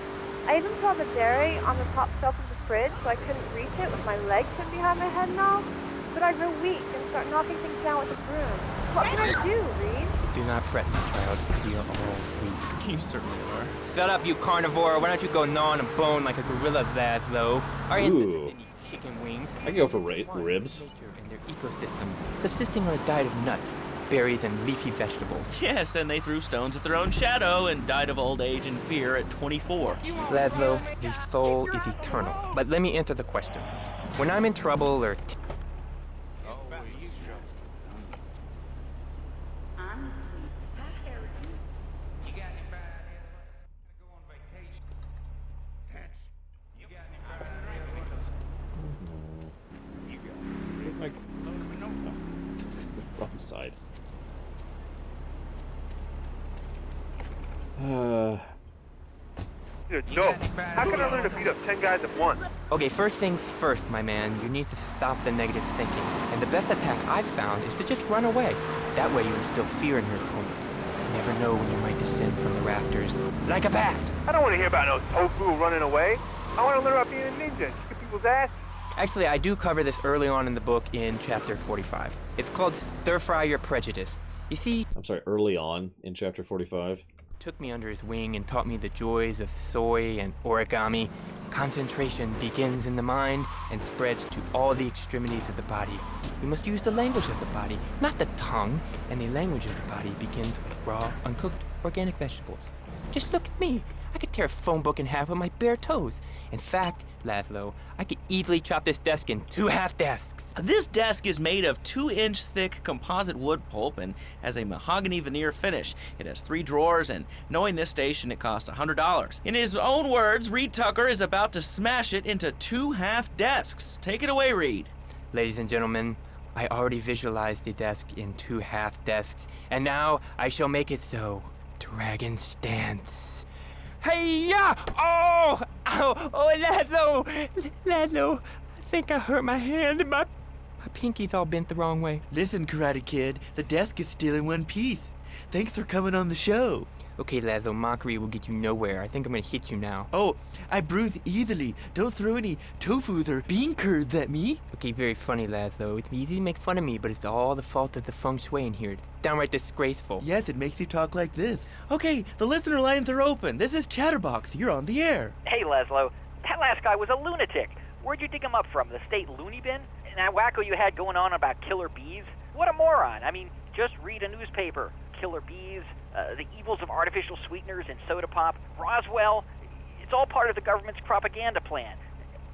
I even saw the dairy on the top shelf of the fridge, so I couldn't reach it with my legs pinned behind my head and all. But I grow weak and start knocking things down with a broom. What can I do, Reed? Do not fret, my child. We are all weak. You certainly are. Shut up, you carnivore. Why don't you go gnaw on a bone like a gorilla, Laszlo? Are you interested in eating chicken wings? I can go for ribs. Nature and their ecosystem, subsisting on a diet of nuts, berries, and leafy vegetables. Yes, and they threw stones at their own shadow and died of old age and fear at 24. Laszlo, the soul is eternal. But let me answer the question. When I'm in trouble or... Wrong side. You're a joke. How can I learn to beat up 10 guys at once? Okay, first things first, my man. You need to stop the negative thinking. And the best attack I've found is to just run away. That way you instill fear in your opponent. You never know when you might descend from the rafters like a bat. I don't want to hear about no tofu running away. I want to learn about being a ninja, kick people's ass. Actually, I do cover this early on in the book in chapter 45. It's called Stir Fry Your Prejudice. You see... I'm sorry, early on in chapter 45? Took me under his wing and taught me the joys of soy and origami. Concentration begins in the mind and spreads to all the extremities of the body. We must use the language of the body, not the tongue, and the language of the body begins with raw, uncooked, organic vegetables. Just look at me. I could tear a phone book in half with my bare toes. In fact, Laszlo, I could easily chop this desk in 2 half desks. This desk is made of 2-inch thick composite wood pulp and has a mahogany veneer finish. It has 3 drawers, and knowing this station, it cost $100. In his own words, Reed Tucker is about to smash it into 2 half desks. Take it away, Reed. Ladies and gentlemen, I already visualized the desk in 2 half desks, and now I shall make it so. Dragon stance. Hey-ya! Oh! Ow! Oh, Laszlo! Laszlo! I think I hurt my hand and my My pinky's all bent the wrong way. Listen, Karate Kid, the death gets still in one piece. Thanks for coming on the show. Okay, Laszlo, mockery will get you nowhere. I think I'm gonna hit you now. Oh, I bruise easily. Don't throw any tofus or bean curds at me. Okay, very funny, Laszlo. It's easy to make fun of me, but it's all the fault of the feng shui in here. It's downright disgraceful. Yes, it makes you talk like this. Okay, the listener lines are open. This is Chatterbox. You're on the air. Hey, Laszlo. That last guy was a lunatic. Where'd you dig him up from? The state loony bin? And that wacko you had going on about killer bees? What a moron. I mean, just read a newspaper. Killer bees, the evils of artificial sweeteners and soda pop, Roswell. It's all part of the government's propaganda plan.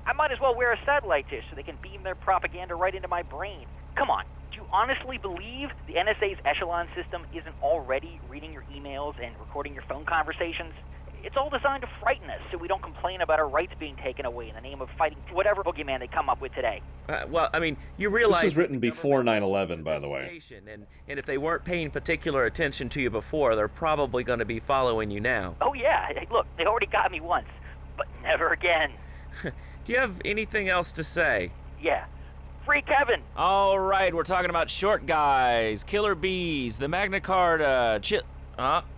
I might as well wear a satellite dish so they can beam their propaganda right into my brain. Come on, do you honestly believe the NSA's echelon system isn't already reading your emails and recording your phone conversations? It's all designed to frighten us so we don't complain about our rights being taken away in the name of fighting whatever boogeyman they come up with today. Well, I mean, you realize... This was written before 9/11, by the way. And if they weren't paying particular attention to you before, they're probably going to be following you now. Oh yeah, look, they already got me once, but never again. Do you have anything else to say? Yeah. Free Kevin! All right, we're talking about short guys, killer bees, the Magna Carta,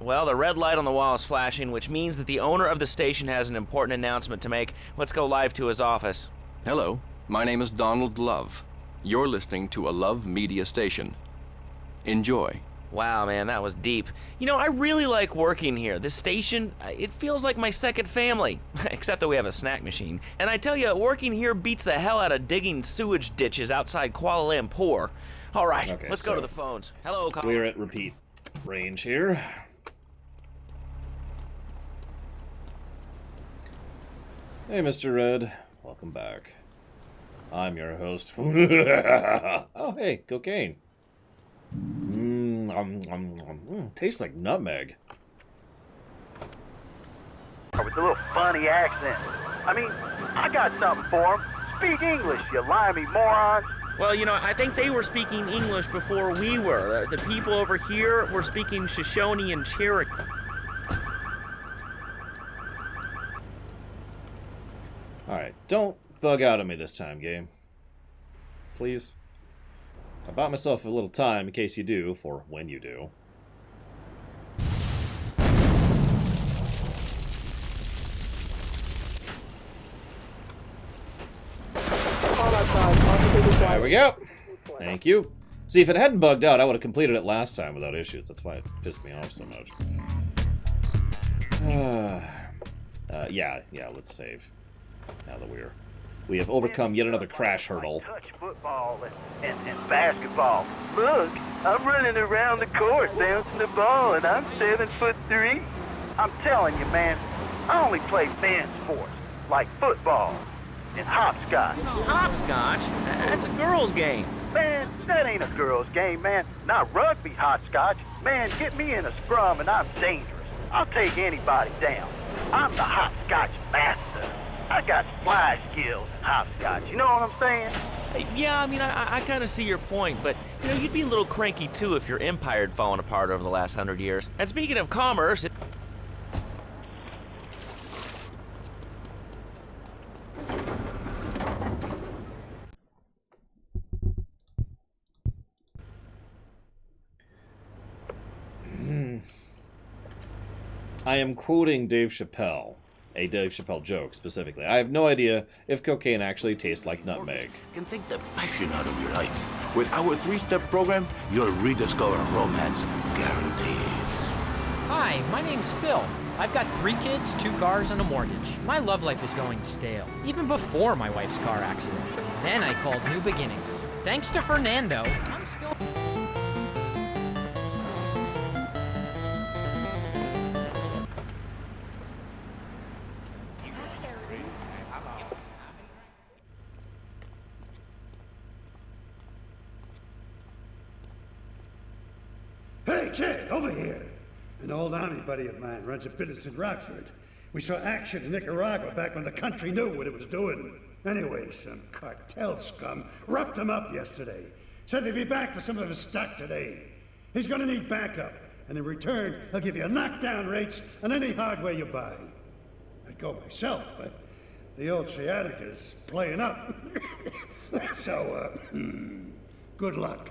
well, the red light on the wall is flashing, which means that the owner of the station has an important announcement to make. Let's go live to his office. Hello, my name is Donald Love. You're listening to a Love Media station. Enjoy. Wow, man, that was deep. You know, I really like working here. This station, it feels like my second family, except that we have a snack machine. And I tell you, working here beats the hell out of digging sewage ditches outside Kuala Lumpur. All right, okay, let's go to the phones. Hello, caller. We're at repeat range here. Hey, Mr. Red. Welcome back. I'm your host. Oh, hey, cocaine. Tastes like nutmeg. With a little funny accent. I mean, I got something for him. Speak English, you limey morons. Well, you know, I think they were speaking English before we were. The people over here were speaking Shoshone and Cherokee. Alright, don't bug out on me this time, game. Please. I bought myself a little time in case you do, for when you do. There we go. Thank you. See, if it hadn't bugged out, I would have completed it last time without issues. That's why it pissed me off so much. Yeah, let's save. Now that we have overcome yet another crash hurdle. Touch football and basketball. Look, I'm running around the court bouncing the ball, and I'm 7'3". I'm telling you, man, I only play fan sports like football and hopscotch. Hopscotch? That's a girl's game. Man, that ain't a girl's game, man. Not rugby hopscotch. Man, get me in a scrum and I'm dangerous. I'll take anybody down. I'm the hopscotch master. I got fly skills in hopscotch. You know what I'm saying? Yeah, I mean, I kind of see your point, but, you know, you'd be a little cranky, too, if your empire had fallen apart over the last 100 years. And speaking of commerce... I am quoting Dave Chappelle. A Dave Chappelle joke, specifically. I have no idea if cocaine actually tastes like nutmeg. Can take the passion out of your life. With our 3-step program, you'll rediscover romance guaranteed. Hi, my name's Phil. I've got 3 kids, 2 cars, and a mortgage. My love life is going stale, even before my wife's car accident. Then I called New Beginnings. Thanks to Fernando, I'm still... Hey, Chad, over here. An old army buddy of mine runs a business in Rockford. We saw action in Nicaragua back when the country knew what it was doing. Anyway, some cartel scum roughed him up yesterday. Said they'd be back for some of his stock today. He's gonna need backup, and in return, he'll give you knockdown rates on any hardware you buy. I'd go myself, but The old sciatica's playing up. So, good luck.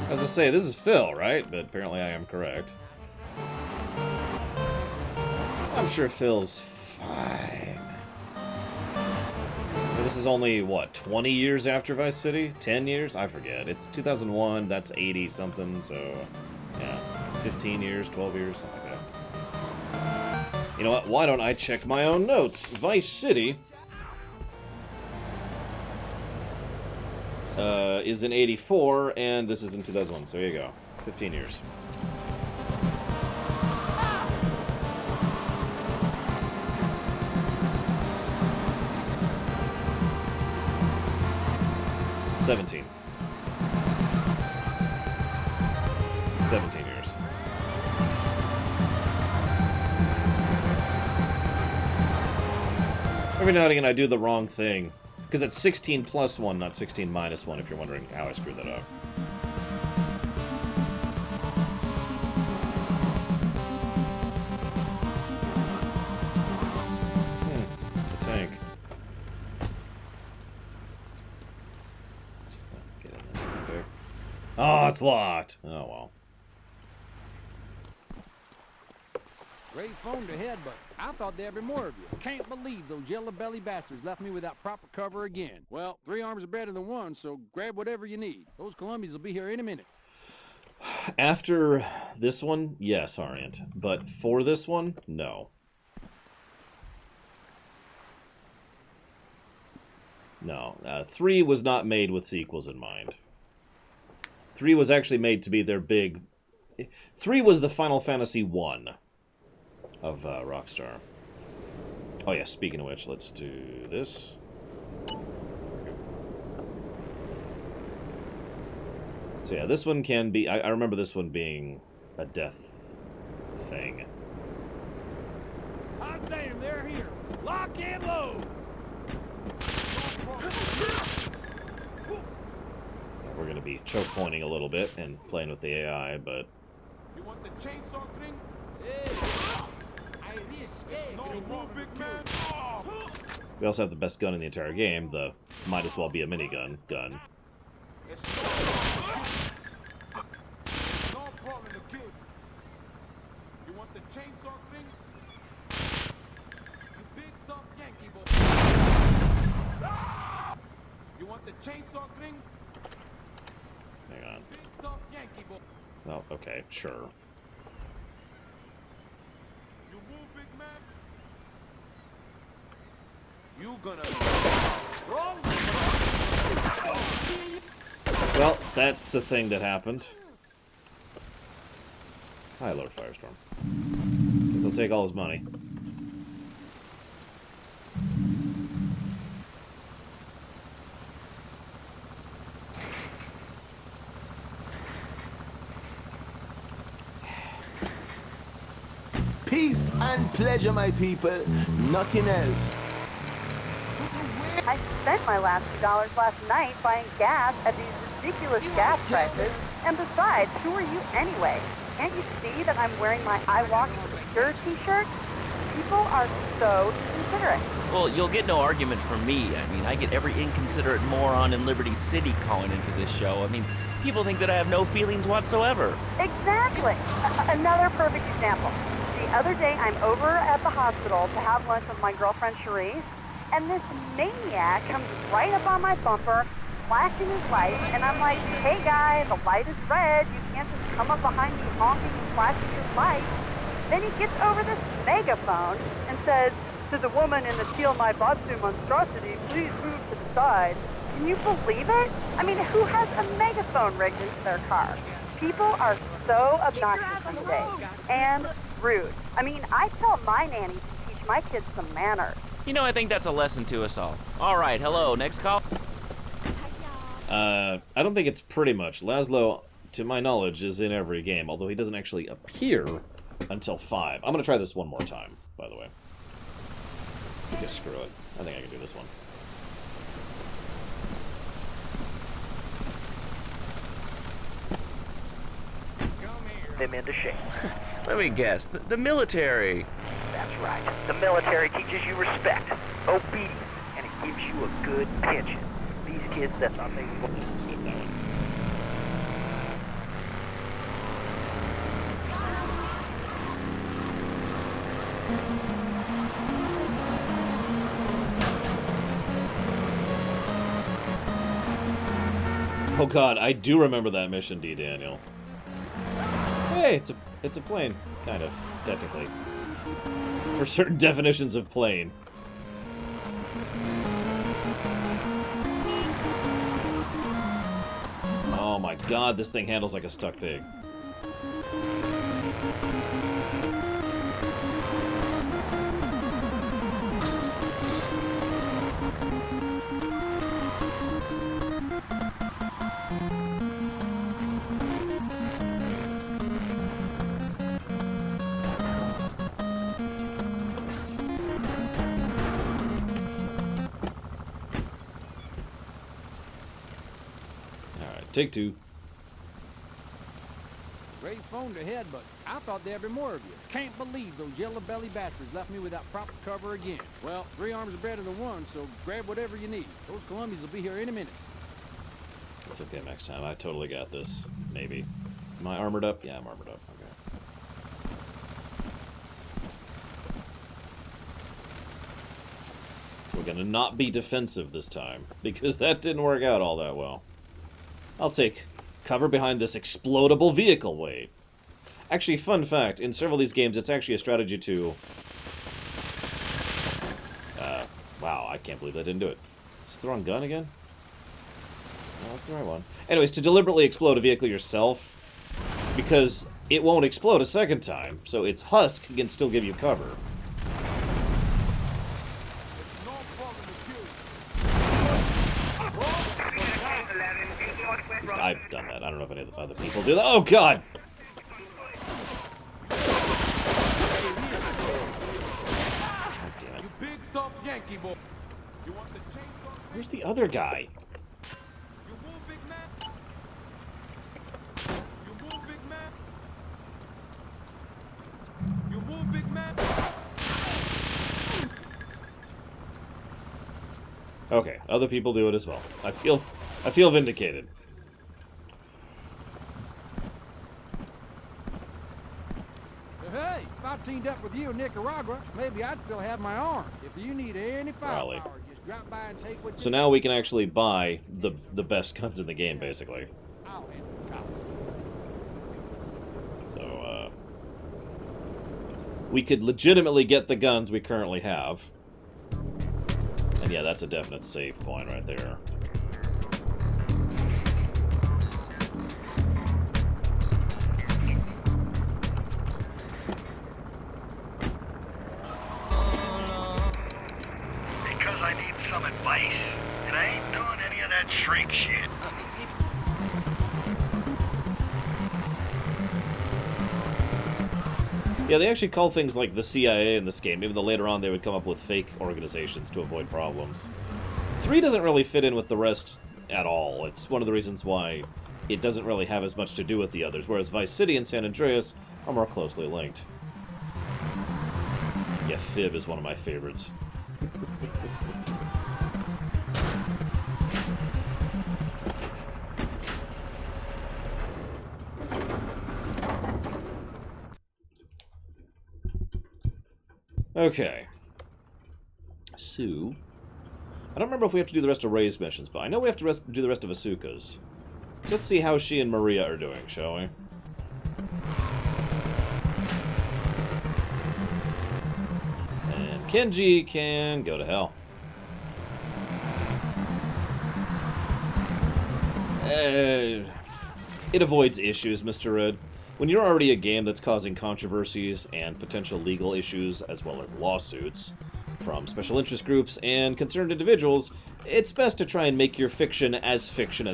As I say, this is Phil, right? But apparently I am correct. I'm sure Phil's fine. But this is only, what, 20 years after Vice City? 10 years? I forget. It's 2001, that's 80-something, so... yeah, 15 years, 12 years, something like that. You know what? Why don't I check my own notes? Vice City... is in 84, and this is in 2001, so there you go. 15 years. $17 years. Every now and again I do the wrong thing. Because it's 16 plus 1, not 16 minus 1, if you're wondering how I screwed that up. A tank. Just gonna get in this real quick. Oh, it's locked! Oh, well. Ray phoned ahead, but I thought there'd be more of you. Can't believe those yellow-belly bastards left me without proper cover again. Well, 3 arms are better than 1, so grab whatever you need. Those Colombians will be here any minute. After this one, yes, Orient. But for this one, no. No. 3 was not made with sequels in mind. 3 was actually made to be their big... 3 was the Final Fantasy 1 of Rockstar. Oh yeah, speaking of which, let's do this. So yeah, this one can be... I remember this one being a death thing. Hot damn, they're here. Lock and load. We're going to be choke pointing a little bit and playing with the AI, but... You want the chainsaw thing? We also have the best gun in the entire game, the might as well be a minigun gun. You want the chainsaw thing? You big tough Yankee boy. You want the chainsaw thing? Hang on. Big tough Yankee boy. Oh, okay, sure. You move, big man. You gonna wrong? Well, that's a thing that happened. Hi, Lord Firestorm. Guess I'll take all his money. Peace and pleasure, my people. Nothing else. I spent my last $2 last night buying gas at these ridiculous gas prices. And besides, who are you anyway? Can't you see that I'm wearing my I Walk with a Stir t-shirt? People are so inconsiderate. Well, you'll get no argument from me. I mean, I get every inconsiderate moron in Liberty City calling into this show. I mean, people think that I have no feelings whatsoever. Exactly. Another perfect example. The other day, I'm over at the hospital to have lunch with my girlfriend, Cherise, and this maniac comes right up on my bumper, flashing his light, and I'm like, hey guy, the light is red, you can't just come up behind me honking and flashing your light. Then he gets over this megaphone and says, to the woman in the teal Naibatsu monstrosity, please move to the side. Can you believe it? I mean, who has a megaphone rigged into their car? People are so obnoxious these days, and rude. I mean, I tell my nanny to teach my kids some manners. You know, I think that's a lesson to us all. All right, hello, next call. I don't think it's pretty much. Laszlo, to my knowledge, is in every game, although he doesn't actually appear until 5. I'm going to try this one more time, by the way. Okay, screw it. I think I can do this one. them into shape. Let me guess, the military. That's right. The military teaches you respect, obedience, and it gives you a good pension. These kids, that's not they will. Skip that one. Oh god, I do remember that mission, D. Daniel. Hey, it's a plane, kind of, technically. For certain definitions of plane. Oh my god, this thing handles like a stuck pig. Take two. Ray phoned ahead, but I thought there'd be more of you. Can't believe those yellow-belly bastards left me without proper cover again. Well, 3 arms are better than 1, so grab whatever you need. Those Colombians will be here in a minute. It's okay next time. I totally got this. Maybe. Am I armored up? Yeah, I'm armored up. Okay. We're gonna not be defensive this time, because that didn't work out all that well. I'll take cover behind this explodable vehicle. Wait. Actually, fun fact, in several of these games, it's actually a strategy to... wow, I can't believe I didn't do it. Is the wrong gun again? No, that's the right one. Anyways, to deliberately explode a vehicle yourself, because it won't explode a second time, so its husk can still give you cover. At least I've done that. I don't know if any other people do that. Oh, God! God damn it. Where's the other guy? Okay, other people do it as well. I feel vindicated. Hey, if I teamed up with you in Nicaragua, maybe I'd still have my arm. If you need any firepower, just drop by and take what you So now we can actually buy the best guns in the game, basically. So, we could legitimately get the guns we currently have. And yeah, that's a definite save point right there. Because I need some advice, and I ain't doing any of that shrink shit. Yeah, they actually call things like the CIA in this game, even though later on they would come up with fake organizations to avoid problems. 3 doesn't really fit in with the rest at all. It's one of the reasons why it doesn't really have as much to do with the others, whereas Vice City and San Andreas are more closely linked. Yeah, Fib is one of my favorites. Okay. So, I don't remember if we have to do the rest of Ray's missions, but I know we have to do the rest of Asuka's. So let's see how she and Maria are doing, shall we? And Kenji can go to hell. It avoids issues, Mr. Red. When you're already a game that's causing controversies and potential legal issues, as well as lawsuits, from special interest groups and concerned individuals, it's best to try and make your fiction as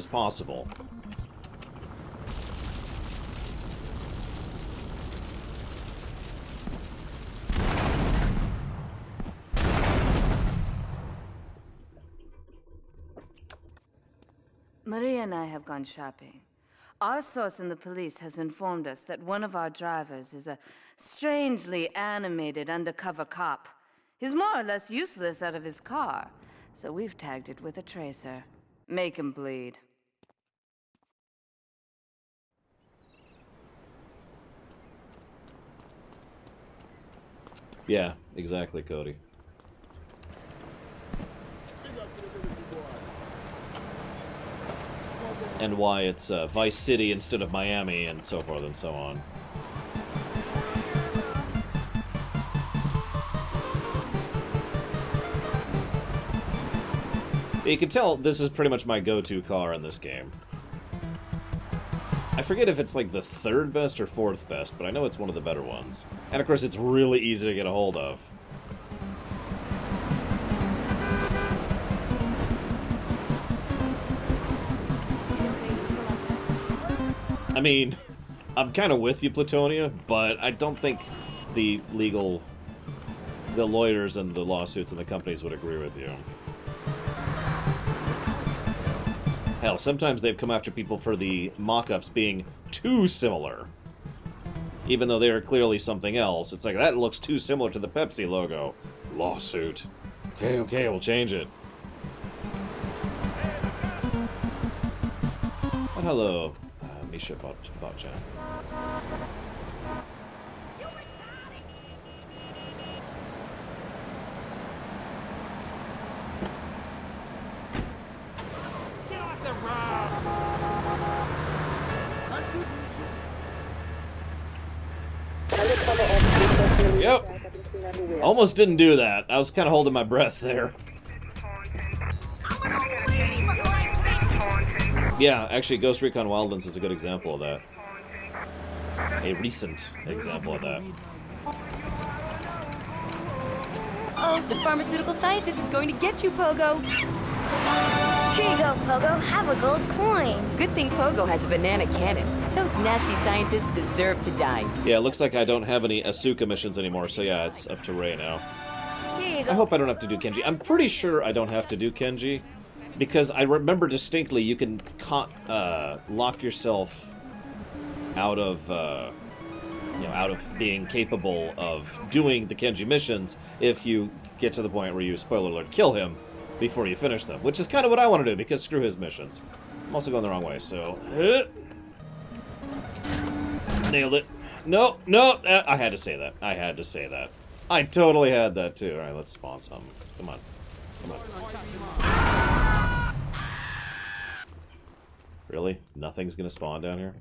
possible. Maria and I have gone shopping. Our source in the police has informed us that one of our drivers is a strangely animated undercover cop. He's more or less useless out of his car, so we've tagged it with a tracer. Make him bleed. Yeah, exactly, Cody. And why it's Vice City instead of Miami, and so forth and so on. You can tell this is pretty much my go-to car in this game. I forget if it's like the 3rd best or 4th best, but I know it's one of the better ones. And of course it's really easy to get a hold of. I mean, I'm kind of with you, Plutonia, but I don't think the lawyers and the lawsuits and the companies would agree with you. Hell, sometimes they've come after people for the mock-ups being too similar. Even though they are clearly something else. It's like, that looks too similar to the Pepsi logo. Lawsuit. Okay, we'll change it. But hello, Misha Botchan. Yep. Almost didn't do that. I was kind of holding my breath there. Yeah, actually, Ghost Recon Wildlands is a good example of that. A recent example of that. Oh, the pharmaceutical scientist is going to get you, Pogo. Here you go, Pogo. Have a gold coin. Good thing Pogo has a banana cannon. Those nasty scientists deserve to die. Yeah, it looks like I don't have any Asuka missions anymore, so yeah, it's up to Ray now. Here you go. I hope I don't have to do Kenji. I'm pretty sure I don't have to do Kenji, because I remember distinctly you can lock yourself out of, out of being capable of doing the Kenji missions if you get to the point where you, spoiler alert, kill him before you finish them, which is kind of what I want to do, because screw his missions. I'm also going the wrong way, so... Nailed it. No, I had to say that. I totally had that, too. Alright, let's spawn some. Come on. Really? Nothing's gonna spawn down here?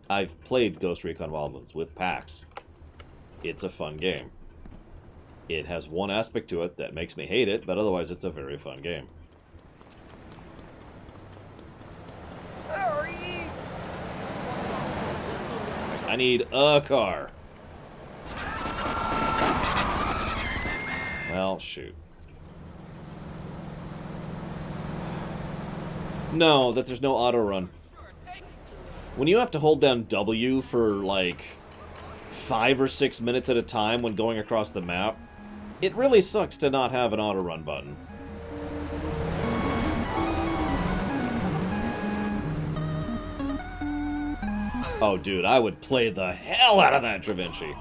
I've played Ghost Recon Wildlands with PAX. It's a fun game. It has one aspect to it that makes me hate it, but otherwise it's a very fun game. I need a car. Well, shoot. No, that there's no auto run. When you have to hold down W for like 5 or 6 minutes at a time when going across the map, it really sucks to not have an auto run button. Oh, dude, I would play the hell out of that Da Vinci.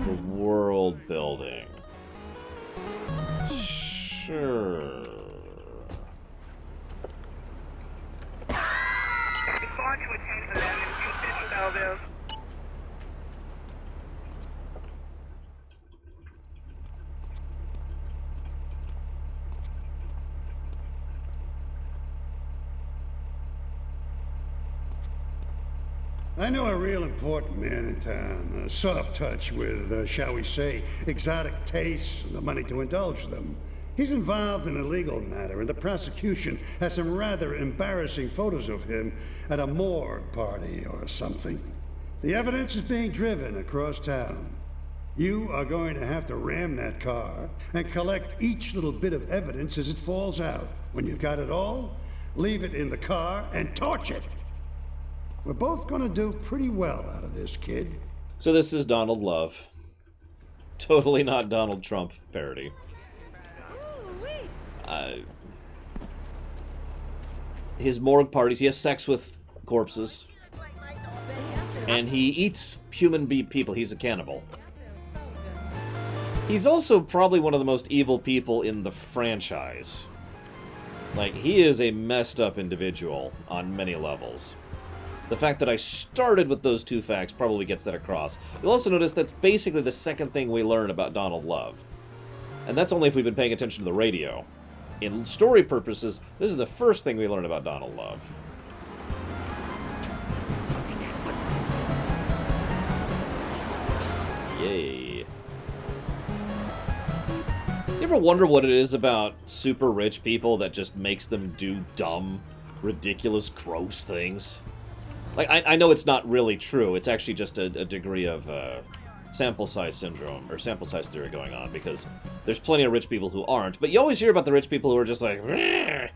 The world building. Sure. I know a real important man in town, a soft touch with, shall we say, exotic tastes and the money to indulge them. He's involved in a legal matter, and the prosecution has some rather embarrassing photos of him at a morgue party or something. The evidence is being driven across town. You are going to have to ram that car and collect each little bit of evidence as it falls out. When you've got it all, leave it in the car and torch it. We're both going to do pretty well out of this, kid. So this is Donald Love. Totally not Donald Trump parody. his morgue parties. He has sex with corpses. And he eats human people. He's a cannibal. He's also probably one of the most evil people in the franchise. Like, he is a messed up individual on many levels. The fact that I started with those two facts probably gets that across. You'll also notice that's basically the second thing we learn about Donald Love. And that's only if we've been paying attention to the radio. In story purposes, this is the first thing we learn about Donald Love. Yay. You ever wonder what it is about super rich people that just makes them do dumb, ridiculous, gross things? Like, I know it's not really true. It's actually just a degree of sample size syndrome, or sample size theory going on, because there's plenty of rich people who aren't, but you always hear about the rich people who are just like, "Rrr."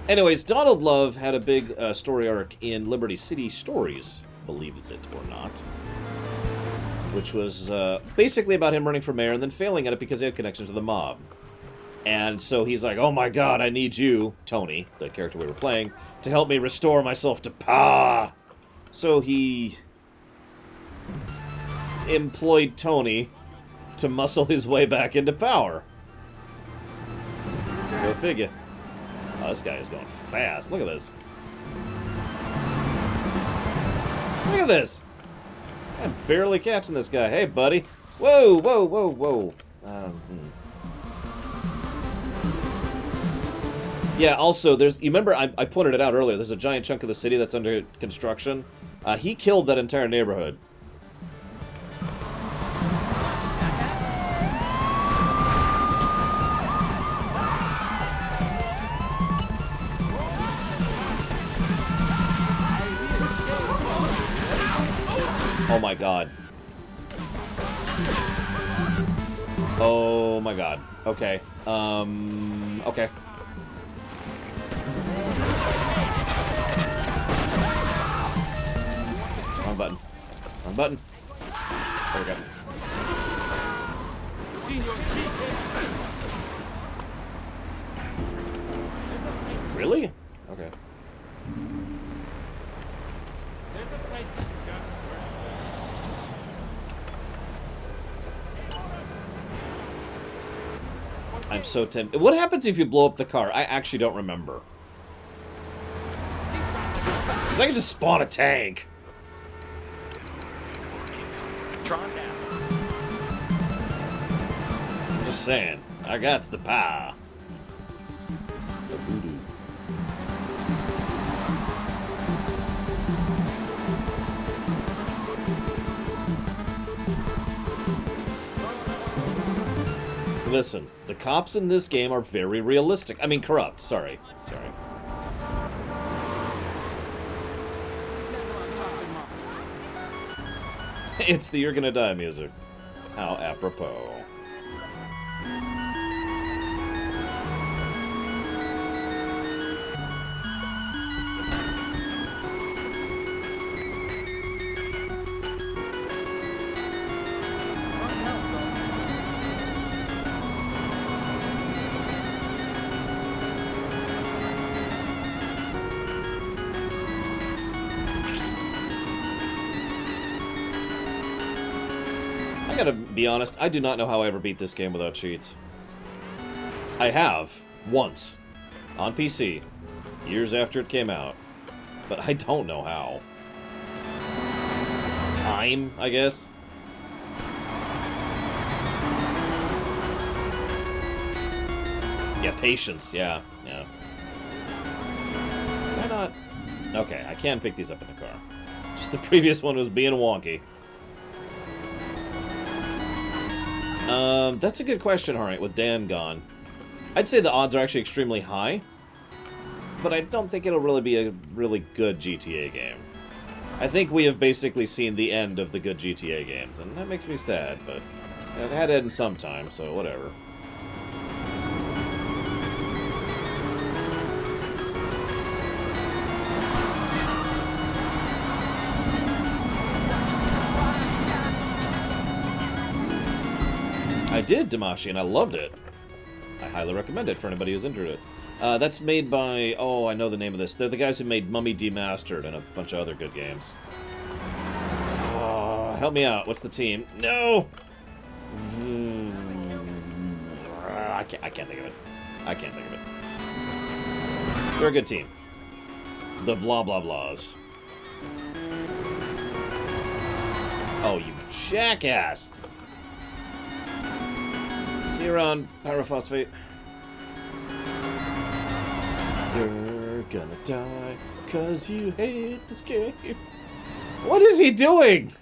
Anyways, Donald Love had a big story arc in Liberty City Stories, believes it or not, which was basically about him running for mayor and then failing at it because he had connections to the mob. And so he's like, oh my god, I need you, Tony, the character we were playing, to help me restore myself to power. So he employed Tony to muscle his way back into power. Go figure. Oh, this guy is going fast. Look at this. Look at this. I'm barely catching this guy. Hey, buddy. Whoa, whoa, whoa, whoa. Yeah, also, you remember I pointed it out earlier, there's a giant chunk of the city that's under construction. He killed that entire neighborhood. Oh my god. Oh my god. Okay. Okay. Wrong button. Wrong button. There we go. Really? Okay. I'm so tempted. What happens if you blow up the car? I actually don't remember. Because I can just spawn a tank. I'm just saying. I got the power. The voodoo. Listen, the cops in this game are very realistic. I mean, corrupt. Sorry. It's the You're Gonna Die music. How apropos. I gotta be honest, I do not know how I ever beat this game without cheats. I have, once, on PC, years after it came out, but I don't know how. Time, I guess? Yeah, patience, yeah. Why not? Okay, I can pick these up in the car. Just the previous one was being wonky. That's a good question, alright, with Dan gone. I'd say the odds are actually extremely high, but I don't think it'll really be a really good GTA game. I think we have basically seen the end of the good GTA games, and that makes me sad, but it had to end sometime, so whatever. I did, Damashi, and I loved it. I highly recommend it for anybody who's into it. That's made by... Oh, I know the name of this. They're the guys who made Mummy Demastered and a bunch of other good games. Oh, help me out. What's the team? No! I can't think of it. I can't think of it. They're a good team. The blah blah blahs. Oh, you jackass! See you around, pyrophosphate. You're gonna die because you hate this game. What is he doing?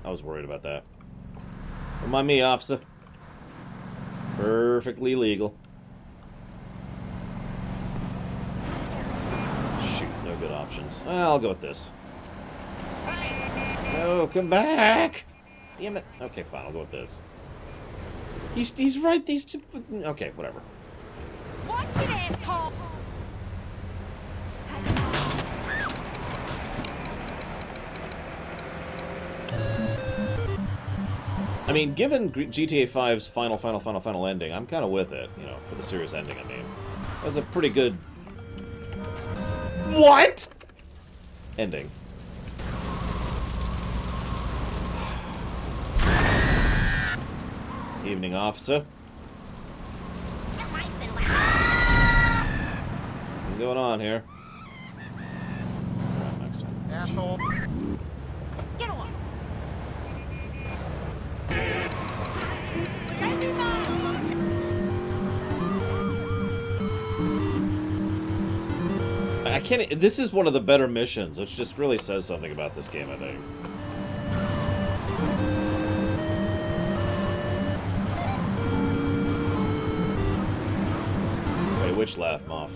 I was worried about that. Don't mind me, officer. Perfectly legal. Shoot, no good options. I'll go with this. No, come back! Damn it. Okay, fine, I'll go with this. He's right, these two... Okay, whatever. Watch it, asshole! I mean, given GTA 5's final ending, I'm kind of with it, you know, for the serious ending, I mean. That was a pretty good... What?! Ending. Evening, officer. What's going on here? Alright, next time. Asshole. Get on! I can't... This is one of the better missions, which just really says something about this game, I think. Wait, which laugh, Moff?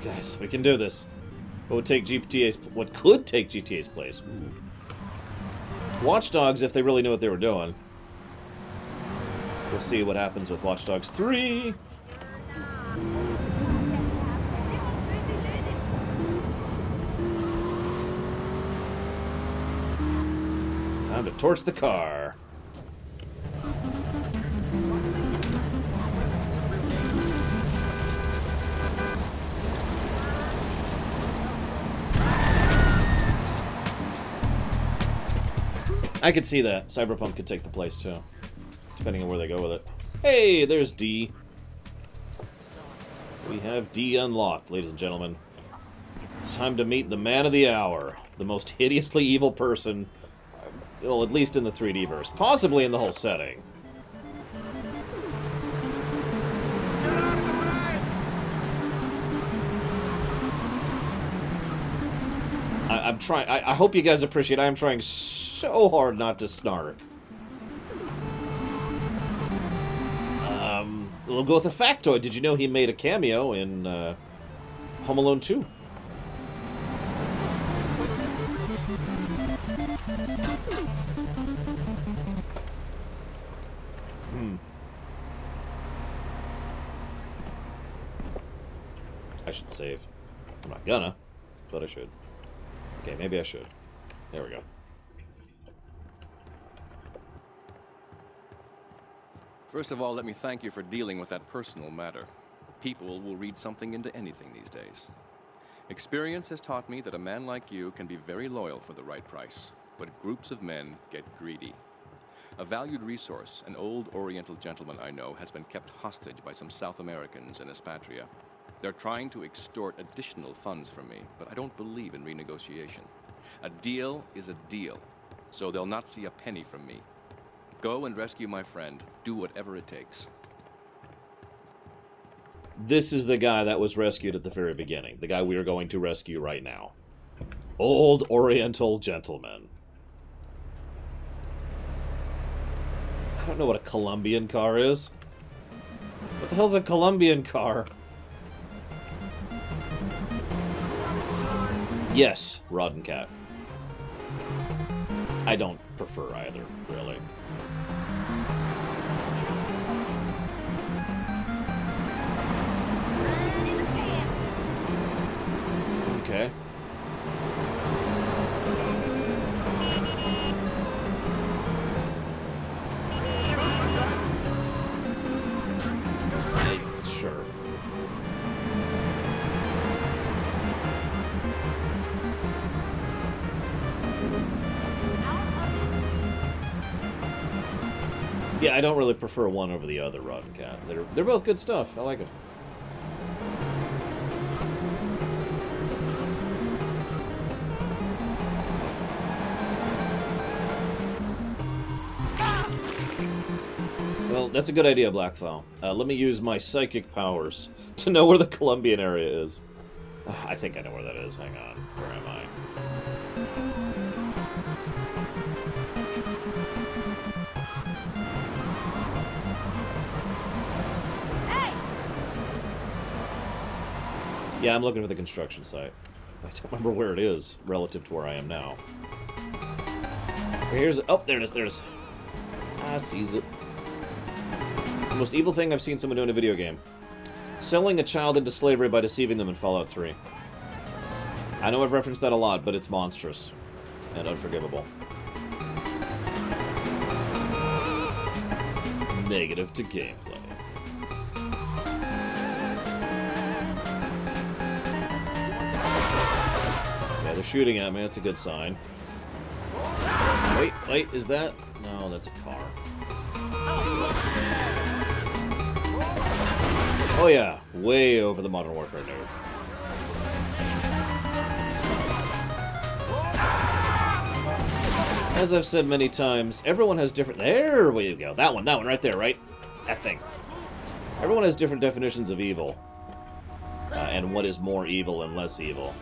Guys, we can do this. What would take GTA's... What could take GTA's place? Ooh. Watch Dogs, if they really knew what they were doing. We'll see what happens with Watch Dogs 3. Time to torch the car. I could see that. Cyberpunk could take the place, too. Depending on where they go with it. Hey, there's D. We have D unlocked, ladies and gentlemen. It's time to meet the man of the hour. The most hideously evil person, well, at least in the 3D-verse. Possibly in the whole setting. I'm trying... I hope you guys appreciate I'm trying so hard not to snark. We'll go with a factoid. Did you know he made a cameo in Home Alone 2? I should save. I'm not gonna, but I should. Okay, maybe I should. There we go. First of all, let me thank you for dealing with that personal matter. People will read something into anything these days. Experience has taught me that a man like you can be very loyal for the right price, but groups of men get greedy. A valued resource, an old Oriental gentleman I know, has been kept hostage by some South Americans in Espatria. They're trying to extort additional funds from me, but I don't believe in renegotiation. A deal is a deal. so they'll not see a penny from me. Go and rescue my friend. Do whatever it takes. This is the guy that was rescued at the very beginning. The guy we are going to rescue right now. Old Oriental gentleman. I don't know what a Colombian car is. What the hell's a Colombian car? Yes, Rod and Cat. I don't prefer either, really. Okay. Sure. Yeah, I don't really prefer one over the other, Rod and Cat. They're both good stuff. I like it. Well, that's a good idea, Blackfile. Let me use my psychic powers to know where the Colombian area is. I think I know where that is. Hang on. Where am I? Yeah, I'm looking for the construction site. I don't remember where it is relative to where I am now. Here's... Oh, there it is, there it is. I sees it. The most evil thing I've seen someone do in a video game. Selling a child into slavery by deceiving them in Fallout 3. I know I've referenced that a lot, but it's monstrous. And unforgivable. Negative to gameplay. Yeah, they're shooting at me. That's a good sign. Wait, is that... No, that's a car. Oh yeah, way over the Modern Warfare node. As I've said many times, everyone has different... There we go. That one right there, right? That thing. Everyone has different definitions of evil. And what is more evil and less evil.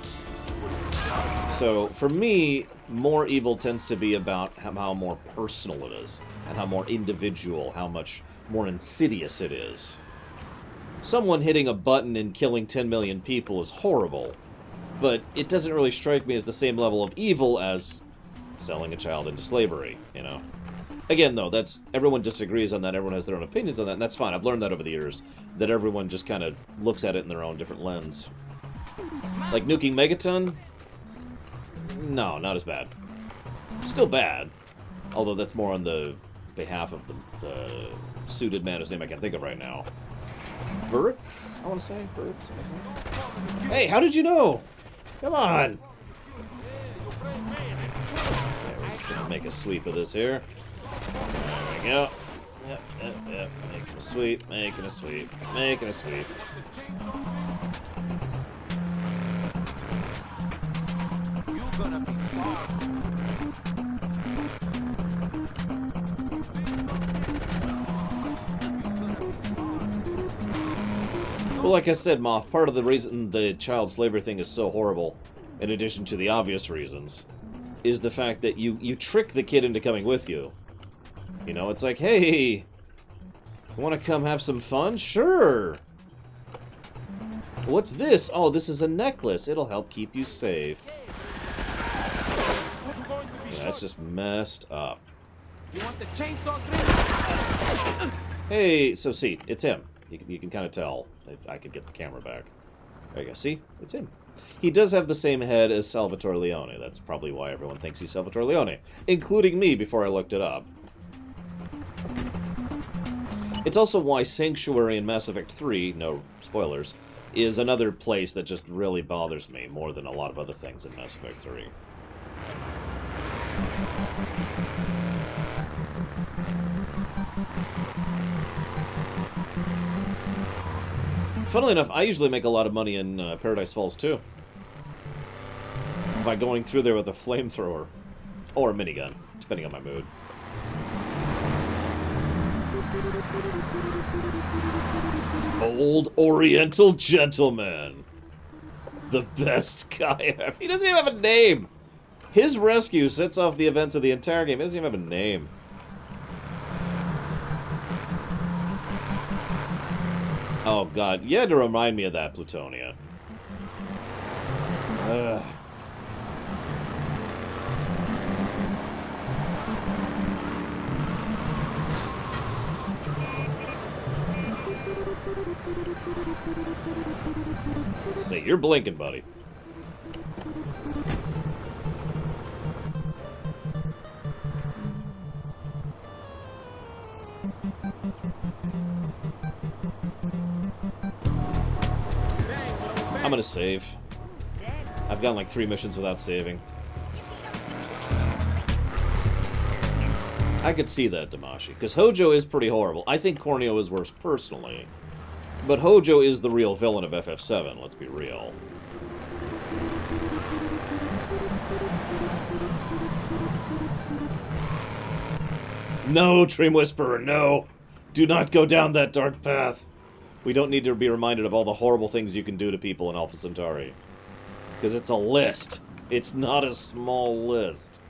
So, for me, more evil tends to be about how more personal it is. And how more individual, how much more insidious it is. Someone hitting a button and killing 10 million people is horrible. But it doesn't really strike me as the same level of evil as selling a child into slavery, you know? Again, though, that's... Everyone disagrees on that, everyone has their own opinions on that, and that's fine. I've learned that over the years, that everyone just kind of looks at it in their own different lens. Like nuking Megaton? No, not as bad. Still bad. Although that's more on the behalf of the suited man whose name I can't think of right now. Burke? I want to say? Burke? Hey, how did you know? Come on! Okay, we're just going to make a sweep of this here. There we go. Yep. Making a sweep, making a sweep, making a sweep. Well, like I said, Moth, part of the reason the child slavery thing is so horrible, in addition to the obvious reasons, is the fact that you trick the kid into coming with you. You know, it's like, hey, you want to come have some fun? Sure! What's this? Oh, this is a necklace. It'll help keep you safe. Yeah, that's just messed up. You want the chainsaw? Hey, so see, it's him. You can kind of tell. If I could get the camera back. There you go. See? It's him. He does have the same head as Salvatore Leone. That's probably why everyone thinks he's Salvatore Leone. Including me before I looked it up. It's also why Sanctuary in Mass Effect 3, no spoilers, is another place that just really bothers me more than a lot of other things in Mass Effect 3. Funnily enough, I usually make a lot of money in Paradise Falls too. By going through there with a flamethrower. Or a minigun, depending on my mood. Old Oriental Gentleman. The best guy ever. He doesn't even have a name. His rescue sets off the events of the entire game. He doesn't even have a name. Oh, God. You had to remind me of that, Plutonia. Ugh. Let's see, you're blinking, buddy. I'm gonna save. I've gotten like 3 missions without saving. I could see that, Damashi, because Hojo is pretty horrible. I think Corneo is worse personally. But Hojo is the real villain of FF7, let's be real. No, Dream Whisperer, no! Do not go down that dark path! We don't need to be reminded of all the horrible things you can do to people in Alpha Centauri. Because it's a list. It's not a small list.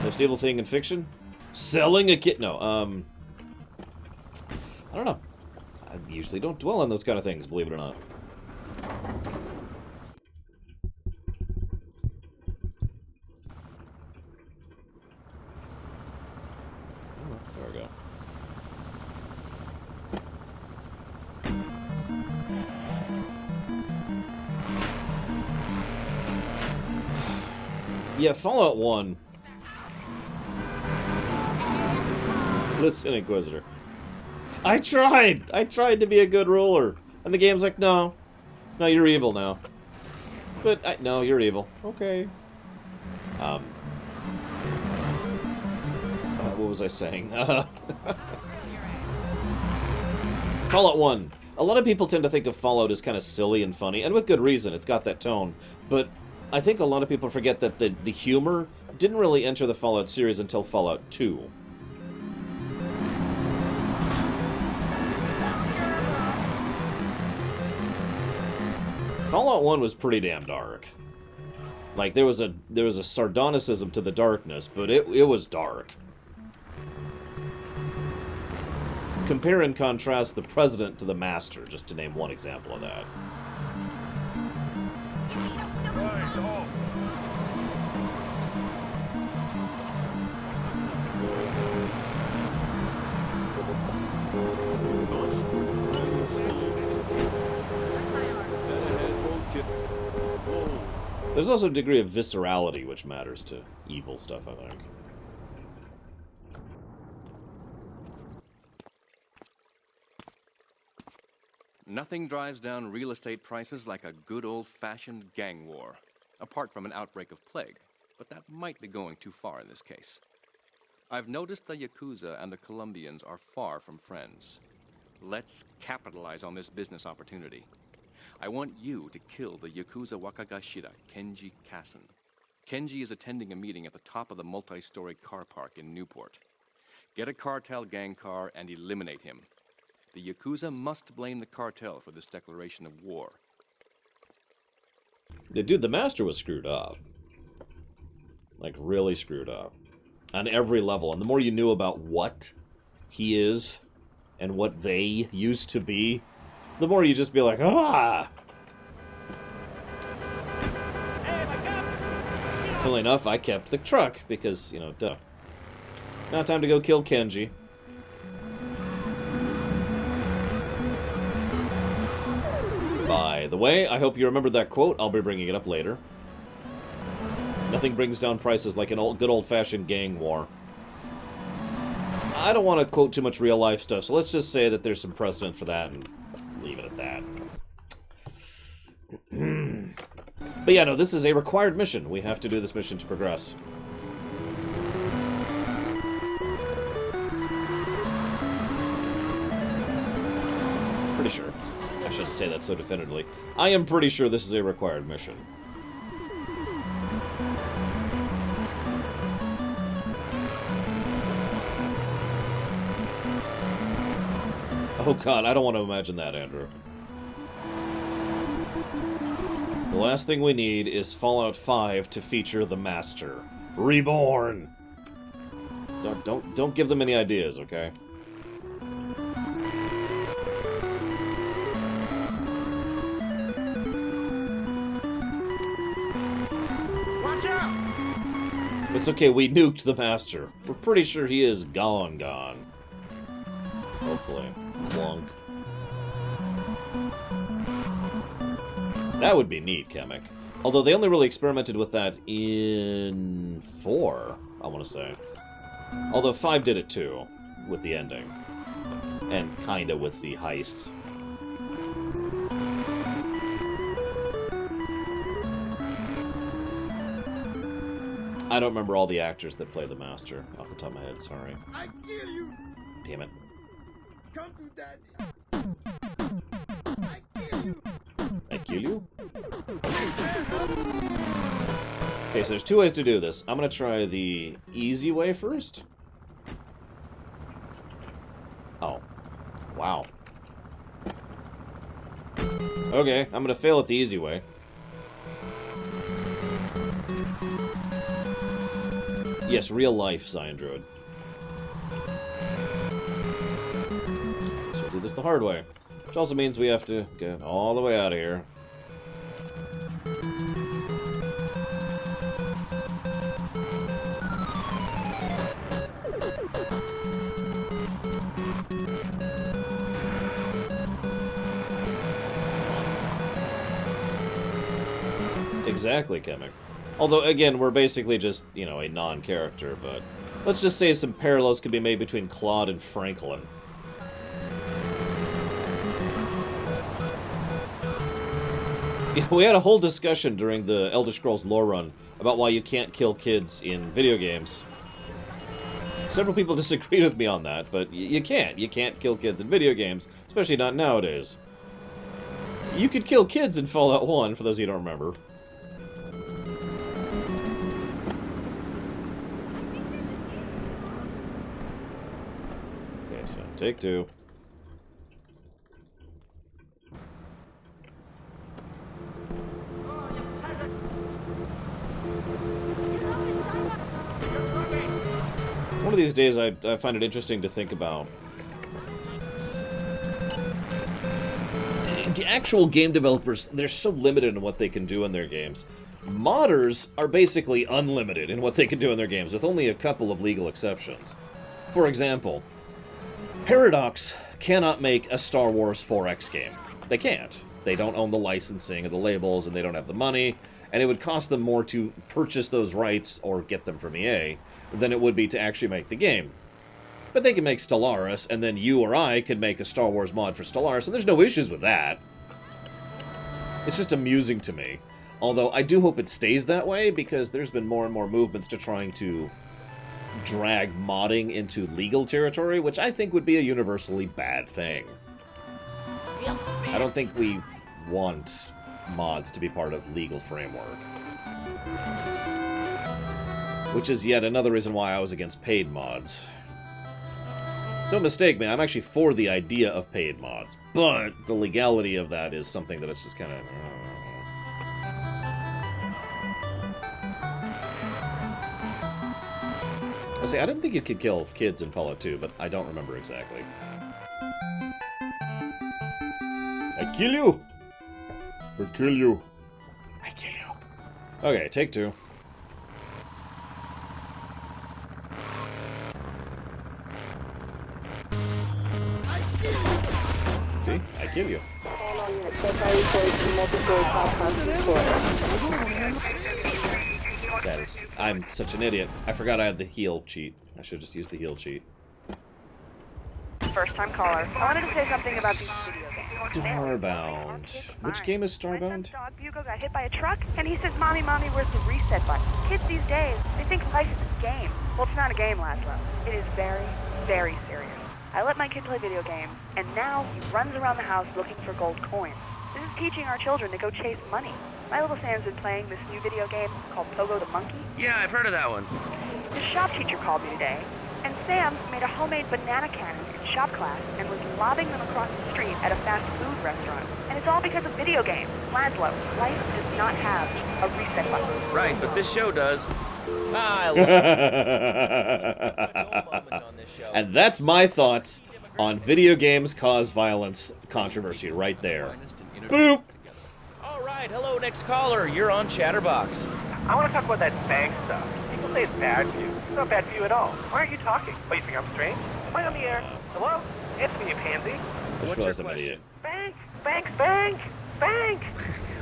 Most evil thing in fiction? Selling a kit? No, I don't know. I usually don't dwell on those kind of things, believe it or not. Oh, there we go. Yeah, Fallout 1. Listen, Inquisitor. I tried! I tried to be a good ruler. And the game's like, no. No, you're evil now. But, no, you're evil. Okay. What was I saying? Fallout 1. A lot of people tend to think of Fallout as kind of silly and funny, and with good reason. It's got that tone. But I think a lot of people forget that the humor didn't really enter the Fallout series until Fallout 2. Fallout 1 was pretty damn dark. Like, there was a sardonicism to the darkness, but it was dark. Compare and contrast the President to the Master, just to name one example of that. There's also a degree of viscerality which matters to evil stuff, I think. Nothing drives down real estate prices like a good old-fashioned gang war, apart from an outbreak of plague, but that might be going too far in this case. I've noticed the Yakuza and the Colombians are far from friends. Let's capitalize on this business opportunity. I want you to kill the Yakuza Wakagashira, Kenji Kassen. Kenji is attending a meeting at the top of the multi-story car park in Newport. Get a cartel gang car and eliminate him. The Yakuza must blame the cartel for this declaration of war. Dude, the Master was screwed up. Like, really screwed up. On every level. And the more you knew about what he is and what they used to be, the more you just be like, ah! Funnily enough, I kept the truck because, you know, duh. Now time to go kill Kenji. By the way, I hope you remembered that quote. I'll be bringing it up later. Nothing brings down prices like an good old-fashioned gang war. I don't want to quote too much real-life stuff, so let's just say that there's some precedent for that and leave it at that. But yeah, no, this is a required mission. We have to do this mission to progress. Pretty sure. shouldn't say that so definitively. I am pretty sure this is a required mission. Oh god, I don't want to imagine that, Andrew. The last thing we need is Fallout 5 to feature the Master. Reborn! Don't give them any ideas, okay? Watch out! It's okay, we nuked the Master. We're pretty sure he is gone. Hopefully. Clunk. That would be neat, Kamek. Although they only really experimented with that in 4, I want to say. Although 5 did it too, with the ending. And kinda with the heists. I don't remember all the actors that play the Master off the top of my head, sorry. I kill you! Damn it. Come to daddy. I kill you? Okay, so there's 2 ways to do this. I'm gonna try the easy way first. Oh. Wow. Okay, I'm gonna fail at the easy way. Yes, real life, Cyan Druid. So we'll do this the hard way. Which also means we have to get all the way out of here. Exactly, Kamek. Although, again, we're basically just, you know, a non-character, but let's just say some parallels could be made between Claude and Franklin. We had a whole discussion during the Elder Scrolls lore run about why you can't kill kids in video games. Several people disagreed with me on that, but you can't. You can't kill kids in video games, especially not nowadays. You could kill kids in Fallout 1, for those of you who don't remember. Okay, so take 2. One of these days, I find it interesting to think about. Actual game developers, they're so limited in what they can do in their games. Modders are basically unlimited in what they can do in their games, with only a couple of legal exceptions. For example, Paradox cannot make a Star Wars 4X game. They can't. They don't own the licensing or the labels, and they don't have the money, and it would cost them more to purchase those rights or get them from EA than it would be to actually make the game. But they can make Stellaris, and then you or I could make a Star Wars mod for Stellaris, and there's no issues with that. It's just amusing to me. Although I do hope it stays that way, because there's been more and more movements to trying to drag modding into legal territory, which I think would be a universally bad thing. I don't think we want mods to be part of legal framework. Which is yet another reason why I was against paid mods. Don't mistake me, I'm actually for the idea of paid mods, but the legality of that is something that it's just kind of... I say, I didn't think you could kill kids in Fallout 2, but I don't remember exactly. I kill you! Or kill you. I kill you. Okay, take 2. Okay, I kill you. That is... I'm such an idiot. I forgot I had the heal cheat. I should just use the heal cheat. First-time caller. I wanted to say something about these video games. Starbound. Which game is Starbound? Dog Bugle got hit by a truck, and he says, Mommy, Mommy, where's the reset button? Kids these days, they think life is a game. Well, it's not a game, Laszlo. It is very, very serious. I let my kid play video games, and now he runs around the house looking for gold coins. This is teaching our children to go chase money. My little Sam's been playing this new video game called Pogo the Monkey. Yeah, I've heard of that one. The shop teacher called me today, and Sam made a homemade banana cannon in shop class and was lobbing them across the street at a fast food restaurant. And it's all because of video games. Laszlo, life does not have a reset button. Right, but this show does. I love And that's my thoughts on video games cause violence controversy right there. Boop! Alright, hello, next caller. You're on Chatterbox. I want to talk about that bank stuff. People say it's bad for you. It's not bad for you at all. Why aren't you talking? Oh, you think I'm strange? Am I on the air? Hello? Answer me, you pansy. I just realized I'm an idiot. Bank! Bank! Bank! Bank!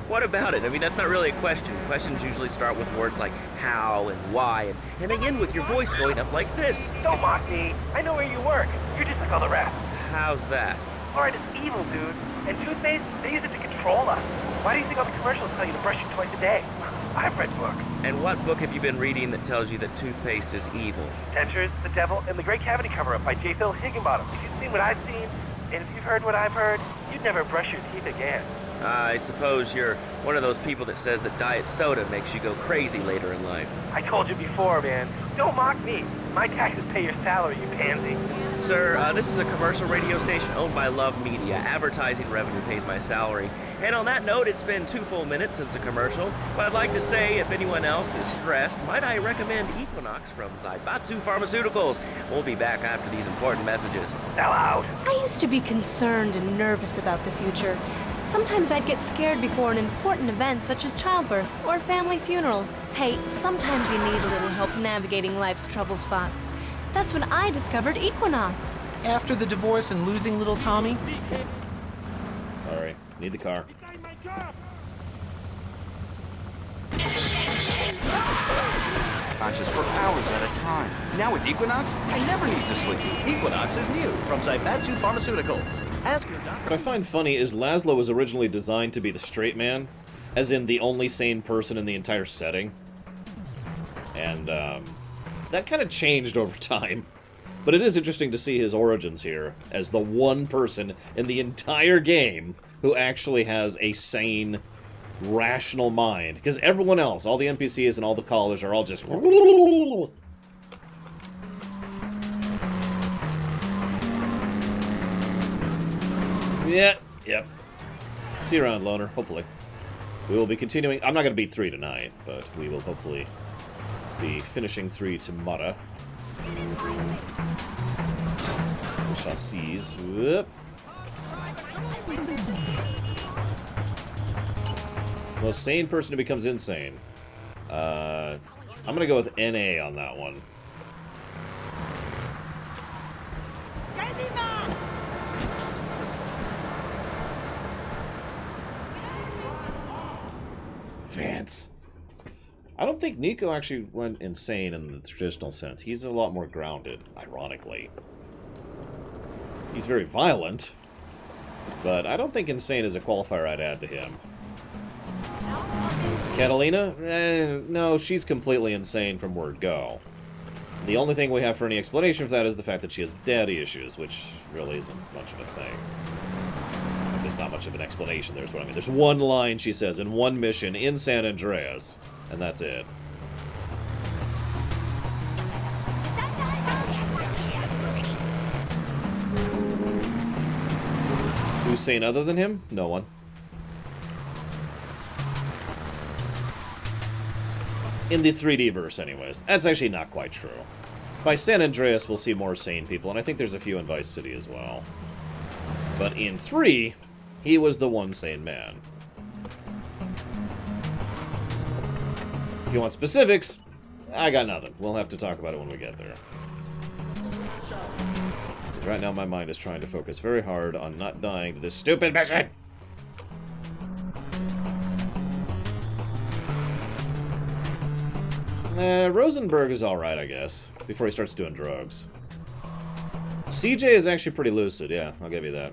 What about it? I mean, that's not really a question. Questions usually start with words like how and why, and they end with your voice going up like this. Don't mock me. I know where you work. You're just like all the rest. How's that? Alright, it's evil, dude. And toothpaste, they use it to control us. Why do you think all the commercials tell you to brush it twice a day? I've read books. And what book have you been reading that tells you that toothpaste is evil? Dentures, the Devil, and the Great Cavity Cover-Up by J. Phil Higginbottom. If you've seen what I've seen, and if you've heard what I've heard, you'd never brush your teeth again. I suppose you're one of those people that says that diet soda makes you go crazy later in life. I told you before, man. Don't mock me. My taxes pay your salary, you pansy. Sir, this is a commercial radio station owned by Love Media. Advertising revenue pays my salary. And on that note, it's been 2 full minutes since a commercial. But I'd like to say, if anyone else is stressed, might I recommend Equinox from Zaibatsu Pharmaceuticals. We'll be back after these important messages. Sell out. I used to be concerned and nervous about the future. Sometimes I'd get scared before an important event such as childbirth or a family funeral. Hey, sometimes you need a little help navigating life's trouble spots. That's when I discovered Equinox. After the divorce and losing little Tommy? Sorry, need the car. Conscious for hours at a time. Now with Equinox, I never need to sleep. Equinox is new from Zaibatsu Pharmaceuticals. Ask your doctor. What I find funny is Laszlo was originally designed to be the straight man, as in the only sane person in the entire setting. And that kind of changed over time. But it is interesting to see his origins here as the one person in the entire game who actually has a sane, rational mind. Because everyone else, all the NPCs and all the callers are all just... Yeah, yep. See you around, Loner, hopefully. We will be continuing... I'm not going to beat 3 tonight, but we will hopefully be finishing 3 tomorrow. We shall seize. Whoop. Most sane person who becomes insane. I'm going to go with NA on that one. Vance. I don't think Nico actually went insane in the traditional sense. He's a lot more grounded, ironically. He's very violent, but I don't think insane is a qualifier I'd add to him. Catalina? No, she's completely insane from word go. The only thing we have for any explanation for that is the fact that she has daddy issues, which really isn't much of a thing. There's not much of an explanation, there's what I mean. There's one line she says in one mission in San Andreas, and that's it. Who's sane other than him? No one. In the 3D verse, anyways. That's actually not quite true. By San Andreas, we'll see more sane people, and I think there's a few in Vice City as well. But in 3, he was the one sane man. If you want specifics, I got nothing. We'll have to talk about it when we get there. Right now, my mind is trying to focus very hard on not dying to this stupid mission! Rosenberg is alright, I guess, before he starts doing drugs. CJ is actually pretty lucid, yeah, I'll give you that.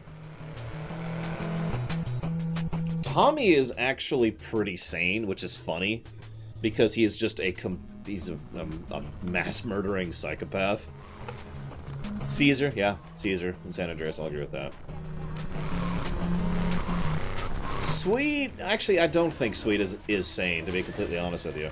Tommy is actually pretty sane, which is funny, because he is just he's a mass-murdering psychopath. Caesar, yeah, Caesar in San Andreas, I'll agree with that. Sweet, actually, I don't think Sweet is sane, to be completely honest with you.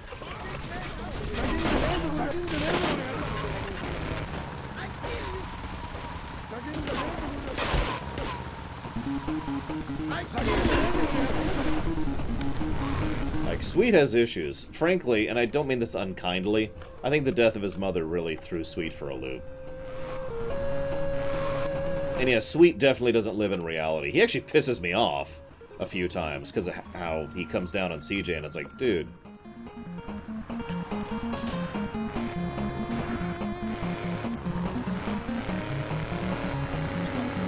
Like, Sweet has issues. Frankly, and I don't mean this unkindly, I think the death of his mother really threw Sweet for a loop. And yeah, Sweet definitely doesn't live in reality. He actually pisses me off a few times because of how he comes down on CJ, and it's like, dude.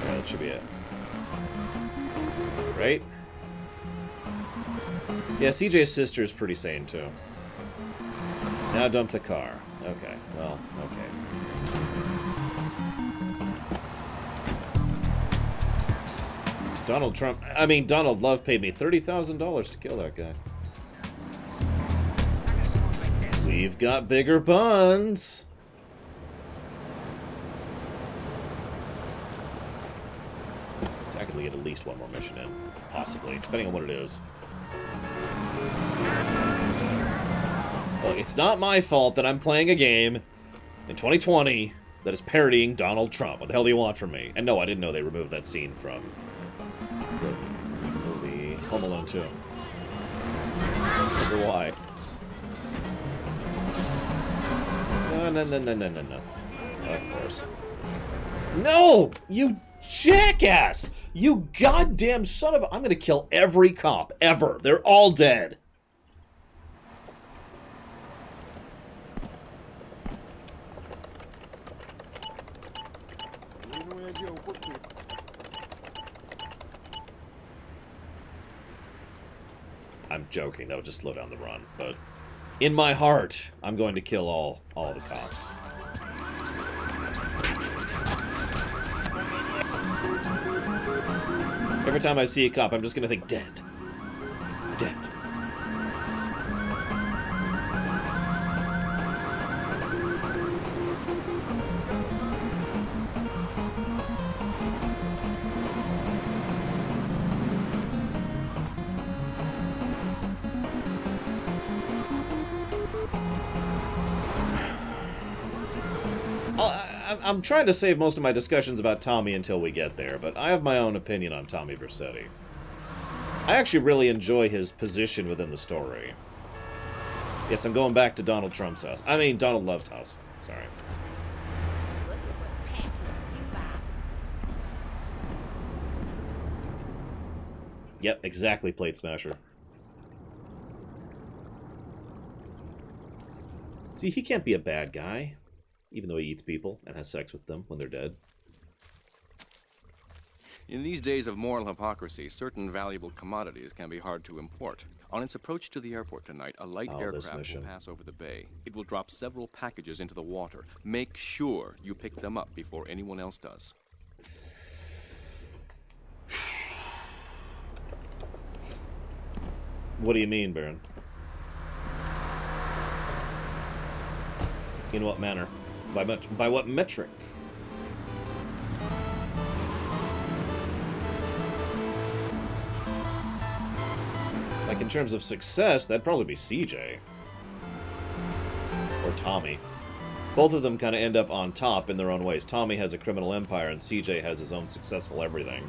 Yeah, that should be it. Right? Yeah, CJ's sister is pretty sane, too. Now dump the car. Okay, well, okay. Donald Love paid me $30,000 to kill that guy. We've got bigger buns. So I could get at least one more mission in, possibly, depending on what it is. Well, it's not my fault that I'm playing a game in 2020 that is parodying Donald Trump. What the hell do you want from me? And no, I didn't know they removed that scene from the movie Home Alone 2. I wonder why. No. Of course. No! You jackass! You goddamn son of a... I'm gonna kill every cop, ever. They're all dead. I'm joking, that would just slow down the run, but in my heart, I'm going to kill all the cops. Every time I see a cop, I'm just gonna think, dead. Dead. I'm trying to save most of my discussions about Tommy until we get there, but I have my own opinion on Tommy Vercetti. I actually really enjoy his position within the story. Yes, I'm going back to Donald Trump's house. I mean, Donald Love's house. Sorry. Yep, exactly, Plate Smasher. See, he can't be a bad guy. Even though he eats people and has sex with them when they're dead. In these days of moral hypocrisy, certain valuable commodities can be hard to import. On its approach to the airport tonight, a light aircraft will pass over the bay. It will drop several packages into the water. Make sure you pick them up before anyone else does. What do you mean, Baron? In what manner? By what metric? Like, in terms of success, that'd probably be CJ. Or Tommy. Both of them kind of end up on top in their own ways. Tommy has a criminal empire, and CJ has his own successful everything.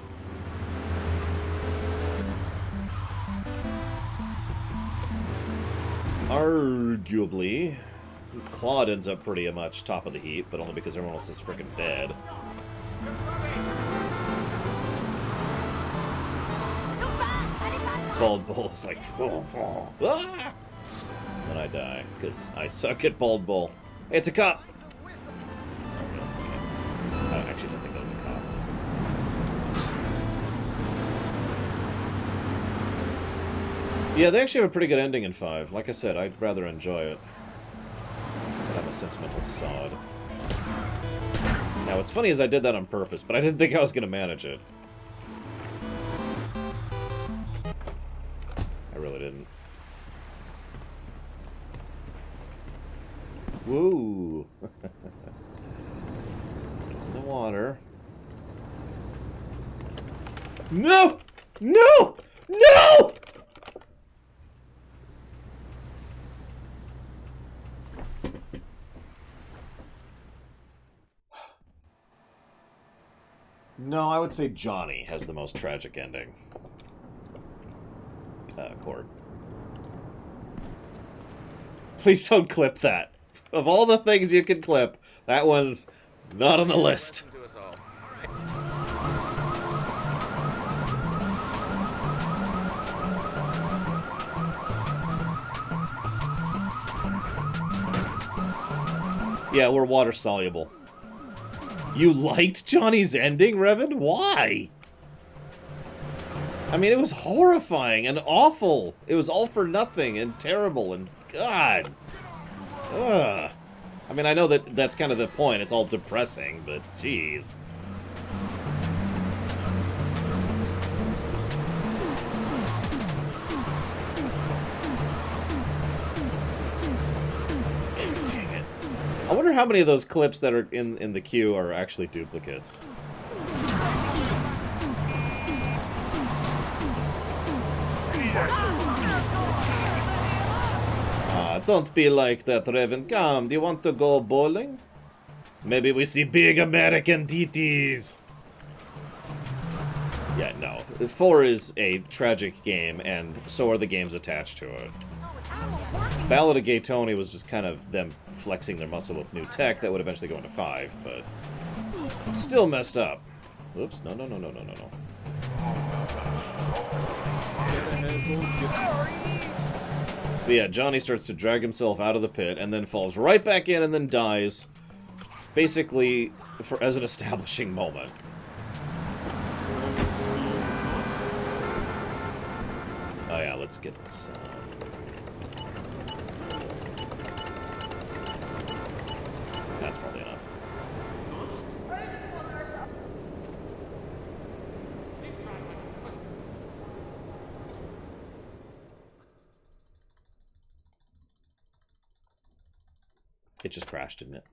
Arguably, Claude ends up pretty much top of the heap, but only because everyone else is freaking dead. Bald Bull is like, ah! Then I die, because I suck at Bald Bull. Hey, it's a cop! I actually don't think that was a cop. Yeah, they actually have a pretty good ending in 5. Like I said, I'd rather enjoy it. I'm a sentimental sod. Now, what's funny is I did that on purpose, but I didn't think I was going to manage it. I really didn't. Woo! No water. No! No! No! No, I would say Johnny has the most tragic ending. Cord. Please don't clip that. Of all the things you can clip, that one's not on the list. Yeah, we're water soluble. You liked Johnny's ending, Revan? Why? I mean, it was horrifying and awful. It was all for nothing and terrible and God. Ugh. I mean, I know that that's kind of the point. It's all depressing, but jeez. Dang it. I wonder how many of those clips that are in the queue are actually duplicates. Don't be like that, Revan. Come, do you want to go bowling? Maybe we see big American titties. Yeah, no. 4 is a tragic game, and so are the games attached to it. Ballad of Gay Tony was just kind of them flexing their muscle with new tech that would eventually go into 5, but still messed up. Oops, no. But yeah, Johnny starts to drag himself out of the pit and then falls right back in and then dies, basically as an establishing moment. Oh yeah, let's get some... That's probably enough. It just crashed, didn't it?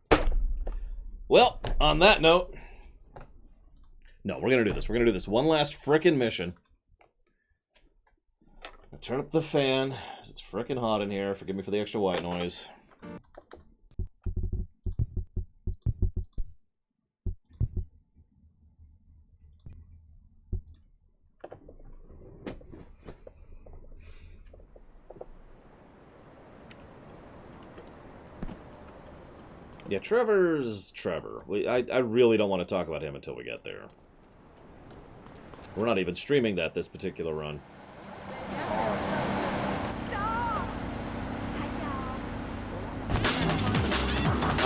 Well, on that note... No, we're gonna do this. We're gonna do this one last frickin' mission. I'll turn up the fan. It's frickin' hot in here. Forgive me for the extra white noise. Yeah, Trevor's Trevor. I really don't want to talk about him until we get there. We're not even streaming that this particular run.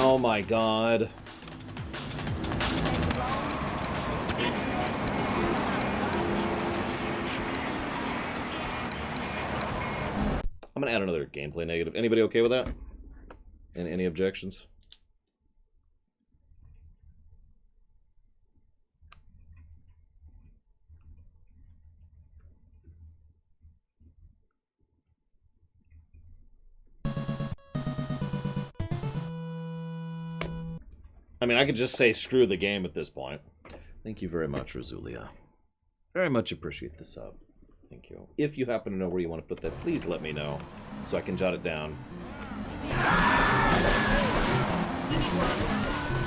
Oh my god. I'm gonna add another gameplay negative. Anybody okay with that? And any objections? I mean, I could just say screw the game at this point. Thank you very much, Rosulia. Very much appreciate the sub. Thank you. If you happen to know where you want to put that, please let me know so I can jot it down.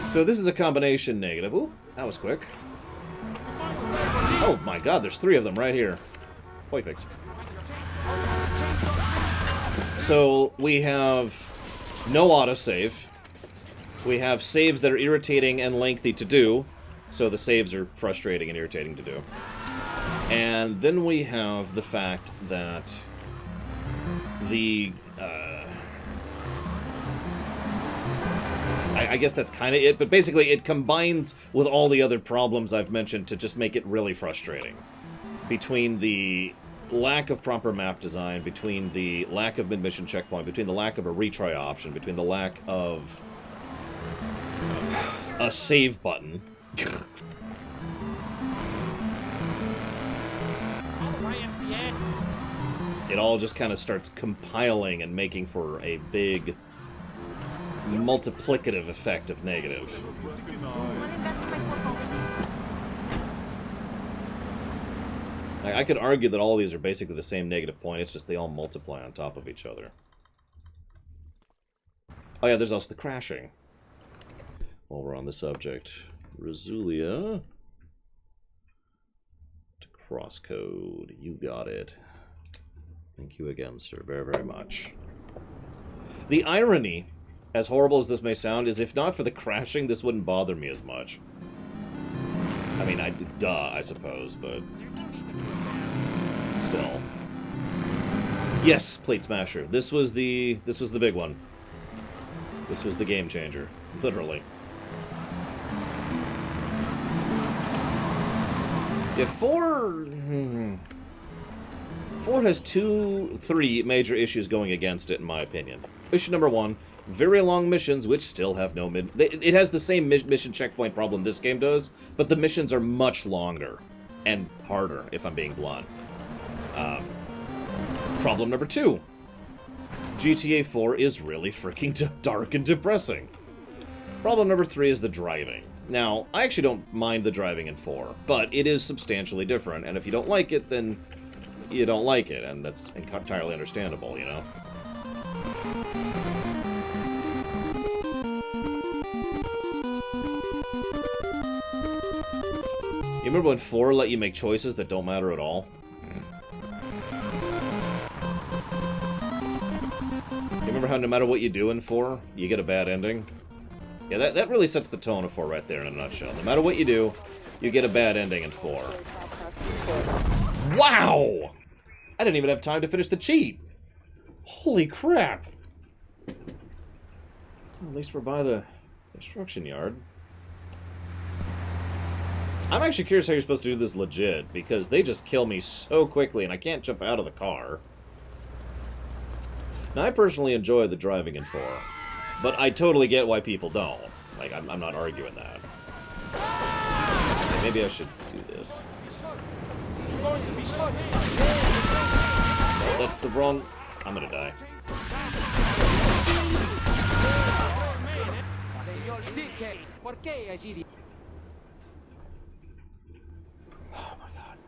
So this is a combination negative. Ooh, that was quick. Oh my god, there's 3 of them right here. Perfect. So we have no autosave. We have saves that are irritating and lengthy to do, so the saves are frustrating and irritating to do. And then we have the fact that the... I guess that's kind of it, but basically it combines with all the other problems I've mentioned to just make it really frustrating. Between the lack of proper map design, between the lack of mid-mission checkpoint, between the lack of a retry option, between the lack of a save button. It all just kind of starts compiling and making for a big multiplicative effect of negative. I could argue that all of these are basically the same negative point, it's just they all multiply on top of each other. Oh yeah, there's also the crashing. While we're on the subject. Rasulia. To crosscode. You got it. Thank you again, sir, very, very much. The irony, as horrible as this may sound, is if not for the crashing, this wouldn't bother me as much. I mean, duh, I suppose, but... still. Yes, Plate Smasher. This was the big one. This was the game changer. Literally. Yeah, 4 has 3 major issues going against it, in my opinion. Issue number 1, very long missions, which still have no mid... It has the same mission checkpoint problem this game does, but the missions are much longer. And harder, if I'm being blunt. Problem number 2. GTA 4 is really freaking dark and depressing. Problem number 3 is the driving. Now, I actually don't mind the driving in 4, but it is substantially different, and if you don't like it, then you don't like it, and that's entirely understandable, you know? You remember when 4 let you make choices that don't matter at all? You remember how no matter what you do in 4, you get a bad ending? Yeah, that really sets the tone of 4 right there in a nutshell. No matter what you do, you get a bad ending in 4. Wow! I didn't even have time to finish the cheat! Holy crap! Well, at least we're by the construction yard. I'm actually curious how you're supposed to do this legit, because they just kill me so quickly and I can't jump out of the car. Now, I personally enjoy the driving in 4. But I totally get why people don't. Like, I'm not arguing that. Okay, maybe I should do this. Oh, that's the wrong... I'm gonna die. Oh my god.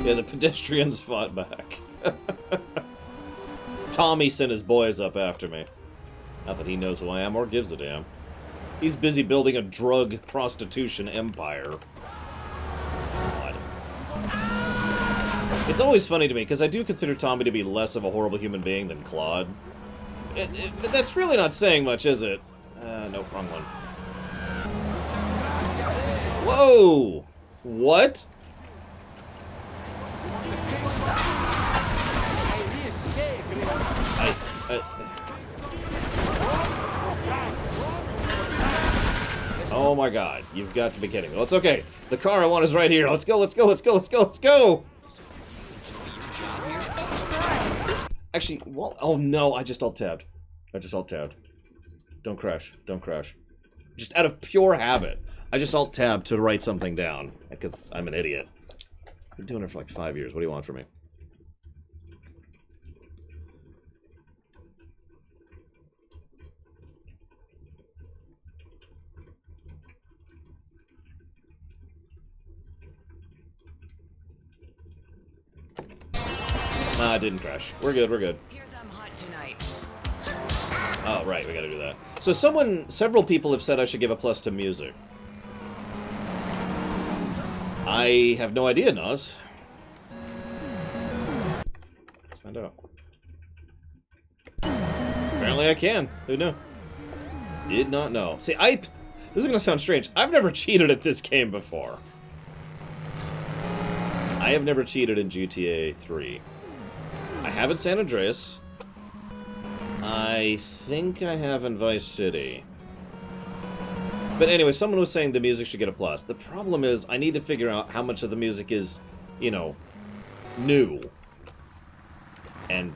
Yeah, the pedestrians fought back. Tommy sent his boys up after me. Not that he knows who I am or gives a damn. He's busy building a drug prostitution empire. God. It's always funny to me, because I do consider Tommy to be less of a horrible human being than Claude. But that's really not saying much, is it? No, wrong one. Whoa! What? Oh my god, you've got to be kidding me. Well, it's okay. The car I want is right here. Let's go, let's go, let's go, let's go, let's go! Actually, well, oh no, I just alt-tabbed. Don't crash, don't crash. Just out of pure habit, I just alt-tabbed to write something down, because I'm an idiot. I've been doing it for like 5 years. What do you want from me? Nah, it didn't crash. We're good, we're good. Oh, right, we gotta do that. So several people have said I should give a plus to music. I have no idea, Nas. Let's find out. Apparently I can. Who knew? Did not know. See, this is gonna sound strange. I've never cheated at this game before. I have never cheated in GTA 3. I have in San Andreas. I think I have in Vice City. But anyway, someone was saying the music should get a plus. The problem is, I need to figure out how much of the music is, you know, new. And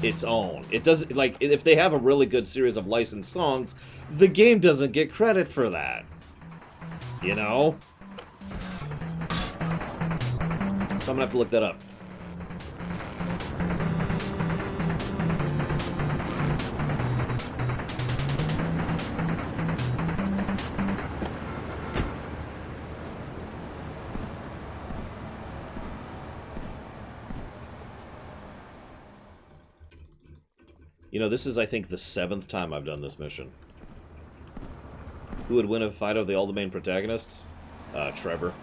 its own. It doesn't, like, if they have a really good series of licensed songs, the game doesn't get credit for that. You know? So I'm gonna have to look that up. You know, this is, I think, the 7th time I've done this mission. Who would win a fight of all the main protagonists? Trevor.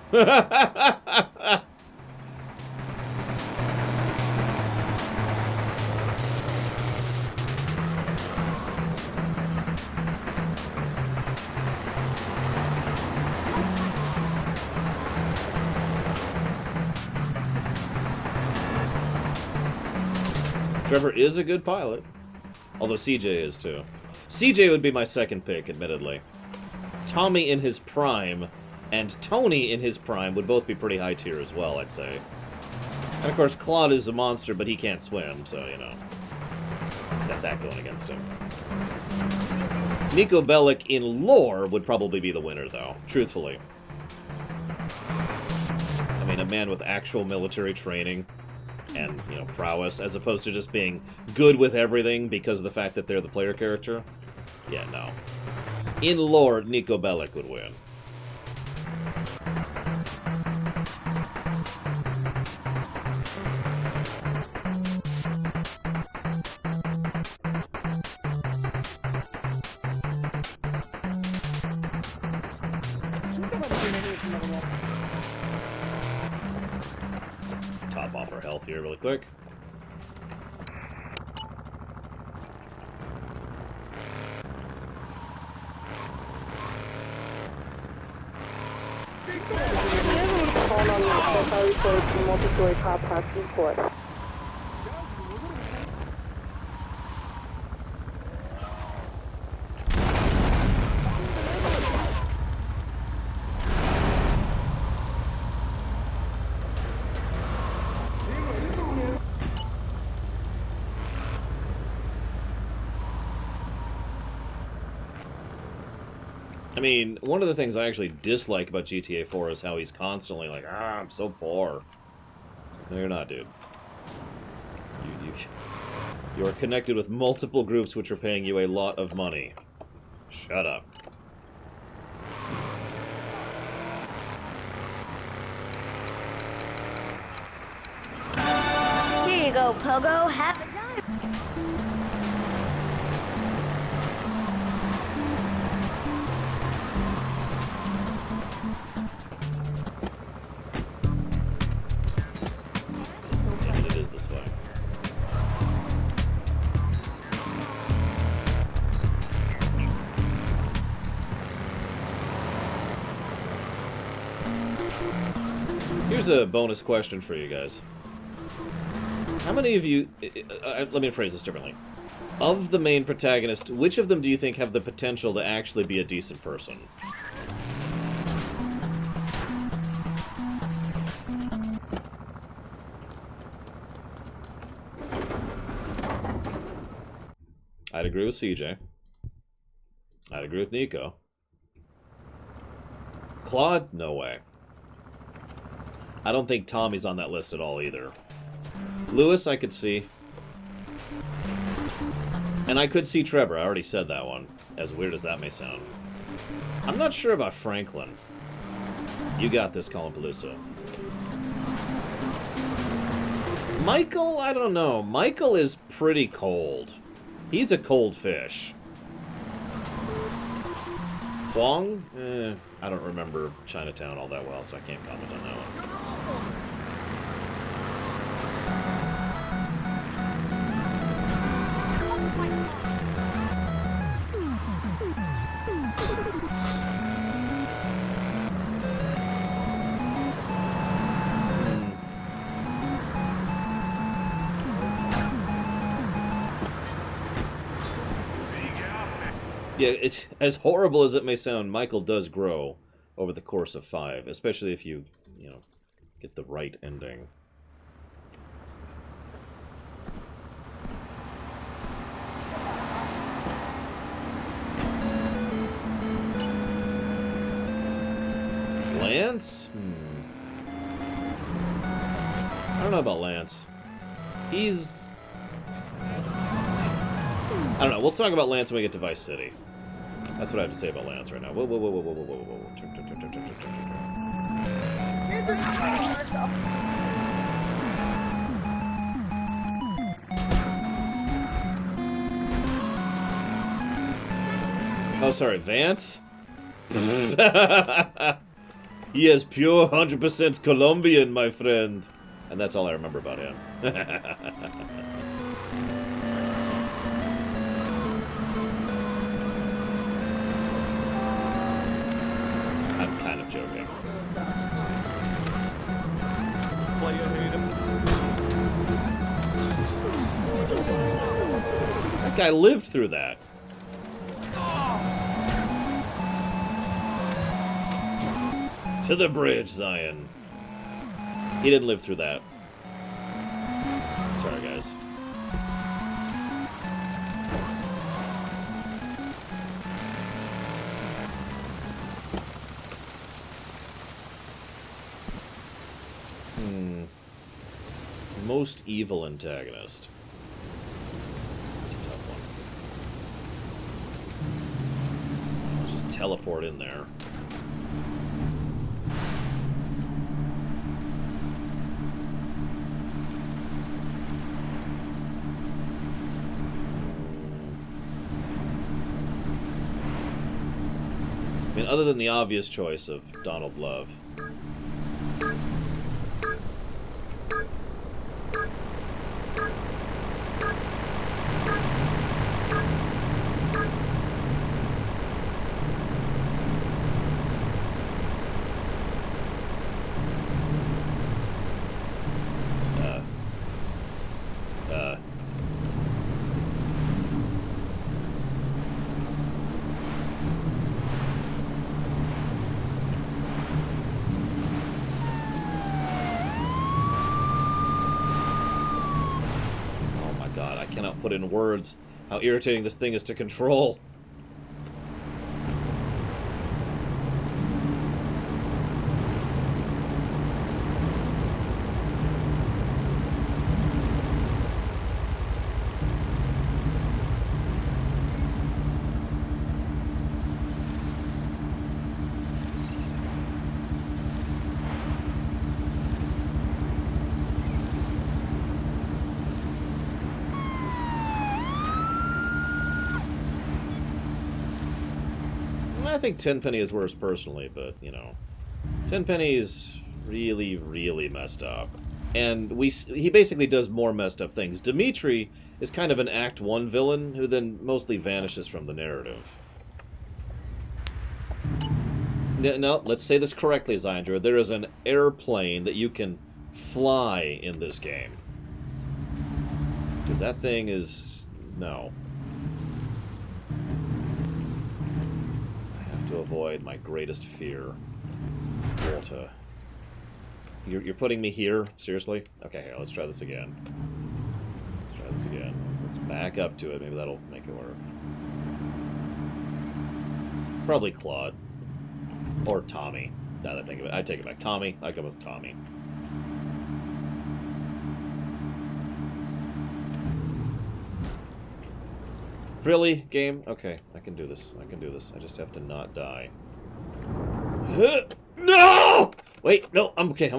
Trevor is a good pilot. Although CJ is too. CJ would be my second pick, admittedly. Tommy in his prime and Tony in his prime would both be pretty high tier as well, I'd say. And of course, Claude is a monster, but he can't swim, so, you know. Got that going against him. Nico Bellic in lore would probably be the winner, though, truthfully. I mean, a man with actual military training and, you know, prowess, as opposed to just being good with everything because of the fact that they're the player character. Yeah, no. In lore, Nico Bellic would win. Let's top off our health here really quick. Multi-story car parking court. I mean, one of the things I actually dislike about GTA 4 is how he's constantly like, I'm so poor. No, you're not, dude. You are connected with multiple groups which are paying you a lot of money. Shut up. Here you go, Pogo. Have a dime. Yeah, it is this way. Here's a bonus question for you guys. How many of you... let me phrase this differently. Of the main protagonists, which of them do you think have the potential to actually be a decent person? I'd agree with CJ. I'd agree with Nico. Claude? No way. I don't think Tommy's on that list at all either. Lewis, I could see. And I could see Trevor. I already said that one. As weird as that may sound. I'm not sure about Franklin. You got this, Colin Palooza. Michael? I don't know. Michael is pretty cold. He's a cold fish. Huang? I don't remember Chinatown all that well, so I can't comment on that one. Yeah, it's as horrible as it may sound, Michael does grow over the course of 5, especially if you know, get the right ending. Lance? I don't know about Lance. He's... I don't know. We'll talk about Lance when we get to Vice City. That's what I have to say about Lance right now. Whoa, whoa, whoa, whoa, whoa, whoa, whoa, whoa. Turn. Oh, sorry, Vance? He is pure 100% Colombian, my friend. And that's all I remember about him. I'm kind of joking. That guy lived through that. To the bridge, Zion. He didn't live through that. Sorry, guys. Most evil antagonist. That's a tough one. I'll just teleport in there. I mean, other than the obvious choice of Donald Love. Put in words how irritating this thing is to control. I think Tenpenny is worse personally, but, you know, Tenpenny is really, really messed up. And he basically does more messed up things. Dimitri is kind of an Act 1 villain who then mostly vanishes from the narrative. No, let's say this correctly, Zyandra. There is an airplane that you can fly in this game. Because that thing is... no. To avoid my greatest fear. Water. You're putting me here? Seriously? Okay, here, let's try this again. Let's back up to it. Maybe that'll make it work. Probably Claude. Or Tommy. Now that I think of it. I take it back. Tommy. I go with Tommy. Really? Game? Okay, I can do this. I just have to not die. No! Wait, no, I'm okay.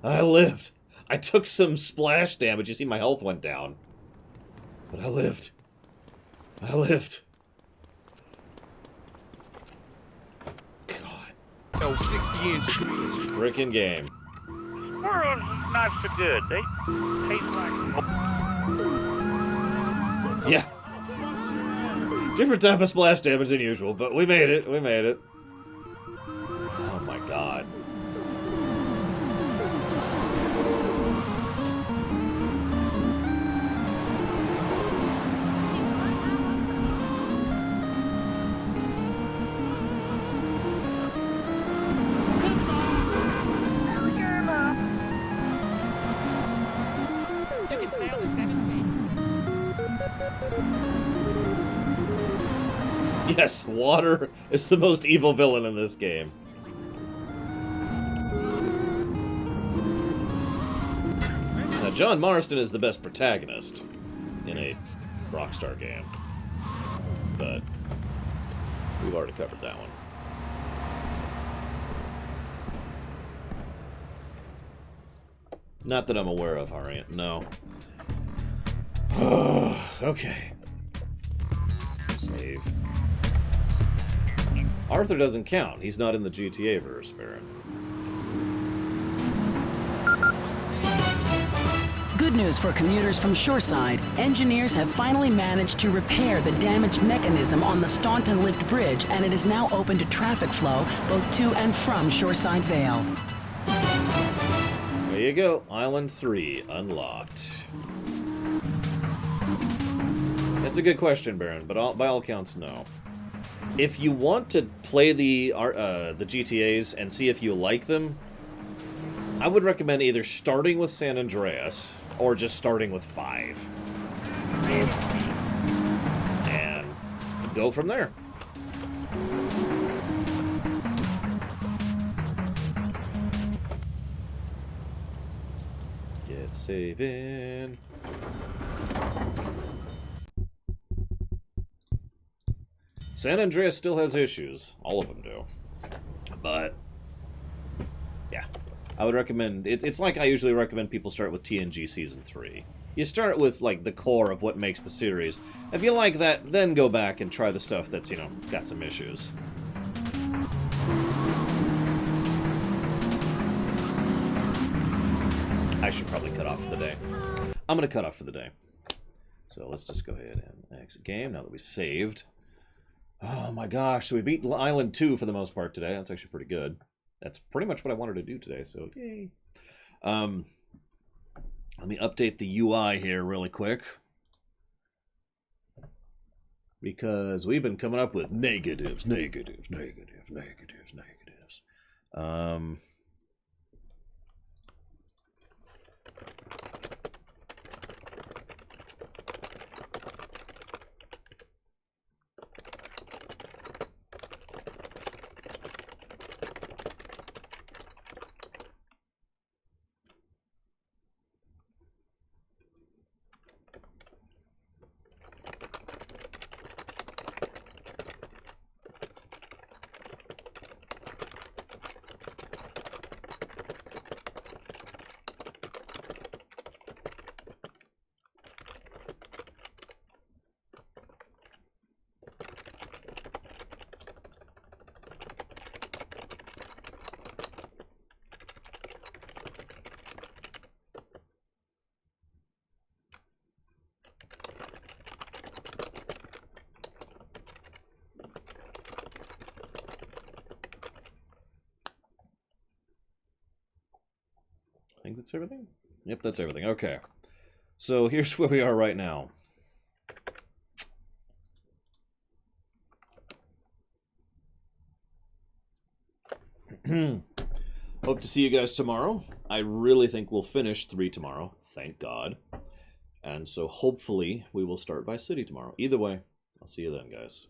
I lived. I took some splash damage. You see my health went down. But I lived. God. Oh, 60-inch. This frickin' game. Squirrels not so good. They taste like... Yeah. Different type of splash damage than usual, but we made it. Oh my god. Yes, water is the most evil villain in this game. John Marston is the best protagonist in a Rockstar game, but we've already covered that one. Not that I'm aware of, Harriet. No. Okay. Save. Arthur doesn't count. He's not in the GTA verse, Baron. Good news for commuters from Shoreside. Engineers have finally managed to repair the damaged mechanism on the Staunton Lift Bridge, and it is now open to traffic flow both to and from Shoreside Vale. There you go. Island 3 unlocked. That's a good question, Baron, but by all accounts, no. If you want to play the GTAs and see if you like them, I would recommend either starting with San Andreas or just starting with 5. And go from there. Get saving. San Andreas still has issues. All of them do. But, yeah. I would recommend... It's like I usually recommend people start with TNG Season 3. You start with, like, the core of what makes the series. If you like that, then go back and try the stuff that's, you know, got some issues. I should probably cut off for the day. I'm going to cut off for the day. So let's just go ahead and exit game now that we've saved. Oh my gosh, so we beat Island 2 for the most part today. That's actually pretty good. That's pretty much what I wanted to do today, so yay. Let me update the UI here really quick. Because we've been coming up with negatives. I think that's everything? Yep, that's everything. Okay. So here's where we are right now. Hope to see you guys tomorrow. I really think we'll finish 3 tomorrow. Thank God. And so hopefully we will start Vice City tomorrow. Either way, I'll see you then, guys.